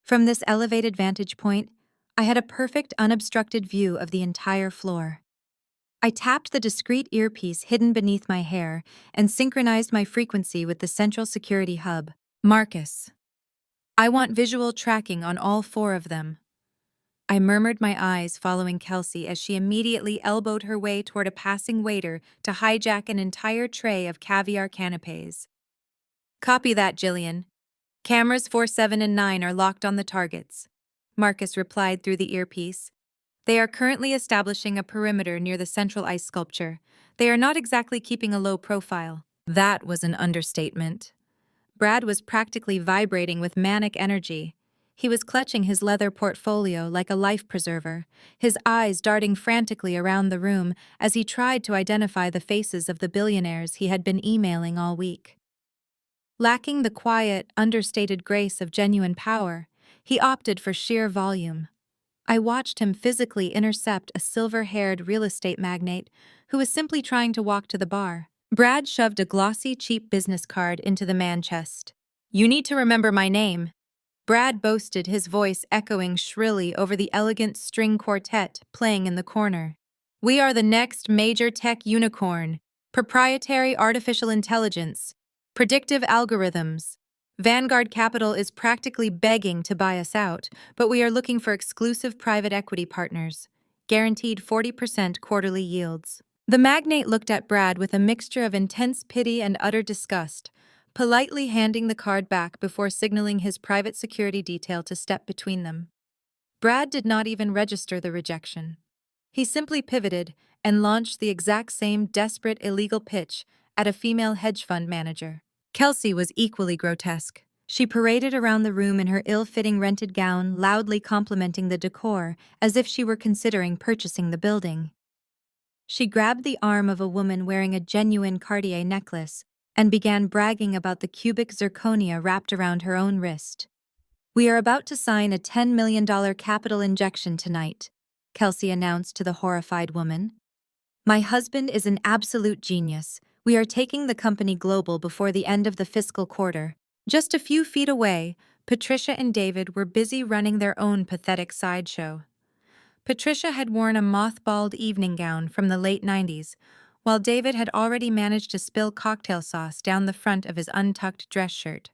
From this elevated vantage point, I had a perfect, unobstructed view of the entire floor. I tapped the discreet earpiece hidden beneath my hair and synchronized my frequency with the central security hub. "Marcus, I want visual tracking on all 4 of them." I murmured, my eyes following Kelsey as she immediately elbowed her way toward a passing waiter to hijack an entire tray of caviar canapes. "Copy that, Jillian. Cameras 4, 7, and 9 are locked on the targets," Marcus replied through the earpiece. "They are currently establishing a perimeter near the central ice sculpture. They are not exactly keeping a low profile." That was an understatement. Brad was practically vibrating with manic energy. He was clutching his leather portfolio like a life preserver, his eyes darting frantically around the room as he tried to identify the faces of the billionaires he had been emailing all week. Lacking the quiet, understated grace of genuine power, he opted for sheer volume. I watched him physically intercept a silver-haired real estate magnate who was simply trying to walk to the bar. Brad shoved a glossy, cheap business card into the man chest. "You need to remember my name," Brad boasted, his voice echoing shrilly over the elegant string quartet playing in the corner. "We are the next major tech unicorn. Proprietary artificial intelligence. Predictive algorithms. Vanguard Capital is practically begging to buy us out, but we are looking for exclusive private equity partners. Guaranteed 40% quarterly yields." The magnate looked at Brad with a mixture of intense pity and utter disgust, politely handing the card back before signaling his private security detail to step between them. Brad did not even register the rejection. He simply pivoted and launched the exact same desperate illegal pitch at a female hedge fund manager. Kelsey was equally grotesque. She paraded around the room in her ill-fitting rented gown, loudly complimenting the decor as if she were considering purchasing the building. She grabbed the arm of a woman wearing a genuine Cartier necklace and began bragging about the cubic zirconia wrapped around her own wrist. "We are about to sign a $10 million capital injection tonight," Kelsey announced to the horrified woman. "My husband is an absolute genius. We are taking the company global before the end of the fiscal quarter." Just a few feet away, Patricia and David were busy running their own pathetic sideshow. Patricia had worn a mothballed evening gown from the late 90s, while David had already managed to spill cocktail sauce down the front of his untucked dress shirt.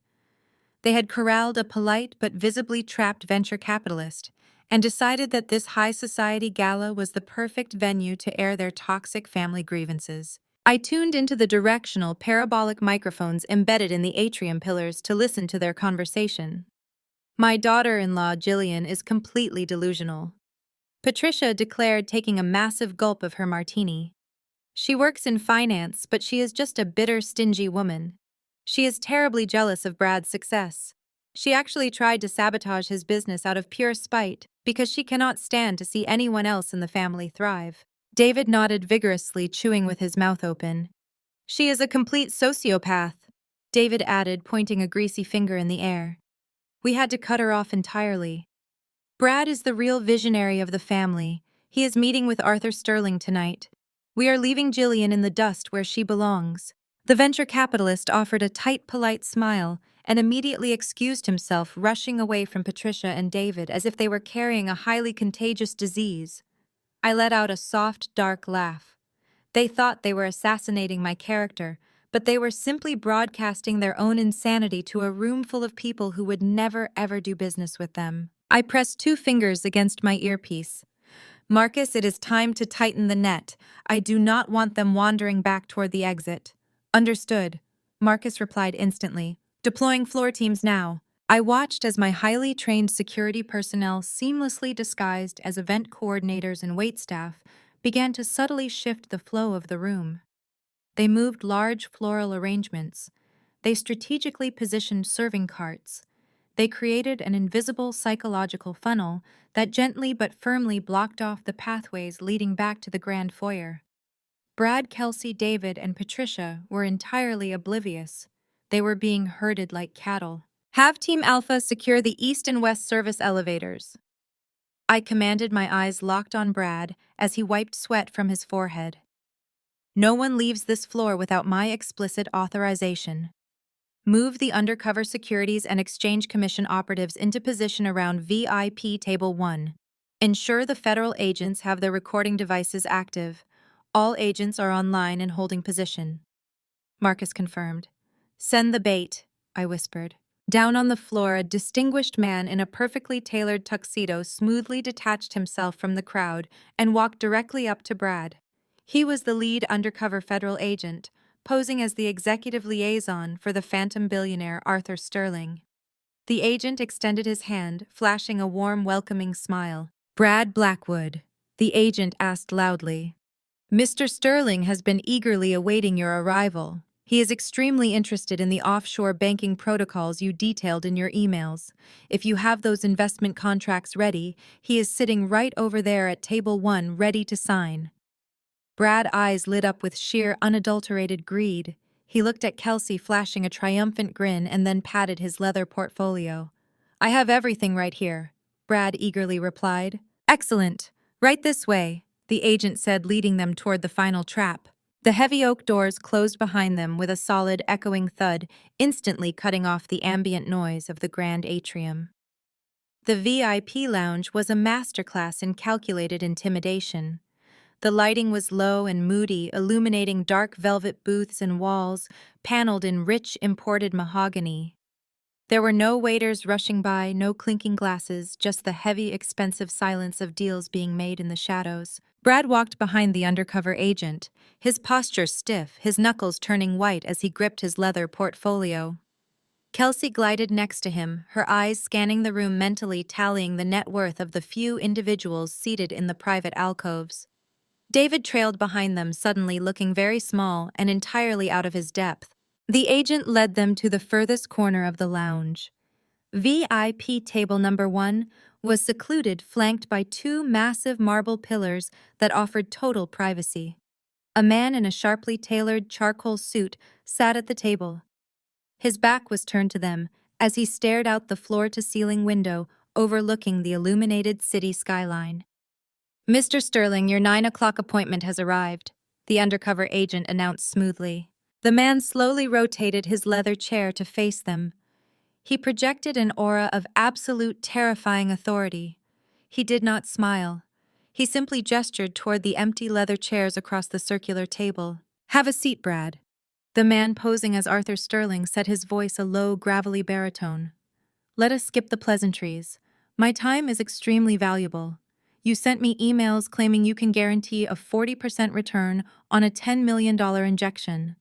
They had corralled a polite but visibly trapped venture capitalist and decided that this high society gala was the perfect venue to air their toxic family grievances. I tuned into the directional parabolic microphones embedded in the atrium pillars to listen to their conversation. "My daughter-in-law, Jillian, is completely delusional," Patricia declared, taking a massive gulp of her martini. "She works in finance, but she is just a bitter, stingy woman. She is terribly jealous of Brad's success. She actually tried to sabotage his business out of pure spite because she cannot stand to see anyone else in the family thrive." David nodded vigorously, chewing with his mouth open. "She is a complete sociopath," David added, pointing a greasy finger in the air. "We had to cut her off entirely. Brad is the real visionary of the family. He is meeting with Arthur Sterling tonight. We are leaving Jillian in the dust where she belongs." The venture capitalist offered a tight, polite smile and immediately excused himself, rushing away from Patricia and David as if they were carrying a highly contagious disease. I let out a soft, dark laugh. They thought they were assassinating my character, but they were simply broadcasting their own insanity to a room full of people who would never ever do business with them. I pressed 2 fingers against my earpiece. "Marcus, it is time to tighten the net. I do not want them wandering back toward the exit." "Understood," Marcus replied instantly. "Deploying floor teams now." I watched as my highly trained security personnel, seamlessly disguised as event coordinators and waitstaff, began to subtly shift the flow of the room. They moved large floral arrangements. They strategically positioned serving carts. They created an invisible psychological funnel that gently but firmly blocked off the pathways leading back to the grand foyer. Brad, Kelsey, David, and Patricia were entirely oblivious. They were being herded like cattle. "Have Team Alpha secure the east and west service elevators," I commanded, my eyes locked on Brad as he wiped sweat from his forehead. "No one leaves this floor without my explicit authorization. Move the undercover securities and exchange commission operatives into position around VIP Table 1. Ensure the federal agents have their recording devices active. All agents are online and holding position." Marcus confirmed. "Send the bait," I whispered. Down on the floor, a distinguished man in a perfectly tailored tuxedo smoothly detached himself from the crowd and walked directly up to Brad. He was the lead undercover federal agent, posing as the executive liaison for the phantom billionaire Arthur Sterling. The agent extended his hand, flashing a warm, welcoming smile. "Brad Blackwood," the agent asked loudly. "Mr. Sterling has been eagerly awaiting your arrival. He is extremely interested in the offshore banking protocols you detailed in your emails. If you have those investment contracts ready, he is sitting right over there at Table 1 ready to sign." Brad's eyes lit up with sheer, unadulterated greed. He looked at Kelsey, flashing a triumphant grin, and then patted his leather portfolio. "I have everything right here," Brad eagerly replied. "Excellent. Right this way," the agent said, leading them toward the final trap. The heavy oak doors closed behind them with a solid, echoing thud, instantly cutting off the ambient noise of the grand atrium. The VIP lounge was a masterclass in calculated intimidation. The lighting was low and moody, illuminating dark velvet booths and walls paneled in rich imported mahogany. There were no waiters rushing by, no clinking glasses, just the heavy, expensive silence of deals being made in the shadows. Brad walked behind the undercover agent, his posture stiff, his knuckles turning white as he gripped his leather portfolio. Kelsey glided next to him, her eyes scanning the room, mentally tallying the net worth of the few individuals seated in the private alcoves. David trailed behind them, suddenly looking very small and entirely out of his depth. The agent led them to the furthest corner of the lounge. VIP table number 1 was secluded, flanked by two massive marble pillars that offered total privacy. A man in a sharply tailored charcoal suit sat at the table. His back was turned to them as he stared out the floor-to-ceiling window overlooking the illuminated city skyline. "Mr. Sterling, your 9 o'clock appointment has arrived," the undercover agent announced smoothly. The man slowly rotated his leather chair to face them. He projected an aura of absolute terrifying authority. He did not smile. He simply gestured toward the empty leather chairs across the circular table. "Have a seat, Brad." The man posing as Arthur Sterling said, his voice a low, gravelly baritone. "Let us skip the pleasantries. My time is extremely valuable. You sent me emails claiming you can guarantee a 40% return on a $10 million injection.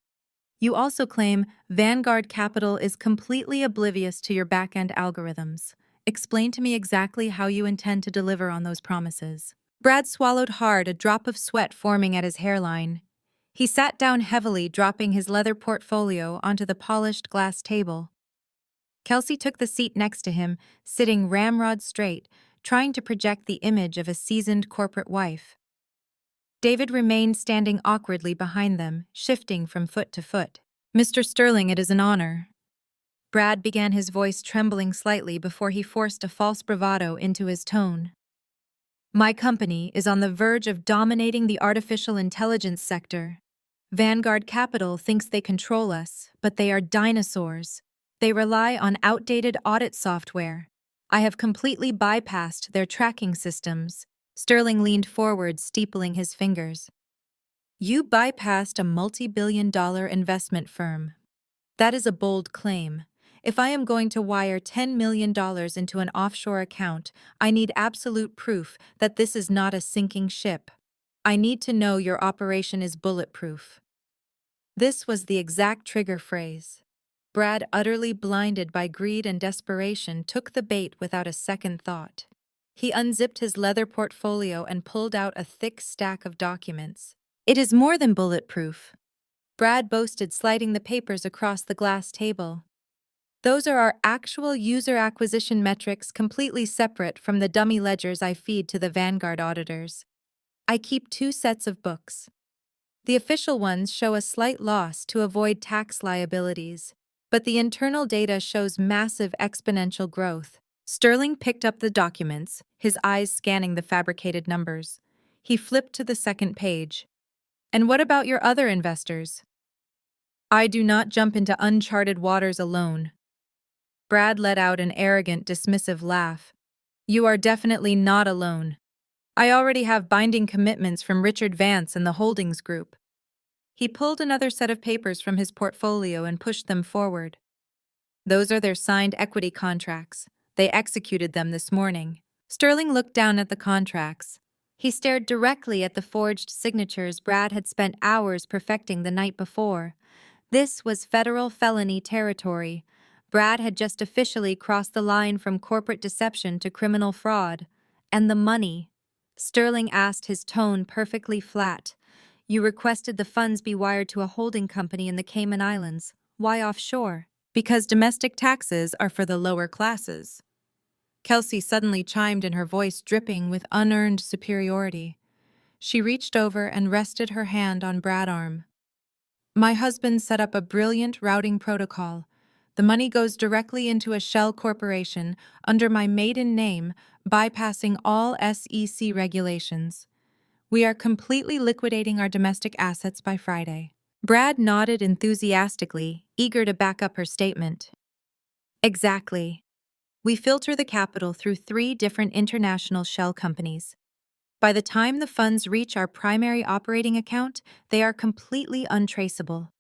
You also claim Vanguard Capital is completely oblivious to your back-end algorithms. Explain to me exactly how you intend to deliver on those promises." Brad swallowed hard, a drop of sweat forming at his hairline. He sat down heavily, dropping his leather portfolio onto the polished glass table. Kelsey took the seat next to him, sitting ramrod straight, trying to project the image of a seasoned corporate wife. David remained standing awkwardly behind them, shifting from foot to foot. "Mr. Sterling, it is an honor." Brad began, his voice trembling slightly before he forced a false bravado into his tone. "My company is on the verge of dominating the artificial intelligence sector. Vanguard Capital thinks they control us, but they are dinosaurs. They rely on outdated audit software. I have completely bypassed their tracking systems." Sterling leaned forward, steepling his fingers. "You bypassed a multi-billion-dollar investment firm. That is a bold claim. If I am going to wire $10 million into an offshore account, I need absolute proof that this is not a sinking ship. I need to know your operation is bulletproof." This was the exact trigger phrase. Brad, utterly blinded by greed and desperation, took the bait without a second thought. He unzipped his leather portfolio and pulled out a thick stack of documents. "It is more than bulletproof," Brad boasted, sliding the papers across the glass table. "Those are our actual user acquisition metrics, completely separate from the dummy ledgers I feed to the Vanguard auditors. I keep 2 sets of books. The official ones show a slight loss to avoid tax liabilities, but the internal data shows massive exponential growth." Sterling picked up the documents, his eyes scanning the fabricated numbers. He flipped to the second page. "And what about your other investors?" "I do not jump into uncharted waters alone." Brad let out an arrogant, dismissive laugh. "You are definitely not alone. I already have binding commitments from Richard Vance and the Holdings Group." He pulled another set of papers from his portfolio and pushed them forward. "Those are their signed equity contracts. They executed them this morning." Sterling looked down at the contracts. He stared directly at the forged signatures Brad had spent hours perfecting the night before. This was federal felony territory. Brad had just officially crossed the line from corporate deception to criminal fraud. And the money? Sterling asked, his tone perfectly flat. "You requested the funds be wired to a holding company in the Cayman Islands. Why offshore?" "Because domestic taxes are for the lower classes." Kelsey suddenly chimed in, her voice dripping with unearned superiority. She reached over and rested her hand on Brad's arm. My husband set up a brilliant routing protocol. The money goes directly into a shell corporation under my maiden name, bypassing all SEC regulations. We are completely liquidating our domestic assets by Friday. Brad nodded enthusiastically, eager to back up her statement. Exactly. We filter the capital through 3 different international shell companies. By the time the funds reach our primary operating account, they are completely untraceable.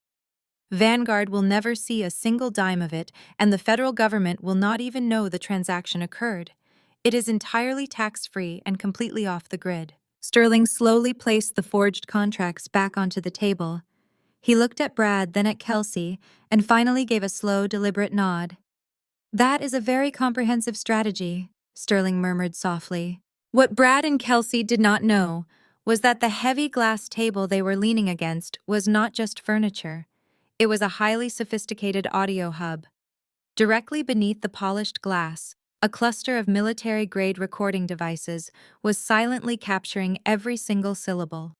Vanguard will never see a single dime of it, and the federal government will not even know the transaction occurred. It is entirely tax-free and completely off the grid. Sterling slowly placed the forged contracts back onto the table. He looked at Brad, then at Kelsey, and finally gave a slow, deliberate nod. That is a very comprehensive strategy, Sterling murmured softly. What Brad and Kelsey did not know was that the heavy glass table they were leaning against was not just furniture. It was a highly sophisticated audio hub. Directly beneath the polished glass, a cluster of military-grade recording devices was silently capturing every single syllable.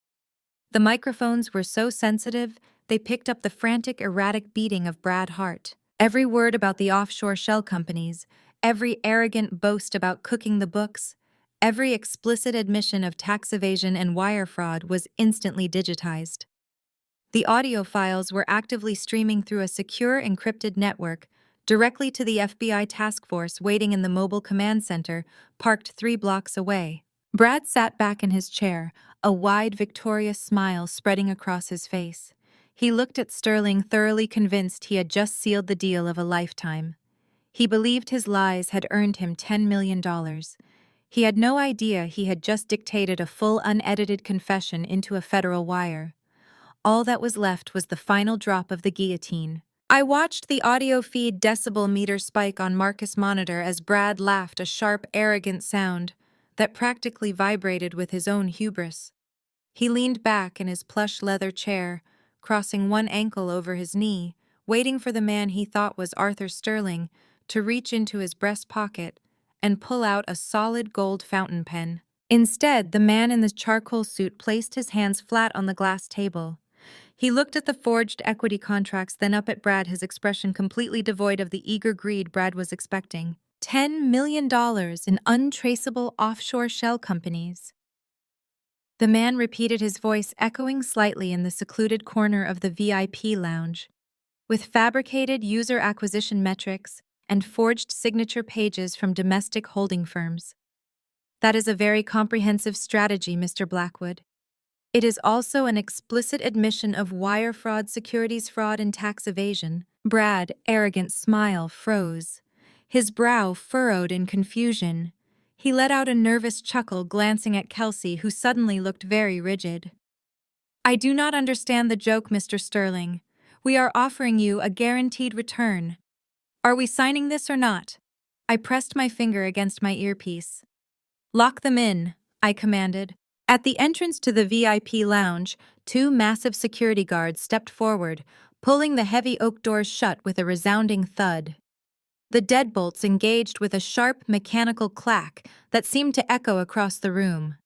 The microphones were so sensitive, they picked up the frantic, erratic beating of Brad's heart. Every word about the offshore shell companies, every arrogant boast about cooking the books, every explicit admission of tax evasion and wire fraud was instantly digitized. The audio files were actively streaming through a secure encrypted network directly to the FBI task force waiting in the mobile command center, parked 3 blocks away. Brad sat back in his chair, a wide, victorious smile spreading across his face. He looked at Sterling, thoroughly convinced he had just sealed the deal of a lifetime. He believed his lies had earned him $10 million. He had no idea he had just dictated a full, unedited confession into a federal wire. All that was left was the final drop of the guillotine. I watched the audio feed decibel meter spike on Marcus' monitor as Brad laughed, a sharp, arrogant sound that practically vibrated with his own hubris. He leaned back in his plush leather chair, crossing one ankle over his knee, waiting for the man he thought was Arthur Sterling to reach into his breast pocket and pull out a solid gold fountain pen. Instead, the man in the charcoal suit placed his hands flat on the glass table. He looked at the forged equity contracts, then up at Brad, his expression completely devoid of the eager greed Brad was expecting. $10 million in untraceable offshore shell companies. The man repeated, his voice echoing slightly in the secluded corner of the VIP lounge. With fabricated user acquisition metrics and forged signature pages from domestic holding firms. That is a very comprehensive strategy, Mr. Blackwood. It is also an explicit admission of wire fraud, securities fraud, and tax evasion. Brad's arrogant smile froze. His brow furrowed in confusion. He let out a nervous chuckle, glancing at Kelsey, who suddenly looked very rigid. I do not understand the joke, Mr. Sterling. We are offering you a guaranteed return. Are we signing this or not? I pressed my finger against my earpiece. Lock them in, I commanded. At the entrance to the VIP lounge, 2 massive security guards stepped forward, pulling the heavy oak doors shut with a resounding thud. The deadbolts engaged with a sharp, mechanical clack that seemed to echo across the room.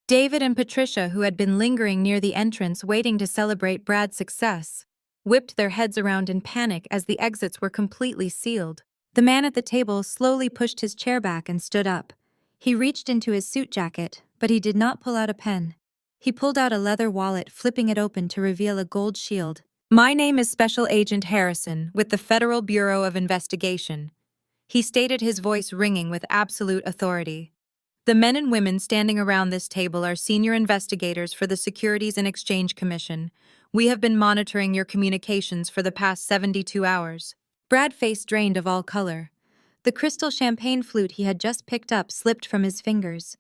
David and Patricia, who had been lingering near the entrance waiting to celebrate Brad's success, whipped their heads around in panic as the exits were completely sealed. The man at the table slowly pushed his chair back and stood up. He reached into his suit jacket, but he did not pull out a pen. He pulled out a leather wallet, flipping it open to reveal a gold shield. My name is Special Agent Harrison with the Federal Bureau of Investigation. He stated, his voice ringing with absolute authority. The men and women standing around this table are senior investigators for the Securities and Exchange Commission. We have been monitoring your communications for the past 72 hours. Brad's face drained of all color. The crystal champagne flute he had just picked up slipped from his fingers.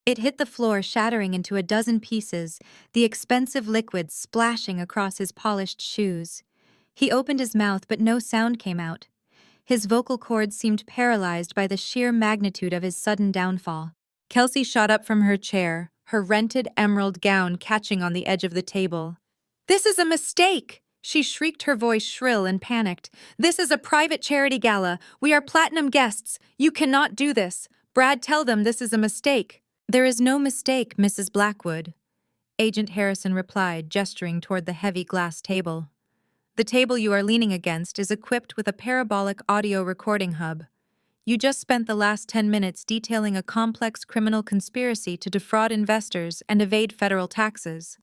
It hit the floor, shattering into a dozen pieces, the expensive liquid splashing across his polished shoes. He opened his mouth, but no sound came out. His vocal cords seemed paralyzed by the sheer magnitude of his sudden downfall. Kelsey shot up from her chair, her rented emerald gown catching on the edge of the table. "This is a mistake!" She shrieked, her voice shrill and panicked. "This is a private charity gala. We are platinum guests. You cannot do this. Brad, tell them this is a mistake." "There is no mistake, Mrs. Blackwood," Agent Harrison replied, gesturing toward the heavy glass table. The table you are leaning against is equipped with a parabolic audio recording hub. You just spent the last 10 minutes detailing a complex criminal conspiracy to defraud investors and evade federal taxes.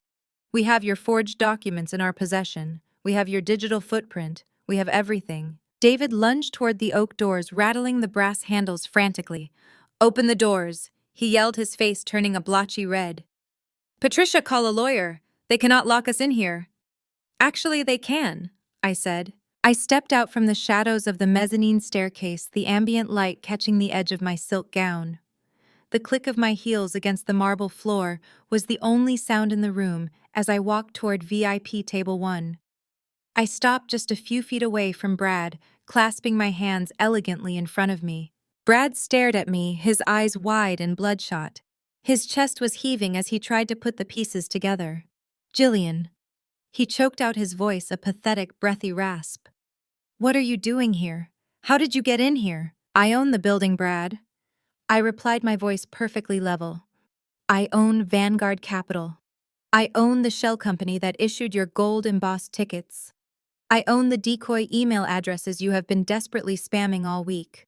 We have your forged documents in our possession. We have your digital footprint. We have everything. David lunged toward the oak doors, rattling the brass handles frantically. "Open the doors," he yelled, his face turning a blotchy red. "Patricia, call a lawyer. They cannot lock us in here." "Actually, they can," I said. I stepped out from the shadows of the mezzanine staircase, the ambient light catching the edge of my silk gown. The click of my heels against the marble floor was the only sound in the room as I walked toward VIP Table 1. I stopped just a few feet away from Brad, clasping my hands elegantly in front of me. Brad stared at me, his eyes wide and bloodshot. His chest was heaving as he tried to put the pieces together. "Jillian." He choked out his voice, a pathetic, breathy rasp. "What are you doing here? How did you get in here?" "I own the building, Brad." I replied, my voice perfectly level. "I own Vanguard Capital. I own the shell company that issued your gold-embossed tickets. I own the decoy email addresses you have been desperately spamming all week.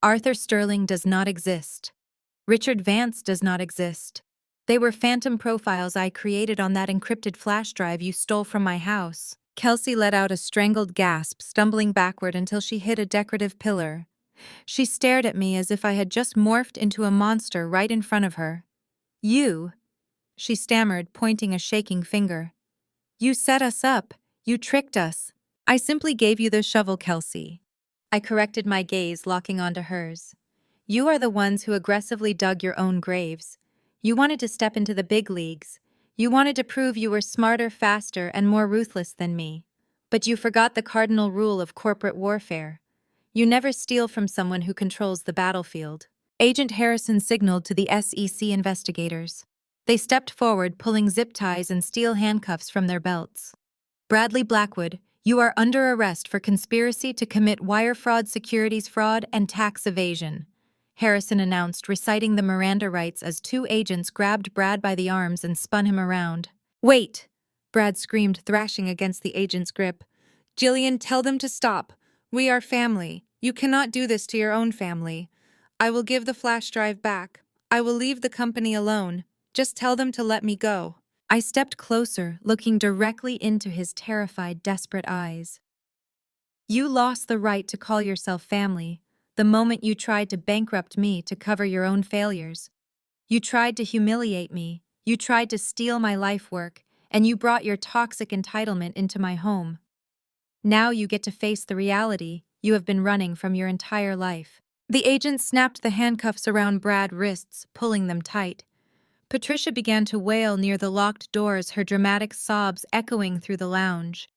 Arthur Sterling does not exist. Richard Vance does not exist. They were phantom profiles I created on that encrypted flash drive you stole from my house." Kelsey let out a strangled gasp, stumbling backward until she hit a decorative pillar. She stared at me as if I had just morphed into a monster right in front of her. "You," she stammered, pointing a shaking finger. "You set us up. You tricked us." "I simply gave you the shovel, Kelsey." I corrected my gaze, locking onto hers. "You are the ones who aggressively dug your own graves. You wanted to step into the big leagues. You wanted to prove you were smarter, faster, and more ruthless than me. But you forgot the cardinal rule of corporate warfare. You never steal from someone who controls the battlefield." Agent Harrison signaled to the SEC investigators. They stepped forward, pulling zip ties and steel handcuffs from their belts. "Bradley Blackwood, you are under arrest for conspiracy to commit wire fraud, securities fraud, and tax evasion," Harrison announced, reciting the Miranda rights as two agents grabbed Brad by the arms and spun him around. "Wait!" Brad screamed, thrashing against the agent's grip. "Jillian, tell them to stop. We are family. You cannot do this to your own family. I will give the flash drive back. I will leave the company alone. Just tell them to let me go." I stepped closer, looking directly into his terrified, desperate eyes. "You lost the right to call yourself family the moment you tried to bankrupt me to cover your own failures. You tried to humiliate me, you tried to steal my life work, and you brought your toxic entitlement into my home. Now you get to face the reality you have been running from your entire life." The agent snapped the handcuffs around Brad's wrists, pulling them tight. Patricia began to wail near the locked doors, her dramatic sobs echoing through the lounge.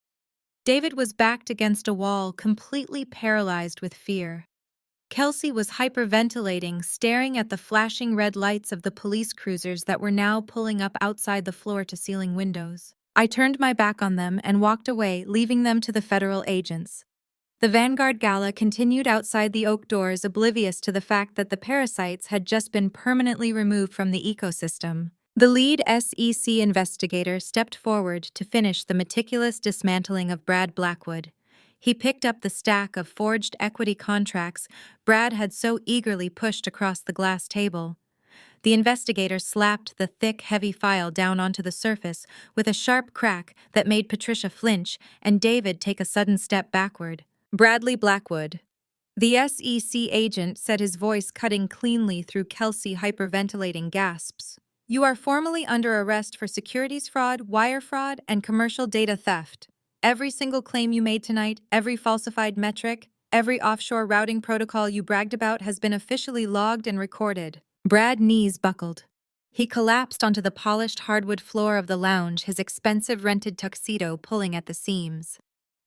David was backed against a wall, completely paralyzed with fear. Kelsey was hyperventilating, staring at the flashing red lights of the police cruisers that were now pulling up outside the floor-to-ceiling windows. I turned my back on them and walked away, leaving them to the federal agents. The Vanguard Gala continued outside the oak doors, oblivious to the fact that the parasites had just been permanently removed from the ecosystem. The lead SEC investigator stepped forward to finish the meticulous dismantling of Brad Blackwood. He picked up the stack of forged equity contracts Brad had so eagerly pushed across the glass table. The investigator slapped the thick, heavy file down onto the surface with a sharp crack that made Patricia flinch and David take a sudden step backward. "Bradley Blackwood." The SEC agent said, his voice cutting cleanly through Kelsey hyperventilating gasps. "You are formally under arrest for securities fraud, wire fraud, and commercial data theft. Every single claim you made tonight, every falsified metric, every offshore routing protocol you bragged about has been officially logged and recorded." Brad's knees buckled. He collapsed onto the polished hardwood floor of the lounge, his expensive rented tuxedo pulling at the seams.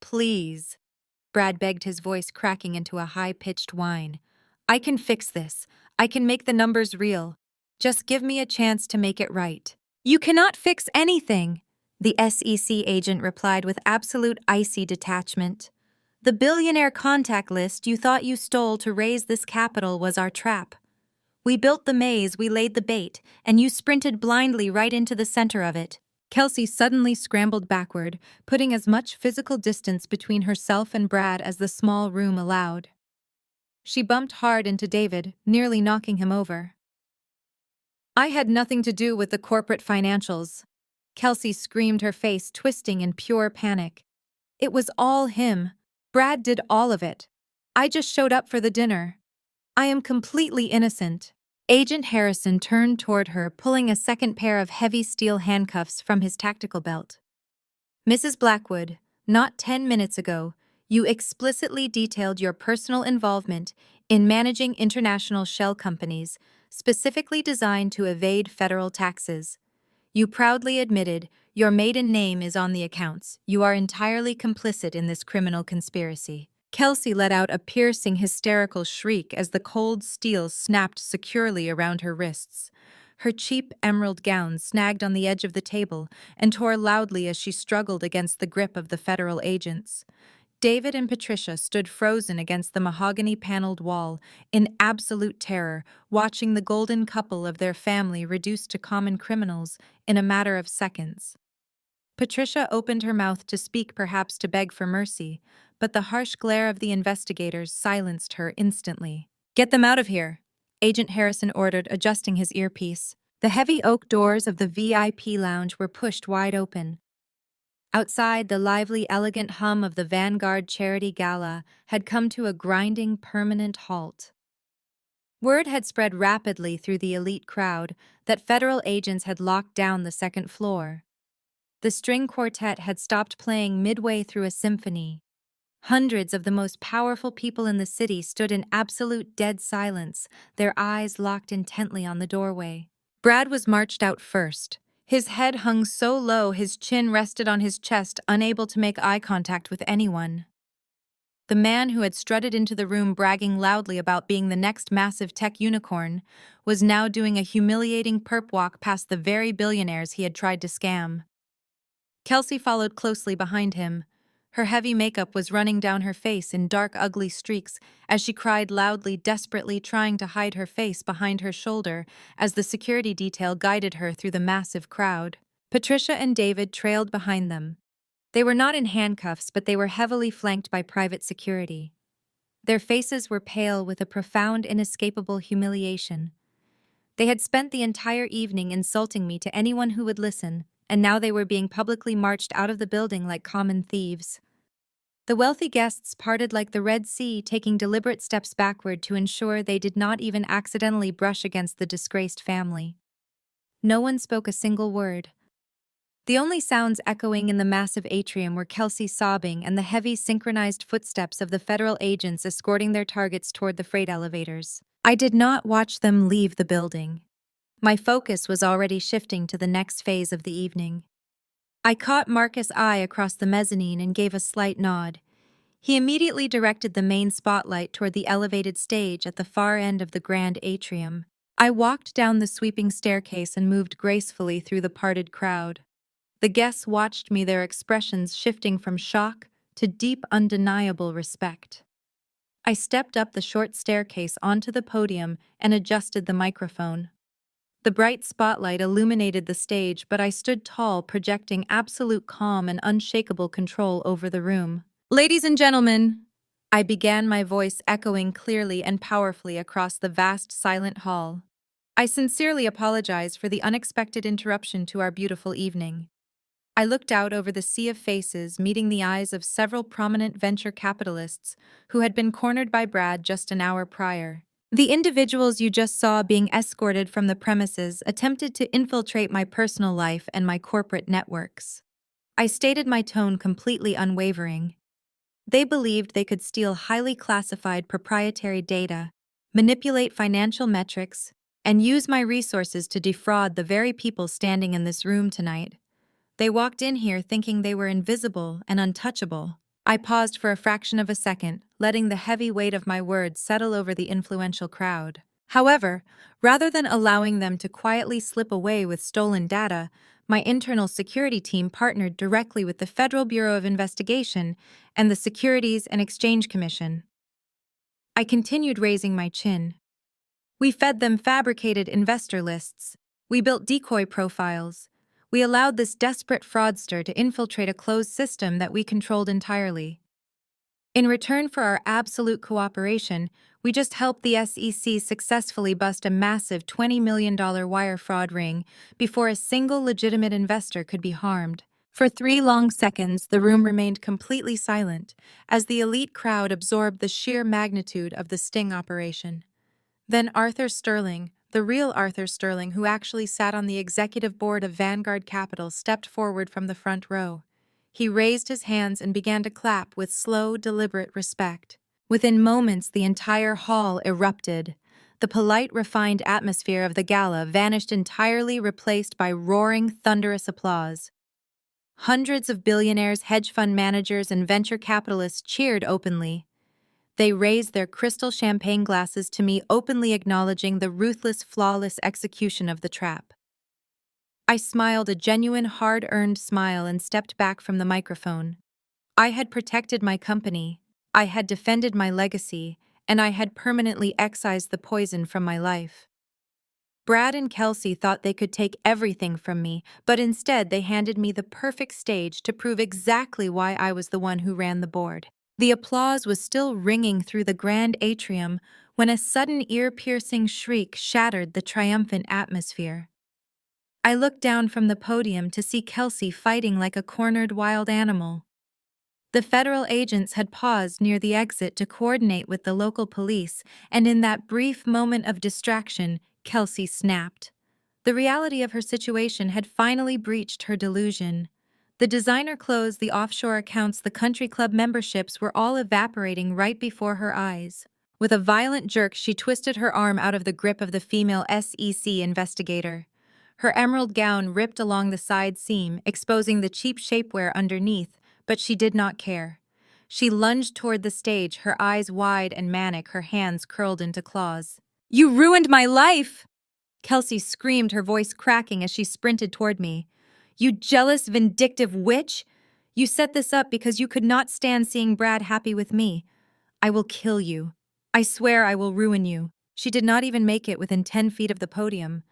"Please," Brad begged, his voice cracking into a high-pitched whine. "I can fix this. I can make the numbers real. Just give me a chance to make it right." "You cannot fix anything," the SEC agent replied with absolute icy detachment. "The billionaire contact list you thought you stole to raise this capital was our trap. We built the maze, we laid the bait, and you sprinted blindly right into the center of it. Kelsey suddenly scrambled backward, putting as much physical distance between herself and Brad as the small room allowed. She bumped hard into David, nearly knocking him over. "I had nothing to do with the corporate financials." Kelsey screamed, her face twisting in pure panic. "It was all him. Brad did all of it. I just showed up for the dinner. I am completely innocent." Agent Harrison turned toward her, pulling a second pair of heavy steel handcuffs from his tactical belt. "Mrs. Blackwood, not 10 minutes ago, you explicitly detailed your personal involvement in managing international shell companies specifically designed to evade federal taxes. You proudly admitted your maiden name is on the accounts. You are entirely complicit in this criminal conspiracy." Kelsey let out a piercing, hysterical shriek as the cold steel snapped securely around her wrists. Her cheap emerald gown snagged on the edge of the table and tore loudly as she struggled against the grip of the federal agents. David and Patricia stood frozen against the mahogany-paneled wall, in absolute terror, watching the golden couple of their family reduced to common criminals in a matter of seconds. Patricia opened her mouth to speak, perhaps to beg for mercy, but the harsh glare of the investigators silenced her instantly. "Get them out of here," Agent Harrison ordered, adjusting his earpiece. The heavy oak doors of the VIP lounge were pushed wide open. Outside, the lively, elegant hum of the Vanguard Charity Gala had come to a grinding, permanent halt. Word had spread rapidly through the elite crowd that federal agents had locked down the second floor. The string quartet had stopped playing midway through a symphony. Hundreds of the most powerful people in the city stood in absolute dead silence, their eyes locked intently on the doorway. Brad was marched out first. His head hung so low his chin rested on his chest, unable to make eye contact with anyone. The man who had strutted into the room bragging loudly about being the next massive tech unicorn was now doing a humiliating perp walk past the very billionaires he had tried to scam. Kelsey followed closely behind him. Her heavy makeup was running down her face in dark, ugly streaks as she cried loudly, desperately trying to hide her face behind her shoulder as the security detail guided her through the massive crowd. Patricia and David trailed behind them. They were not in handcuffs, but they were heavily flanked by private security. Their faces were pale with a profound, inescapable humiliation. They had spent the entire evening insulting me to anyone who would listen, and now they were being publicly marched out of the building like common thieves. The wealthy guests parted like the Red Sea, taking deliberate steps backward to ensure they did not even accidentally brush against the disgraced family. No one spoke a single word. The only sounds echoing in the massive atrium were Kelsey sobbing and the heavy, synchronized footsteps of the federal agents escorting their targets toward the freight elevators. I did not watch them leave the building. My focus was already shifting to the next phase of the evening. I caught Marcus' eye across the mezzanine and gave a slight nod. He immediately directed the main spotlight toward the elevated stage at the far end of the grand atrium. I walked down the sweeping staircase and moved gracefully through the parted crowd. The guests watched me, their expressions shifting from shock to deep, undeniable respect. I stepped up the short staircase onto the podium and adjusted the microphone. The bright spotlight illuminated the stage, but I stood tall, projecting absolute calm and unshakable control over the room. "Ladies and gentlemen," I began, my voice echoing clearly and powerfully across the vast, silent hall. "I sincerely apologize for the unexpected interruption to our beautiful evening." I looked out over the sea of faces, meeting the eyes of several prominent venture capitalists who had been cornered by Brad just an hour prior. The individuals you just saw being escorted from the premises attempted to infiltrate my personal life and my corporate networks. I stated my tone completely unwavering. They believed they could steal highly classified proprietary data, manipulate financial metrics, and use my resources to defraud the very people standing in this room tonight. They walked in here thinking they were invisible and untouchable. I paused for a fraction of a second, letting the heavy weight of my words settle over the influential crowd. However, rather than allowing them to quietly slip away with stolen data, my internal security team partnered directly with the Federal Bureau of Investigation and the Securities and Exchange Commission. I continued, raising my chin. We fed them fabricated investor lists. We built decoy profiles. We allowed this desperate fraudster to infiltrate a closed system that we controlled entirely. In return for our absolute cooperation, we just helped the SEC successfully bust a massive $20 million wire fraud ring before a single legitimate investor could be harmed. For 3 long seconds, the room remained completely silent as the elite crowd absorbed the sheer magnitude of the sting operation. Then Arthur Sterling, the real Arthur Sterling who actually sat on the executive board of Vanguard Capital, stepped forward from the front row. He raised his hands and began to clap with slow, deliberate respect. Within moments, the entire hall erupted. The polite, refined atmosphere of the gala vanished entirely, replaced by roaring, thunderous applause. Hundreds of billionaires, hedge fund managers, and venture capitalists cheered openly. They raised their crystal champagne glasses to me, openly acknowledging the ruthless, flawless execution of the trap. I smiled a genuine, hard-earned smile and stepped back from the microphone. I had protected my company, I had defended my legacy, and I had permanently excised the poison from my life. Brad and Kelsey thought they could take everything from me, but instead they handed me the perfect stage to prove exactly why I was the one who ran the board. The applause was still ringing through the grand atrium when a sudden ear-piercing shriek shattered the triumphant atmosphere. I looked down from the podium to see Kelsey fighting like a cornered wild animal. The federal agents had paused near the exit to coordinate with the local police, and in that brief moment of distraction, Kelsey snapped. The reality of her situation had finally breached her delusion. The designer clothes, the offshore accounts, the country club memberships were all evaporating right before her eyes. With a violent jerk, she twisted her arm out of the grip of the female SEC investigator. Her emerald gown ripped along the side seam, exposing the cheap shapewear underneath, but she did not care. She lunged toward the stage, her eyes wide and manic, her hands curled into claws. "You ruined my life!" Kelsey screamed, her voice cracking as she sprinted toward me. "You jealous, vindictive witch! You set this up because you could not stand seeing Brad happy with me. I will kill you. I swear I will ruin you." She did not even make it within 10 feet of the podium.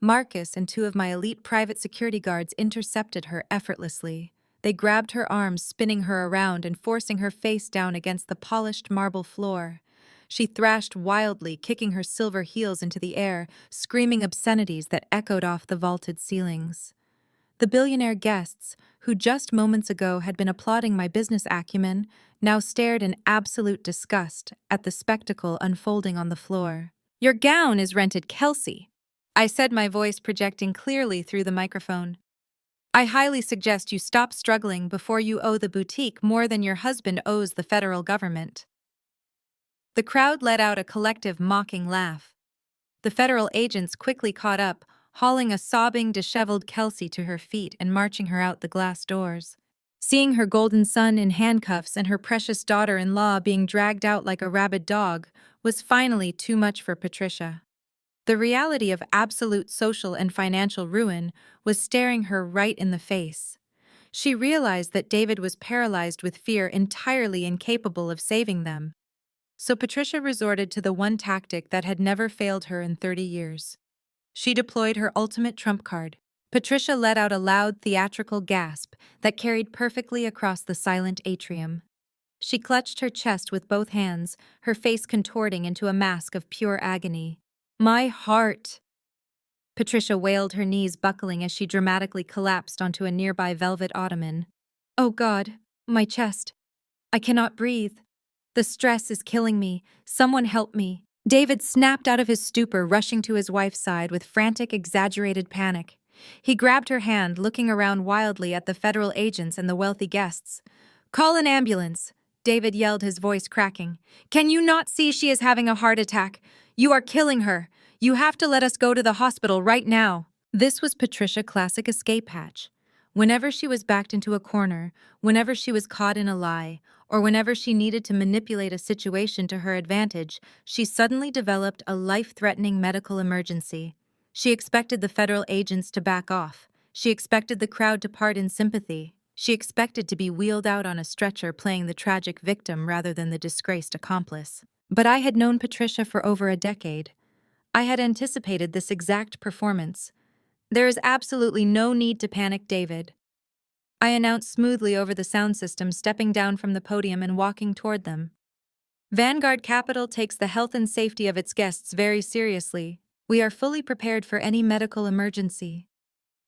Marcus and 2 of my elite private security guards intercepted her effortlessly. They grabbed her arms, spinning her around and forcing her face down against the polished marble floor. She thrashed wildly, kicking her silver heels into the air, screaming obscenities that echoed off the vaulted ceilings. The billionaire guests, who just moments ago had been applauding my business acumen, now stared in absolute disgust at the spectacle unfolding on the floor. "Your gown is rented, Kelsey," I said, my voice projecting clearly through the microphone. "I highly suggest you stop struggling before you owe the boutique more than your husband owes the federal government." The crowd let out a collective mocking laugh. The federal agents quickly caught up, hauling a sobbing, disheveled Kelsey to her feet and marching her out the glass doors. Seeing her golden son in handcuffs and her precious daughter-in-law being dragged out like a rabid dog was finally too much for Patricia. The reality of absolute social and financial ruin was staring her right in the face. She realized that David was paralyzed with fear, entirely incapable of saving them. So Patricia resorted to the one tactic that had never failed her in 30 years. She deployed her ultimate trump card. Patricia let out a loud, theatrical gasp that carried perfectly across the silent atrium. She clutched her chest with both hands, her face contorting into a mask of pure agony. "My heart!" Patricia wailed, her knees buckling as she dramatically collapsed onto a nearby velvet ottoman. "Oh God, my chest. I cannot breathe. The stress is killing me. Someone help me." David snapped out of his stupor, rushing to his wife's side with frantic, exaggerated panic. He grabbed her hand, looking around wildly at the federal agents and the wealthy guests. "Call an ambulance," David yelled, his voice cracking. "Can you not see she is having a heart attack? You are killing her. You have to let us go to the hospital right now." This was Patricia classic escape hatch. Whenever she was backed into a corner, whenever she was caught in a lie, or whenever she needed to manipulate a situation to her advantage, she suddenly developed a life-threatening medical emergency. She expected the federal agents to back off. She expected the crowd to part in sympathy. She expected to be wheeled out on a stretcher, playing the tragic victim rather than the disgraced accomplice. But I had known Patricia for over a decade. I had anticipated this exact performance. There is absolutely no need to panic, David. I announced smoothly over the sound system, stepping down from the podium and walking toward them. Vanguard Capital takes the health and safety of its guests very seriously. We are fully prepared for any medical emergency.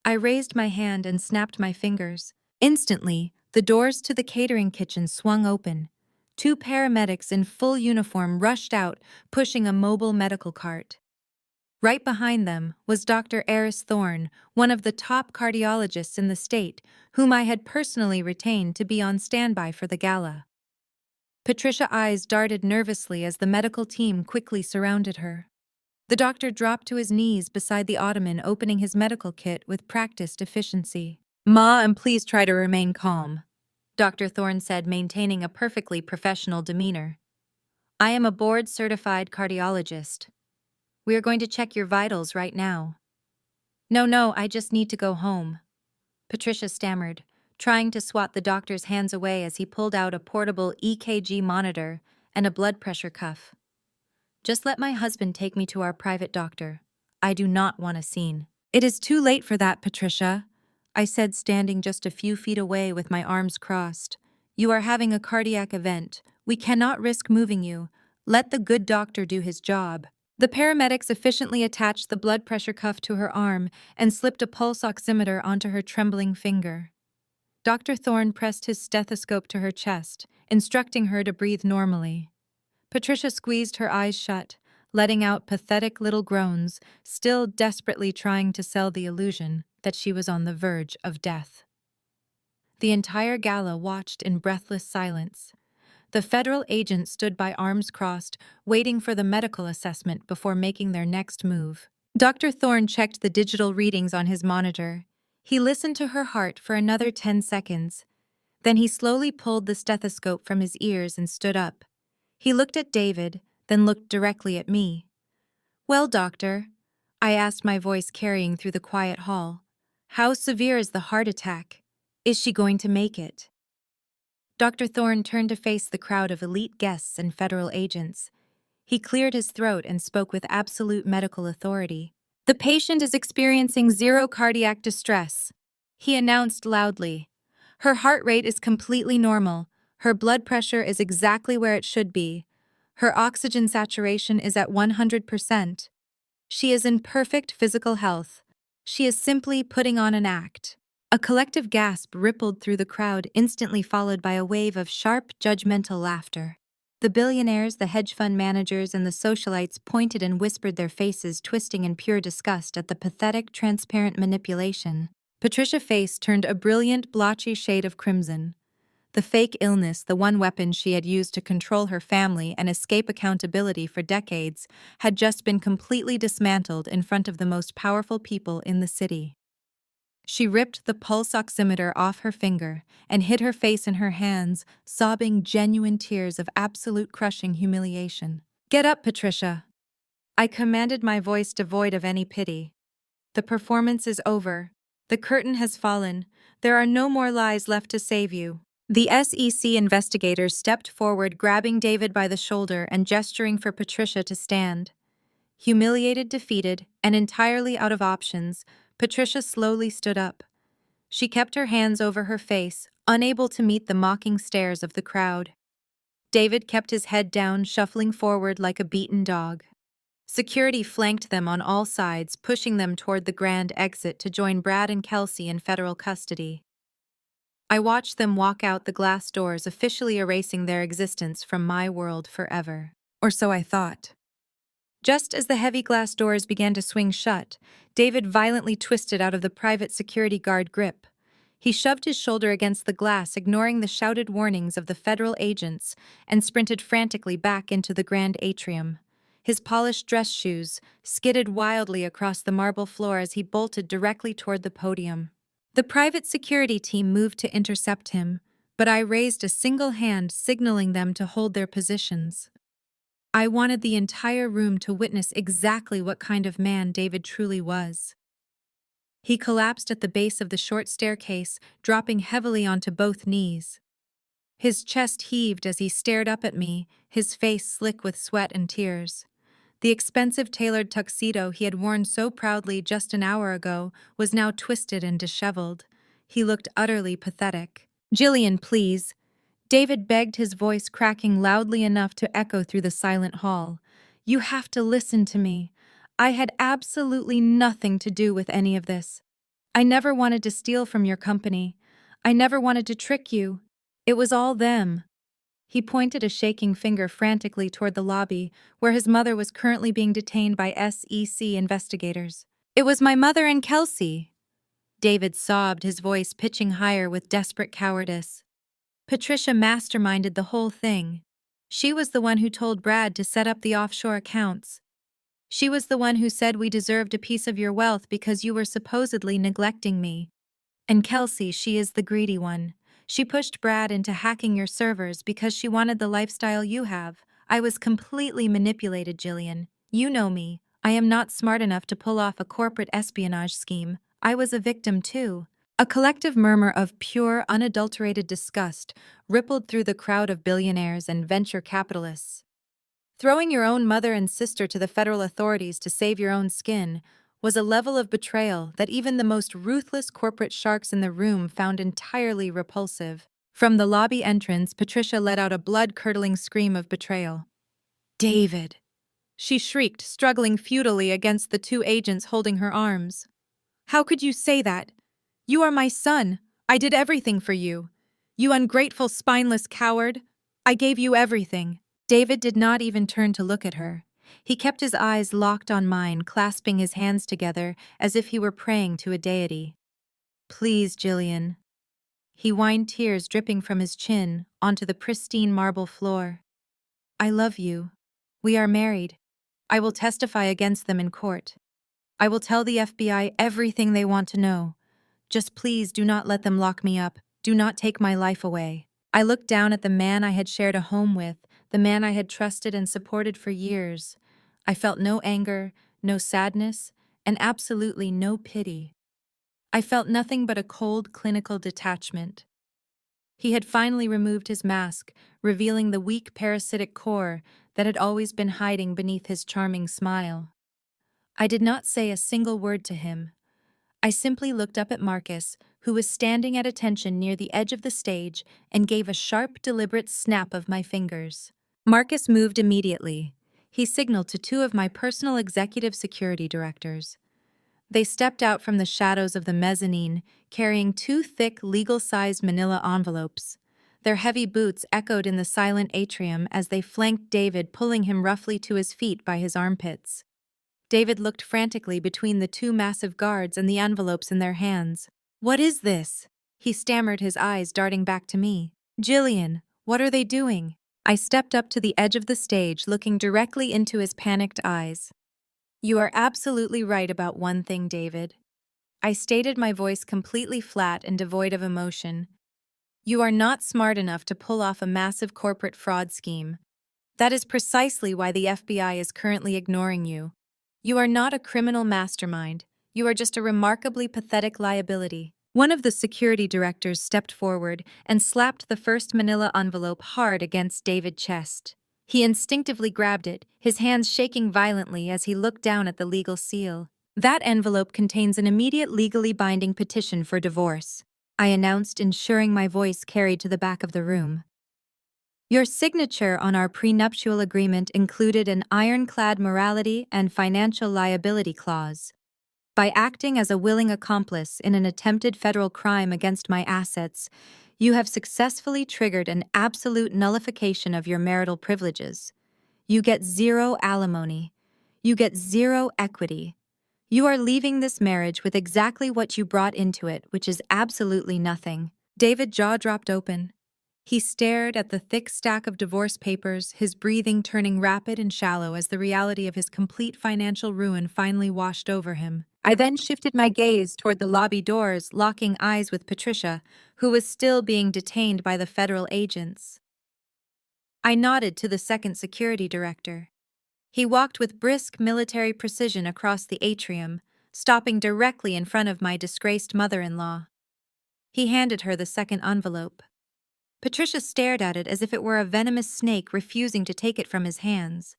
I raised my hand and snapped my fingers. Instantly, the doors to the catering kitchen swung open. Two paramedics in full uniform rushed out, pushing a mobile medical cart. Right behind them was Dr. Eris Thorne, one of the top cardiologists in the state, whom I had personally retained to be on standby for the gala. Patricia's eyes darted nervously as the medical team quickly surrounded her. The doctor dropped to his knees beside the ottoman, opening his medical kit with practiced efficiency. "Ma, and please try to remain calm," Dr. Thorne said, maintaining a perfectly professional demeanor. "I am a board-certified cardiologist. We are going to check your vitals right now." No, I just need to go home," Patricia stammered, trying to swat the doctor's hands away as he pulled out a portable EKG monitor and a blood pressure cuff. "Just let my husband take me to our private doctor. I do not want a scene." "It is too late for that, Patricia," I said, standing just a few feet away with my arms crossed. "You are having a cardiac event. We cannot risk moving you. Let the good doctor do his job." The paramedics efficiently attached the blood pressure cuff to her arm and slipped a pulse oximeter onto her trembling finger. Dr. Thorne pressed his stethoscope to her chest, instructing her to breathe normally. Patricia squeezed her eyes shut, letting out pathetic little groans, still desperately trying to sell the illusion that she was on the verge of death. The entire gala watched in breathless silence. The federal agents stood by, arms crossed, waiting for the medical assessment before making their next move. Dr. Thorne checked the digital readings on his monitor. He listened to her heart for another 10 seconds. Then he slowly pulled the stethoscope from his ears and stood up. He looked at David, then looked directly at me. "Well, doctor," I asked, my voice carrying through the quiet hall, "how severe is the heart attack? Is she going to make it?" Dr. Thorne turned to face the crowd of elite guests and federal agents. He cleared his throat and spoke with absolute medical authority. "The patient is experiencing zero cardiac distress," he announced loudly. "Her heart rate is completely normal. Her blood pressure is exactly where it should be. Her oxygen saturation is at 100%. She is in perfect physical health. She is simply putting on an act." A collective gasp rippled through the crowd, instantly followed by a wave of sharp, judgmental laughter. The billionaires, the hedge fund managers, and the socialites pointed and whispered, their faces twisting in pure disgust at the pathetic, transparent manipulation. Patricia's face turned a brilliant, blotchy shade of crimson. The fake illness, the one weapon she had used to control her family and escape accountability for decades, had just been completely dismantled in front of the most powerful people in the city. She ripped the pulse oximeter off her finger and hid her face in her hands, sobbing genuine tears of absolute crushing humiliation. "Get up, Patricia," I commanded, my voice devoid of any pity. "The performance is over. The curtain has fallen. There are no more lies left to save you." The SEC investigators stepped forward, grabbing David by the shoulder and gesturing for Patricia to stand. Humiliated, defeated, and entirely out of options, Patricia slowly stood up. She kept her hands over her face, unable to meet the mocking stares of the crowd. David kept his head down, shuffling forward like a beaten dog. Security flanked them on all sides, pushing them toward the grand exit to join Brad and Kelsey in federal custody. I watched them walk out the glass doors, officially erasing their existence from my world forever. Or so I thought. Just as the heavy glass doors began to swing shut, David violently twisted out of the private security guard grip. He shoved his shoulder against the glass, ignoring the shouted warnings of the federal agents, and sprinted frantically back into the grand atrium. His polished dress shoes skidded wildly across the marble floor as he bolted directly toward the podium. The private security team moved to intercept him, but I raised a single hand, signaling them to hold their positions. I wanted the entire room to witness exactly what kind of man David truly was. He collapsed at the base of the short staircase, dropping heavily onto both knees. His chest heaved as he stared up at me, his face slick with sweat and tears. The expensive tailored tuxedo he had worn so proudly just an hour ago was now twisted and disheveled. He looked utterly pathetic. "Jillian, please." David begged, his voice cracking loudly enough to echo through the silent hall. "You have to listen to me. I had absolutely nothing to do with any of this. I never wanted to steal from your company. I never wanted to trick you. It was all them." He pointed a shaking finger frantically toward the lobby, where his mother was currently being detained by SEC investigators. "It was my mother and Kelsey." David sobbed, his voice pitching higher with desperate cowardice. "Patricia masterminded the whole thing. She was the one who told Brad to set up the offshore accounts. She was the one who said we deserved a piece of your wealth because you were supposedly neglecting me. And Kelsey, she is the greedy one. She pushed Brad into hacking your servers because she wanted the lifestyle you have. I was completely manipulated, Jillian. You know me. I am not smart enough to pull off a corporate espionage scheme. I was a victim too." A collective murmur of pure, unadulterated disgust rippled through the crowd of billionaires and venture capitalists. Throwing your own mother and sister to the federal authorities to save your own skin was a level of betrayal that even the most ruthless corporate sharks in the room found entirely repulsive. From the lobby entrance, Patricia let out a blood-curdling scream of betrayal. "David!" she shrieked, struggling futilely against the two agents holding her arms. "How could you say that? You are my son. I did everything for you. You ungrateful, spineless coward. I gave you everything." David did not even turn to look at her. He kept his eyes locked on mine, clasping his hands together as if he were praying to a deity. "Please, Jillian." He whined, tears dripping from his chin onto the pristine marble floor. "I love you. We are married. I will testify against them in court. I will tell the FBI everything they want to know. Just please do not let them lock me up. Do not take my life away." I looked down at the man I had shared a home with, the man I had trusted and supported for years. I felt no anger, no sadness, and absolutely no pity. I felt nothing but a cold, clinical detachment. He had finally removed his mask, revealing the weak, parasitic core that had always been hiding beneath his charming smile. I did not say a single word to him. I simply looked up at Marcus, who was standing at attention near the edge of the stage, and gave a sharp, deliberate snap of my fingers. Marcus moved immediately. He signaled to two of my personal executive security directors. They stepped out from the shadows of the mezzanine, carrying two thick, legal-sized manila envelopes. Their heavy boots echoed in the silent atrium as they flanked David, pulling him roughly to his feet by his armpits. David looked frantically between the two massive guards and the envelopes in their hands. "What is this?" he stammered, his eyes darting back to me. "Jillian, what are they doing?" I stepped up to the edge of the stage, looking directly into his panicked eyes. "You are absolutely right about one thing, David." I stated, my voice completely flat and devoid of emotion. "You are not smart enough to pull off a massive corporate fraud scheme. That is precisely why the FBI is currently ignoring you. You are not a criminal mastermind. You are just a remarkably pathetic liability." One of the security directors stepped forward and slapped the first manila envelope hard against David's chest. He instinctively grabbed it, his hands shaking violently as he looked down at the legal seal. "That envelope contains an immediate legally binding petition for divorce," I announced, ensuring my voice carried to the back of the room. "Your signature on our prenuptial agreement included an ironclad morality and financial liability clause. By acting as a willing accomplice in an attempted federal crime against my assets, you have successfully triggered an absolute nullification of your marital privileges. You get zero alimony. You get zero equity. You are leaving this marriage with exactly what you brought into it, which is absolutely nothing." David's jaw dropped open. He stared at the thick stack of divorce papers, his breathing turning rapid and shallow as the reality of his complete financial ruin finally washed over him. I then shifted my gaze toward the lobby doors, locking eyes with Patricia, who was still being detained by the federal agents. I nodded to the second security director. He walked with brisk military precision across the atrium, stopping directly in front of my disgraced mother-in-law. He handed her the second envelope. Patricia stared at it as if it were a venomous snake, refusing to take it from his hands.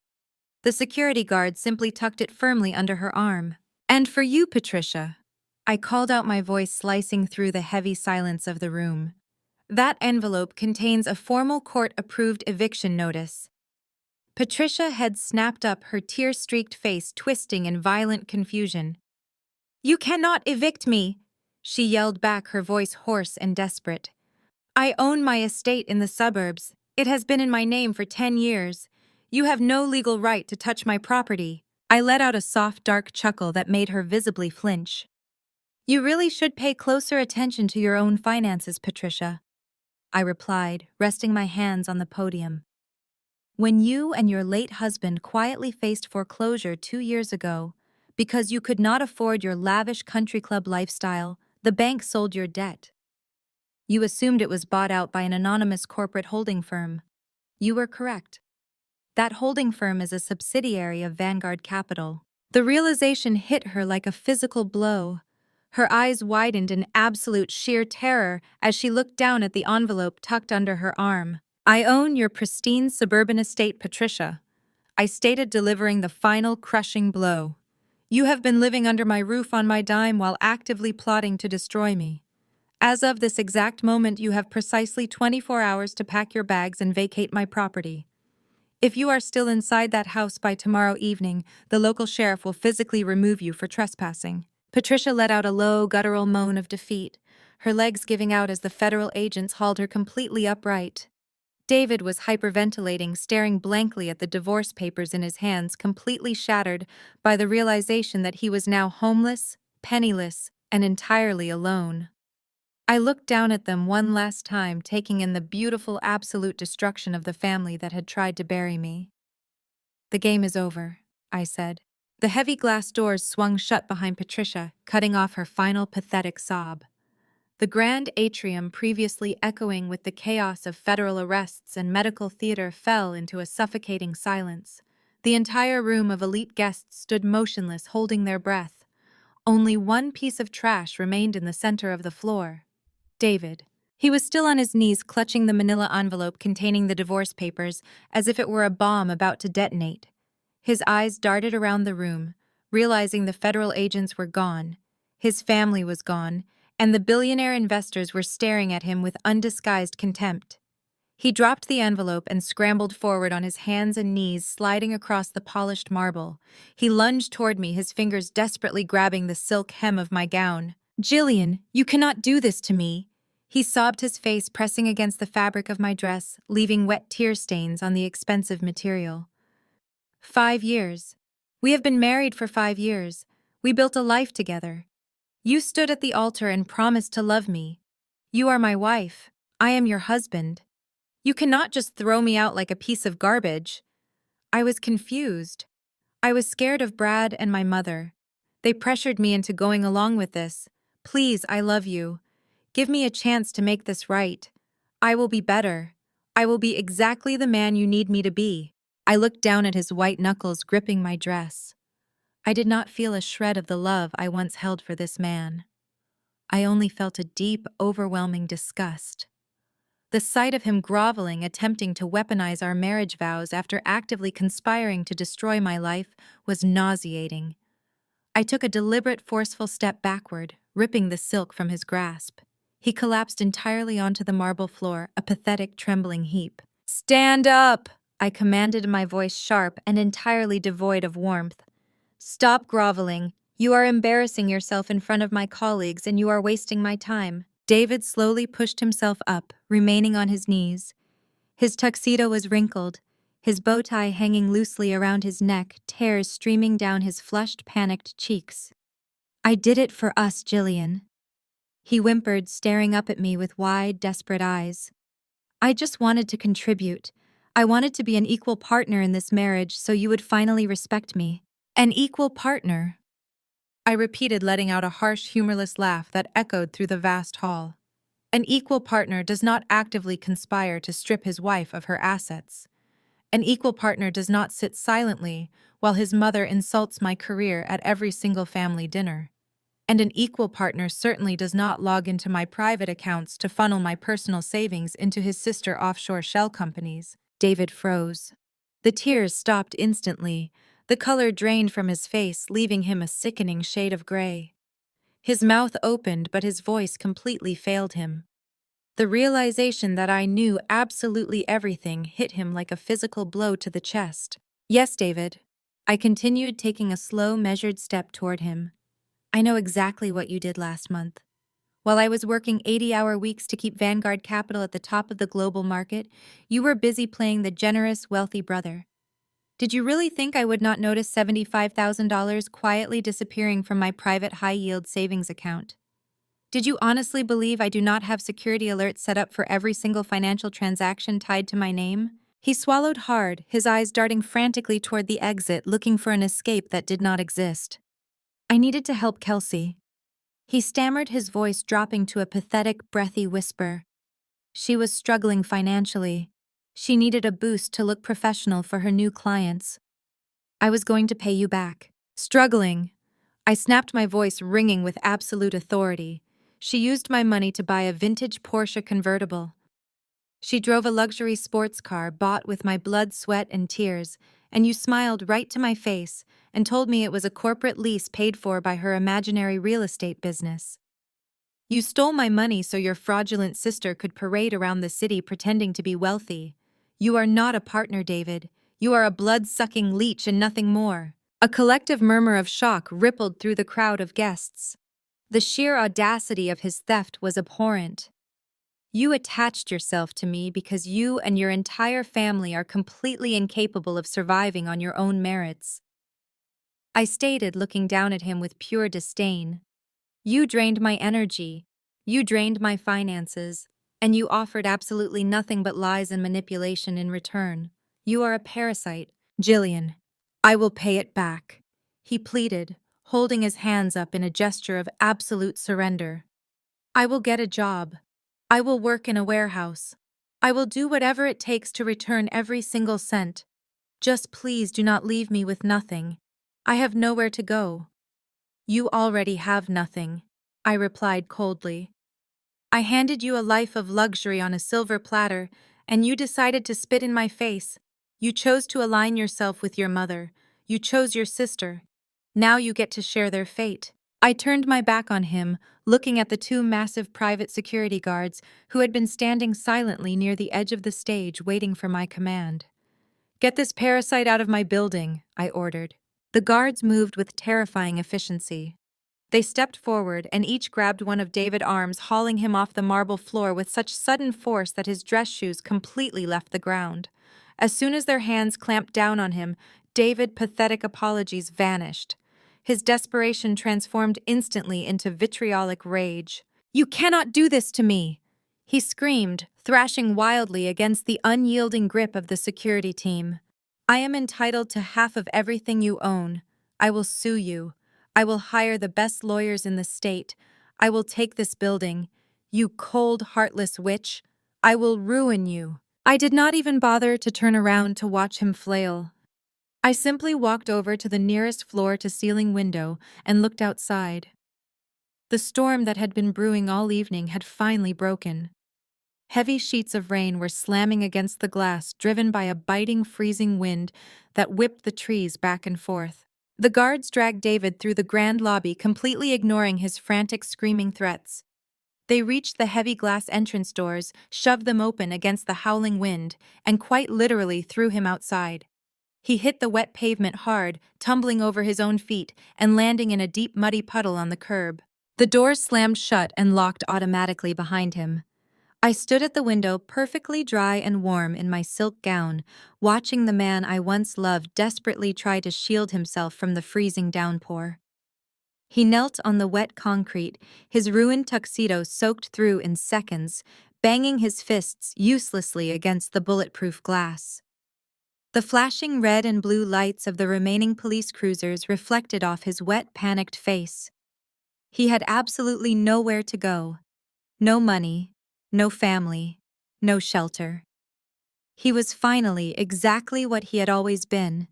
The security guard simply tucked it firmly under her arm. "And for you, Patricia." I called out, my voice slicing through the heavy silence of the room. "That envelope contains a formal court-approved eviction notice." Patricia had snapped up, her tear-streaked face twisting in violent confusion. "You cannot evict me," she yelled back, her voice hoarse and desperate. "I own my estate in the suburbs. It has been in my name for 10 years. You have no legal right to touch my property." I let out a soft, dark chuckle that made her visibly flinch. "You really should pay closer attention to your own finances, Patricia," I replied, resting my hands on the podium. "When you and your late husband quietly faced foreclosure 2 years ago, because you could not afford your lavish country club lifestyle, the bank sold your debt. You assumed it was bought out by an anonymous corporate holding firm. You were correct. That holding firm is a subsidiary of Vanguard Capital." The realization hit her like a physical blow. Her eyes widened in absolute sheer terror as she looked down at the envelope tucked under her arm. "I own your pristine suburban estate, Patricia," I stated, delivering the final crushing blow. "You have been living under my roof on my dime while actively plotting to destroy me. As of this exact moment, you have precisely 24 hours to pack your bags and vacate my property. If you are still inside that house by tomorrow evening, the local sheriff will physically remove you for trespassing." Patricia let out a low, guttural moan of defeat, her legs giving out as the federal agents hauled her completely upright. David was hyperventilating, staring blankly at the divorce papers in his hands, completely shattered by the realization that he was now homeless, penniless, and entirely alone. I looked down at them one last time, taking in the beautiful absolute destruction of the family that had tried to bury me. "The game is over," I said. The heavy glass doors swung shut behind Patricia, cutting off her final pathetic sob. The grand atrium, previously echoing with the chaos of federal arrests and medical theater, fell into a suffocating silence. The entire room of elite guests stood motionless, holding their breath. Only one piece of trash remained in the center of the floor. David. He was still on his knees, clutching the manila envelope containing the divorce papers as if it were a bomb about to detonate. His eyes darted around the room, realizing the federal agents were gone, his family was gone, and the billionaire investors were staring at him with undisguised contempt. He dropped the envelope and scrambled forward on his hands and knees, sliding across the polished marble. He lunged toward me, his fingers desperately grabbing the silk hem of my gown. "Jillian, you cannot do this to me." He sobbed, his face pressing against the fabric of my dress, leaving wet tear stains on the expensive material. 5 years. We have been married for 5 years. We built a life together. You stood at the altar and promised to love me. You are my wife. I am your husband. You cannot just throw me out like a piece of garbage." I was confused. I was scared of Brad and my mother. They pressured me into going along with this. "Please, I love you. Give me a chance to make this right. I will be better. I will be exactly the man you need me to be." I looked down at his white knuckles gripping my dress. I did not feel a shred of the love I once held for this man. I only felt a deep, overwhelming disgust. The sight of him groveling, attempting to weaponize our marriage vows after actively conspiring to destroy my life, was nauseating. I took a deliberate, forceful step backward, ripping the silk from his grasp. He collapsed entirely onto the marble floor, a pathetic, trembling heap. "Stand up!" I commanded, my voice sharp and entirely devoid of warmth. "Stop groveling. You are embarrassing yourself in front of my colleagues and you are wasting my time." David slowly pushed himself up, remaining on his knees. His tuxedo was wrinkled, his bow tie hanging loosely around his neck, tears streaming down his flushed, panicked cheeks. "I did it for us, Jillian," he whimpered, staring up at me with wide, desperate eyes. "I just wanted to contribute. I wanted to be an equal partner in this marriage so you would finally respect me." "An equal partner?" I repeated, letting out a harsh, humorless laugh that echoed through the vast hall. "An equal partner does not actively conspire to strip his wife of her assets. An equal partner does not sit silently while his mother insults my career at every single family dinner. And an equal partner certainly does not log into my private accounts to funnel my personal savings into his sister offshore shell companies." David froze. The tears stopped instantly. The color drained from his face, leaving him a sickening shade of gray. His mouth opened, but his voice completely failed him. The realization that I knew absolutely everything hit him like a physical blow to the chest. Yes, David. I continued, taking a slow, measured step toward him. I know exactly what you did last month. While I was working 80-hour weeks to keep Vanguard Capital at the top of the global market, you were busy playing the generous, wealthy brother. Did you really think I would not notice $75,000 quietly disappearing from my private high-yield savings account? Did you honestly believe I do not have security alerts set up for every single financial transaction tied to my name? He swallowed hard, his eyes darting frantically toward the exit, looking for an escape that did not exist. I needed to help Kelsey. He stammered, his voice dropping to a pathetic, breathy whisper. She was struggling financially. She needed a boost to look professional for her new clients. I was going to pay you back. Struggling. I snapped, my voice ringing with absolute authority. She used my money to buy a vintage Porsche convertible. She drove a luxury sports car bought with my blood, sweat, and tears, and you smiled right to my face and told me it was a corporate lease paid for by her imaginary real estate business. You stole my money so your fraudulent sister could parade around the city pretending to be wealthy. You are not a partner, David. You are a blood-sucking leech and nothing more. A collective murmur of shock rippled through the crowd of guests. The sheer audacity of his theft was abhorrent. You attached yourself to me because you and your entire family are completely incapable of surviving on your own merits. I stated, looking down at him with pure disdain. You drained my energy, you drained my finances, and you offered absolutely nothing but lies and manipulation in return. You are a parasite, Jillian. I will pay it back, he pleaded, holding his hands up in a gesture of absolute surrender. I will get a job. I will work in a warehouse. I will do whatever it takes to return every single cent. Just please do not leave me with nothing. I have nowhere to go. You already have nothing, I replied coldly. I handed you a life of luxury on a silver platter, and you decided to spit in my face. You chose to align yourself with your mother. You chose your sister. Now you get to share their fate. I turned my back on him, looking at the two massive private security guards who had been standing silently near the edge of the stage waiting for my command. Get this parasite out of my building, I ordered. The guards moved with terrifying efficiency. They stepped forward and each grabbed one of David's arms, hauling him off the marble floor with such sudden force that his dress shoes completely left the ground. As soon as their hands clamped down on him, David's pathetic apologies vanished. His desperation transformed instantly into vitriolic rage. You cannot do this to me! He screamed, thrashing wildly against the unyielding grip of the security team. I am entitled to half of everything you own. I will sue you. I will hire the best lawyers in the state. I will take this building. You cold, heartless witch. I will ruin you. I did not even bother to turn around to watch him flail. I simply walked over to the nearest floor-to-ceiling window and looked outside. The storm that had been brewing all evening had finally broken. Heavy sheets of rain were slamming against the glass, driven by a biting, freezing wind that whipped the trees back and forth. The guards dragged David through the grand lobby, completely ignoring his frantic, screaming threats. They reached the heavy glass entrance doors, shoved them open against the howling wind, and quite literally threw him outside. He hit the wet pavement hard, tumbling over his own feet and landing in a deep, muddy puddle on the curb. The doors slammed shut and locked automatically behind him. I stood at the window, perfectly dry and warm in my silk gown, watching the man I once loved desperately try to shield himself from the freezing downpour. He knelt on the wet concrete, his ruined tuxedo soaked through in seconds, banging his fists uselessly against the bulletproof glass. The flashing red and blue lights of the remaining police cruisers reflected off his wet, panicked face. He had absolutely nowhere to go. No money, no family, no shelter. He was finally exactly what he had always been.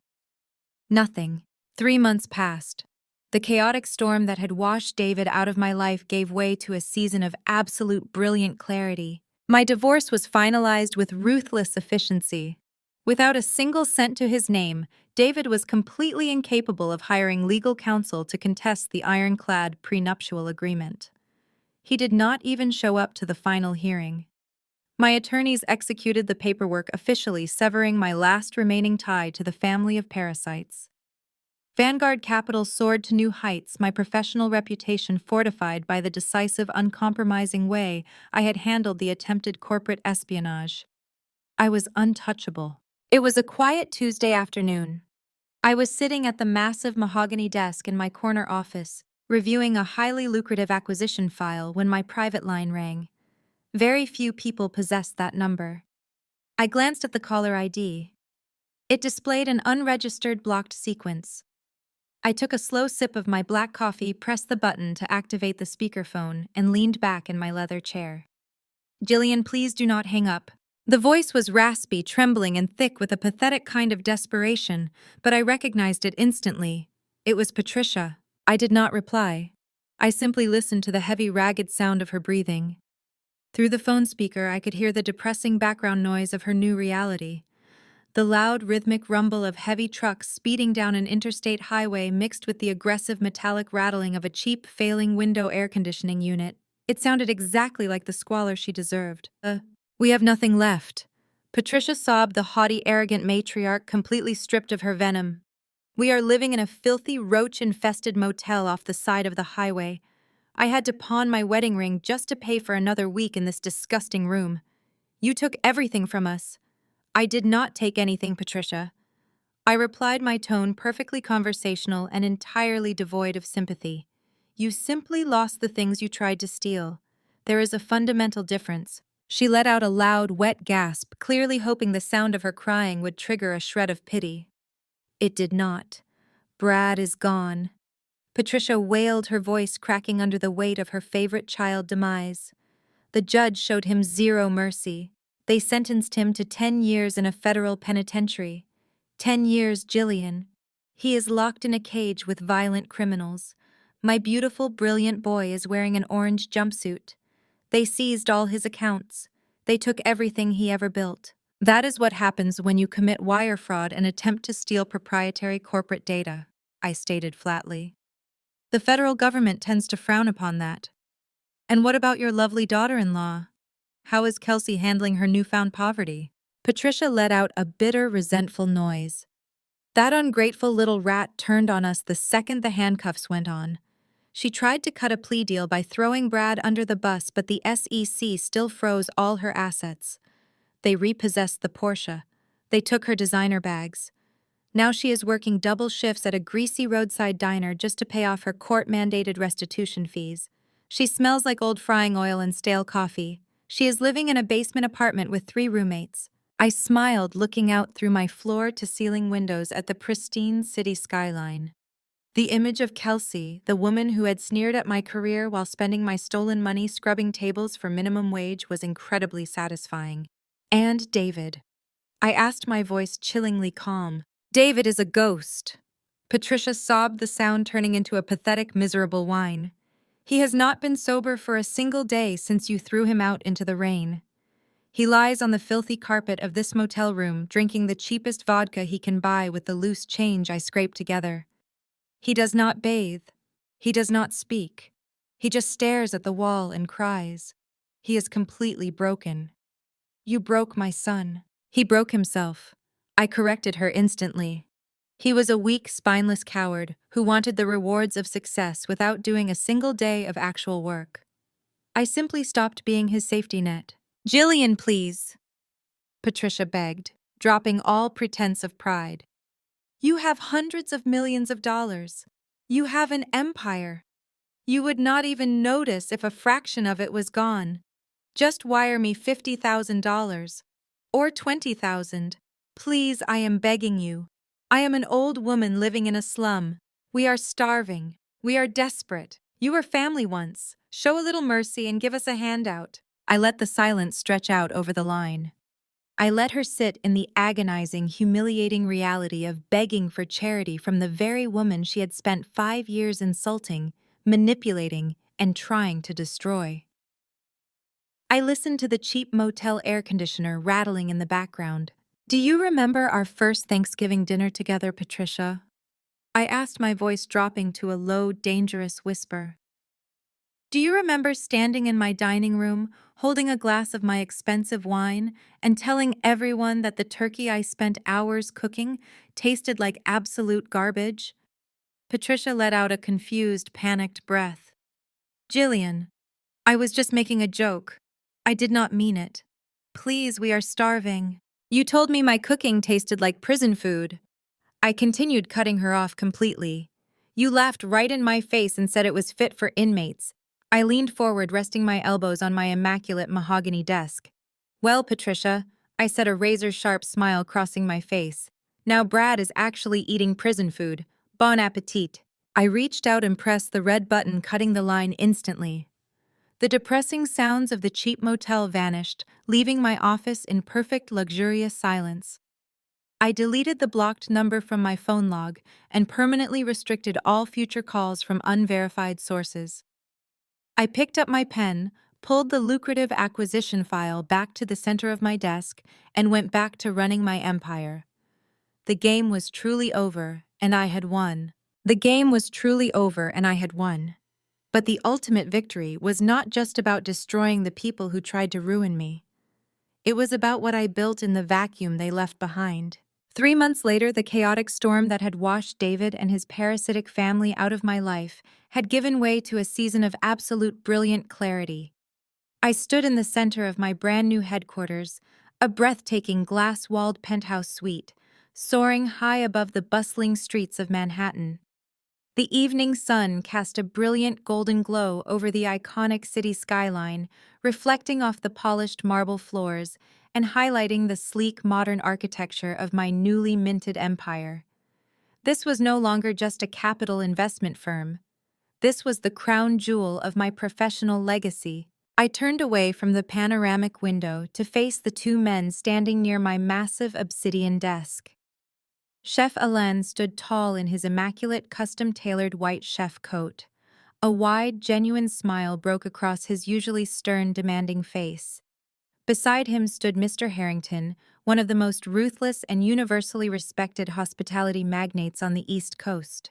Nothing. 3 months passed. The chaotic storm that had washed David out of my life gave way to a season of absolute brilliant clarity. My divorce was finalized with ruthless efficiency. Without a single cent to his name, David was completely incapable of hiring legal counsel to contest the ironclad prenuptial agreement. He did not even show up to the final hearing. My attorneys executed the paperwork officially severing my last remaining tie to the family of parasites. Vanguard Capital soared to new heights, my professional reputation fortified by the decisive, uncompromising way I had handled the attempted corporate espionage. I was untouchable. It was a quiet Tuesday afternoon. I was sitting at the massive mahogany desk in my corner office, reviewing a highly lucrative acquisition file when my private line rang. Very few people possessed that number. I glanced at the caller ID. It displayed an unregistered blocked sequence. I took a slow sip of my black coffee, pressed the button to activate the speakerphone, and leaned back in my leather chair. "Jillian, please do not hang up." The voice was raspy, trembling, and thick with a pathetic kind of desperation, but I recognized it instantly. It was Patricia. I did not reply. I simply listened to the heavy, ragged sound of her breathing. Through the phone speaker, I could hear the depressing background noise of her new reality. The loud, rhythmic rumble of heavy trucks speeding down an interstate highway mixed with the aggressive metallic rattling of a cheap, failing window air conditioning unit. It sounded exactly like the squalor she deserved. We have nothing left." Patricia sobbed, the haughty, arrogant matriarch completely stripped of her venom. "We are living in a filthy, roach-infested motel off the side of the highway. I had to pawn my wedding ring just to pay for another week in this disgusting room. You took everything from us." "I did not take anything, Patricia." I replied, my tone perfectly conversational and entirely devoid of sympathy. "You simply lost the things you tried to steal. There is a fundamental difference." She let out a loud, wet gasp, clearly hoping the sound of her crying would trigger a shred of pity. It did not. "Brad is gone." Patricia wailed, her voice cracking under the weight of her favorite child demise. The judge showed him zero mercy. They sentenced him to 10 years in a federal penitentiary. 10 years, Jillian. He is locked in a cage with violent criminals. My beautiful, brilliant boy is wearing an orange jumpsuit. They seized all his accounts. They took everything he ever built. That is what happens when you commit wire fraud and attempt to steal proprietary corporate data, I stated flatly. The federal government tends to frown upon that. And what about your lovely daughter-in-law? How is Kelsey handling her newfound poverty? Patricia let out a bitter, resentful noise. That ungrateful little rat turned on us the second the handcuffs went on. She tried to cut a plea deal by throwing Brad under the bus, but the SEC still froze all her assets. They repossessed the Porsche. They took her designer bags. Now she is working double shifts at a greasy roadside diner just to pay off her court-mandated restitution fees. She smells like old frying oil and stale coffee. She is living in a basement apartment with 3 roommates. I smiled, looking out through my floor-to-ceiling windows at the pristine city skyline. The image of Kelsey, the woman who had sneered at my career while spending my stolen money scrubbing tables for minimum wage, was incredibly satisfying. And David. I asked, my voice chillingly calm. "David is a ghost." Patricia sobbed, the sound turning into a pathetic, miserable whine. "He has not been sober for a single day since you threw him out into the rain. He lies on the filthy carpet of this motel room, drinking the cheapest vodka he can buy with the loose change I scraped together. He does not bathe. He does not speak. He just stares at the wall and cries. He is completely broken." "You broke my son." "He broke himself." I corrected her instantly. "He was a weak, spineless coward who wanted the rewards of success without doing a single day of actual work. I simply stopped being his safety net." "Jillian, please," Patricia begged, dropping all pretense of pride. "You have hundreds of millions of dollars. You have an empire. You would not even notice if a fraction of it was gone. Just wire me $50,000. Or 20,000. Please, I am begging you. I am an old woman living in a slum. We are starving. We are desperate. You were family once. Show a little mercy and give us a handout." I let the silence stretch out over the line. I let her sit in the agonizing, humiliating reality of begging for charity from the very woman she had spent 5 years insulting, manipulating, and trying to destroy. I listened to the cheap motel air conditioner rattling in the background. Do you remember our first Thanksgiving dinner together, Patricia? I asked, my voice dropping to a low, dangerous whisper. Do you remember standing in my dining room, holding a glass of my expensive wine, and telling everyone that the turkey I spent hours cooking tasted like absolute garbage? Patricia let out a confused, panicked breath. Jillian, I was just making a joke. I did not mean it. Please, we are starving. You told me my cooking tasted like prison food. I continued, cutting her off completely. You laughed right in my face and said it was fit for inmates. I leaned forward, resting my elbows on my immaculate mahogany desk. Well, Patricia, I said, a razor-sharp smile crossing my face. Now Brad is actually eating prison food. Bon appetit. I reached out and pressed the red button, cutting the line instantly. The depressing sounds of the cheap motel vanished, leaving my office in perfect, luxurious silence. I deleted the blocked number from my phone log and permanently restricted all future calls from unverified sources. I picked up my pen, pulled the lucrative acquisition file back to the center of my desk, and went back to running my empire. The game was truly over, and I had won. The game was truly over, and I had won. But the ultimate victory was not just about destroying the people who tried to ruin me. It was about what I built in the vacuum they left behind. 3 months later, the chaotic storm that had washed David and his parasitic family out of my life had given way to a season of absolute brilliant clarity. I stood in the center of my brand new headquarters, a breathtaking glass-walled penthouse suite, soaring high above the bustling streets of Manhattan. The evening sun cast a brilliant golden glow over the iconic city skyline, reflecting off the polished marble floors and highlighting the sleek modern architecture of my newly minted empire. This was no longer just a capital investment firm. This was the crown jewel of my professional legacy. I turned away from the panoramic window to face the two men standing near my massive obsidian desk. Chef Alain stood tall in his immaculate, custom-tailored white chef coat. A wide, genuine smile broke across his usually stern, demanding face. Beside him stood Mr. Harrington, one of the most ruthless and universally respected hospitality magnates on the East Coast.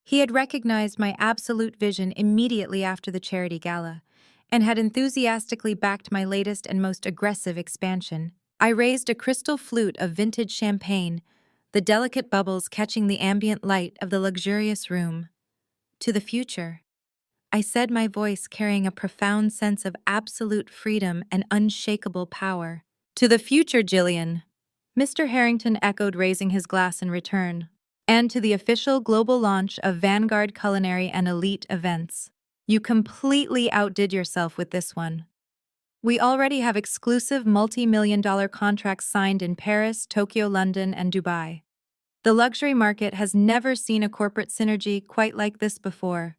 He had recognized my absolute vision immediately after the charity gala, and had enthusiastically backed my latest and most aggressive expansion. I raised a crystal flute of vintage champagne, the delicate bubbles catching the ambient light of the luxurious room. To the future, I said, my voice carrying a profound sense of absolute freedom and unshakable power. To the future, Jillian, Mr. Harrington echoed, raising his glass in return. And to the official global launch of Vanguard Culinary and Elite Events. You completely outdid yourself with this one. We already have exclusive multi-million-dollar contracts signed in Paris, Tokyo, London, and Dubai. The luxury market has never seen a corporate synergy quite like this before.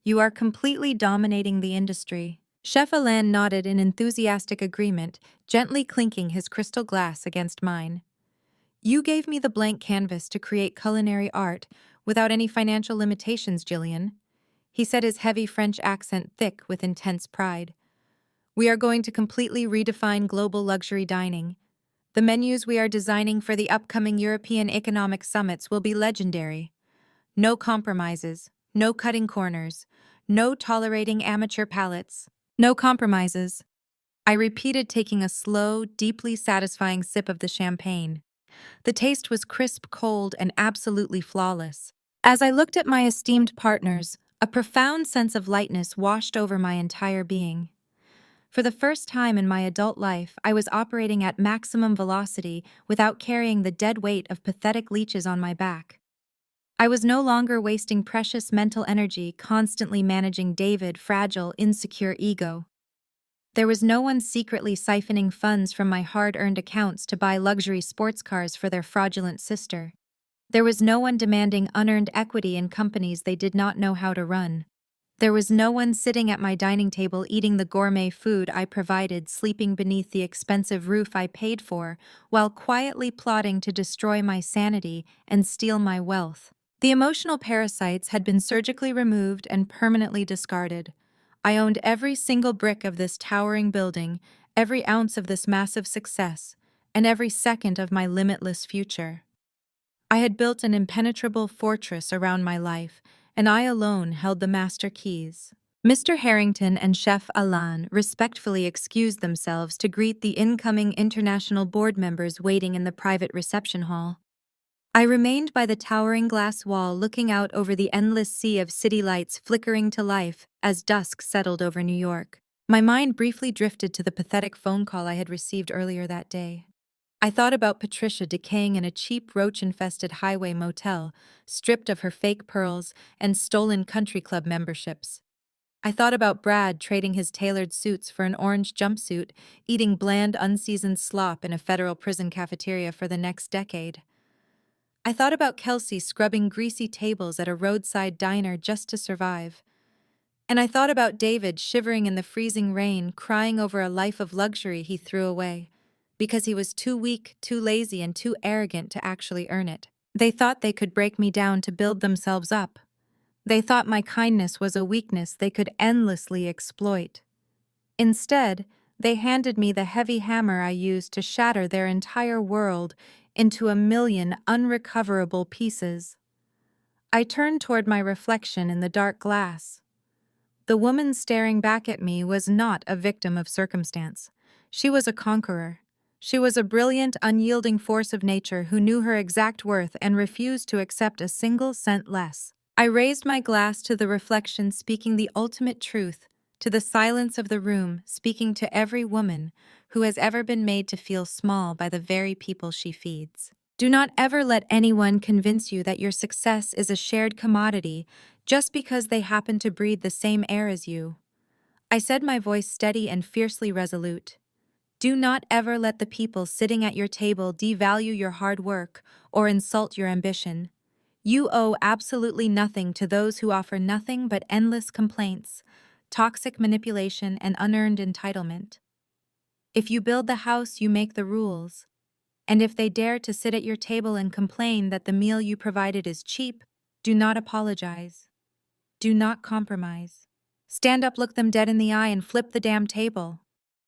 You are completely dominating the industry. Chef Alain nodded in enthusiastic agreement, gently clinking his crystal glass against mine. You gave me the blank canvas to create culinary art without any financial limitations, Jillian. He said, his heavy French accent thick with intense pride. We are going to completely redefine global luxury dining. The menus we are designing for the upcoming European economic summits will be legendary. No compromises, no cutting corners, no tolerating amateur palates. No compromises. I repeated, taking a slow, deeply satisfying sip of the champagne. The taste was crisp, cold, and absolutely flawless. As I looked at my esteemed partners, a profound sense of lightness washed over my entire being. For the first time in my adult life, I was operating at maximum velocity without carrying the dead weight of pathetic leeches on my back. I was no longer wasting precious mental energy constantly managing David's fragile, insecure ego. There was no one secretly siphoning funds from my hard-earned accounts to buy luxury sports cars for their fraudulent sister. There was no one demanding unearned equity in companies they did not know how to run. There was no one sitting at my dining table eating the gourmet food I provided, sleeping beneath the expensive roof I paid for, while quietly plotting to destroy my sanity and steal my wealth. The emotional parasites had been surgically removed and permanently discarded. I owned every single brick of this towering building, every ounce of this massive success, and every second of my limitless future. I had built an impenetrable fortress around my life, and I alone held the master keys. Mr. Harrington and Chef Alan respectfully excused themselves to greet the incoming international board members waiting in the private reception hall. I remained by the towering glass wall looking out over the endless sea of city lights flickering to life as dusk settled over New York. My mind briefly drifted to the pathetic phone call I had received earlier that day. I thought about Patricia decaying in a cheap roach-infested highway motel, stripped of her fake pearls and stolen country club memberships. I thought about Brad trading his tailored suits for an orange jumpsuit, eating bland, unseasoned slop in a federal prison cafeteria for the next decade. I thought about Kelsey scrubbing greasy tables at a roadside diner just to survive. And I thought about David shivering in the freezing rain, crying over a life of luxury he threw away, because he was too weak, too lazy, and too arrogant to actually earn it. They thought they could break me down to build themselves up. They thought my kindness was a weakness they could endlessly exploit. Instead, they handed me the heavy hammer I used to shatter their entire world into a million unrecoverable pieces. I turned toward my reflection in the dark glass. The woman staring back at me was not a victim of circumstance. She was a conqueror. She was a brilliant, unyielding force of nature who knew her exact worth and refused to accept a single cent less. I raised my glass to the reflection speaking the ultimate truth, to the silence of the room speaking to every woman who has ever been made to feel small by the very people she feeds. Do not ever let anyone convince you that your success is a shared commodity just because they happen to breathe the same air as you. I said, my voice steady and fiercely resolute. Do not ever let the people sitting at your table devalue your hard work or insult your ambition. You owe absolutely nothing to those who offer nothing but endless complaints, toxic manipulation, and unearned entitlement. If you build the house, you make the rules. And if they dare to sit at your table and complain that the meal you provided is cheap, do not apologize. Do not compromise. Stand up, look them dead in the eye, and flip the damn table.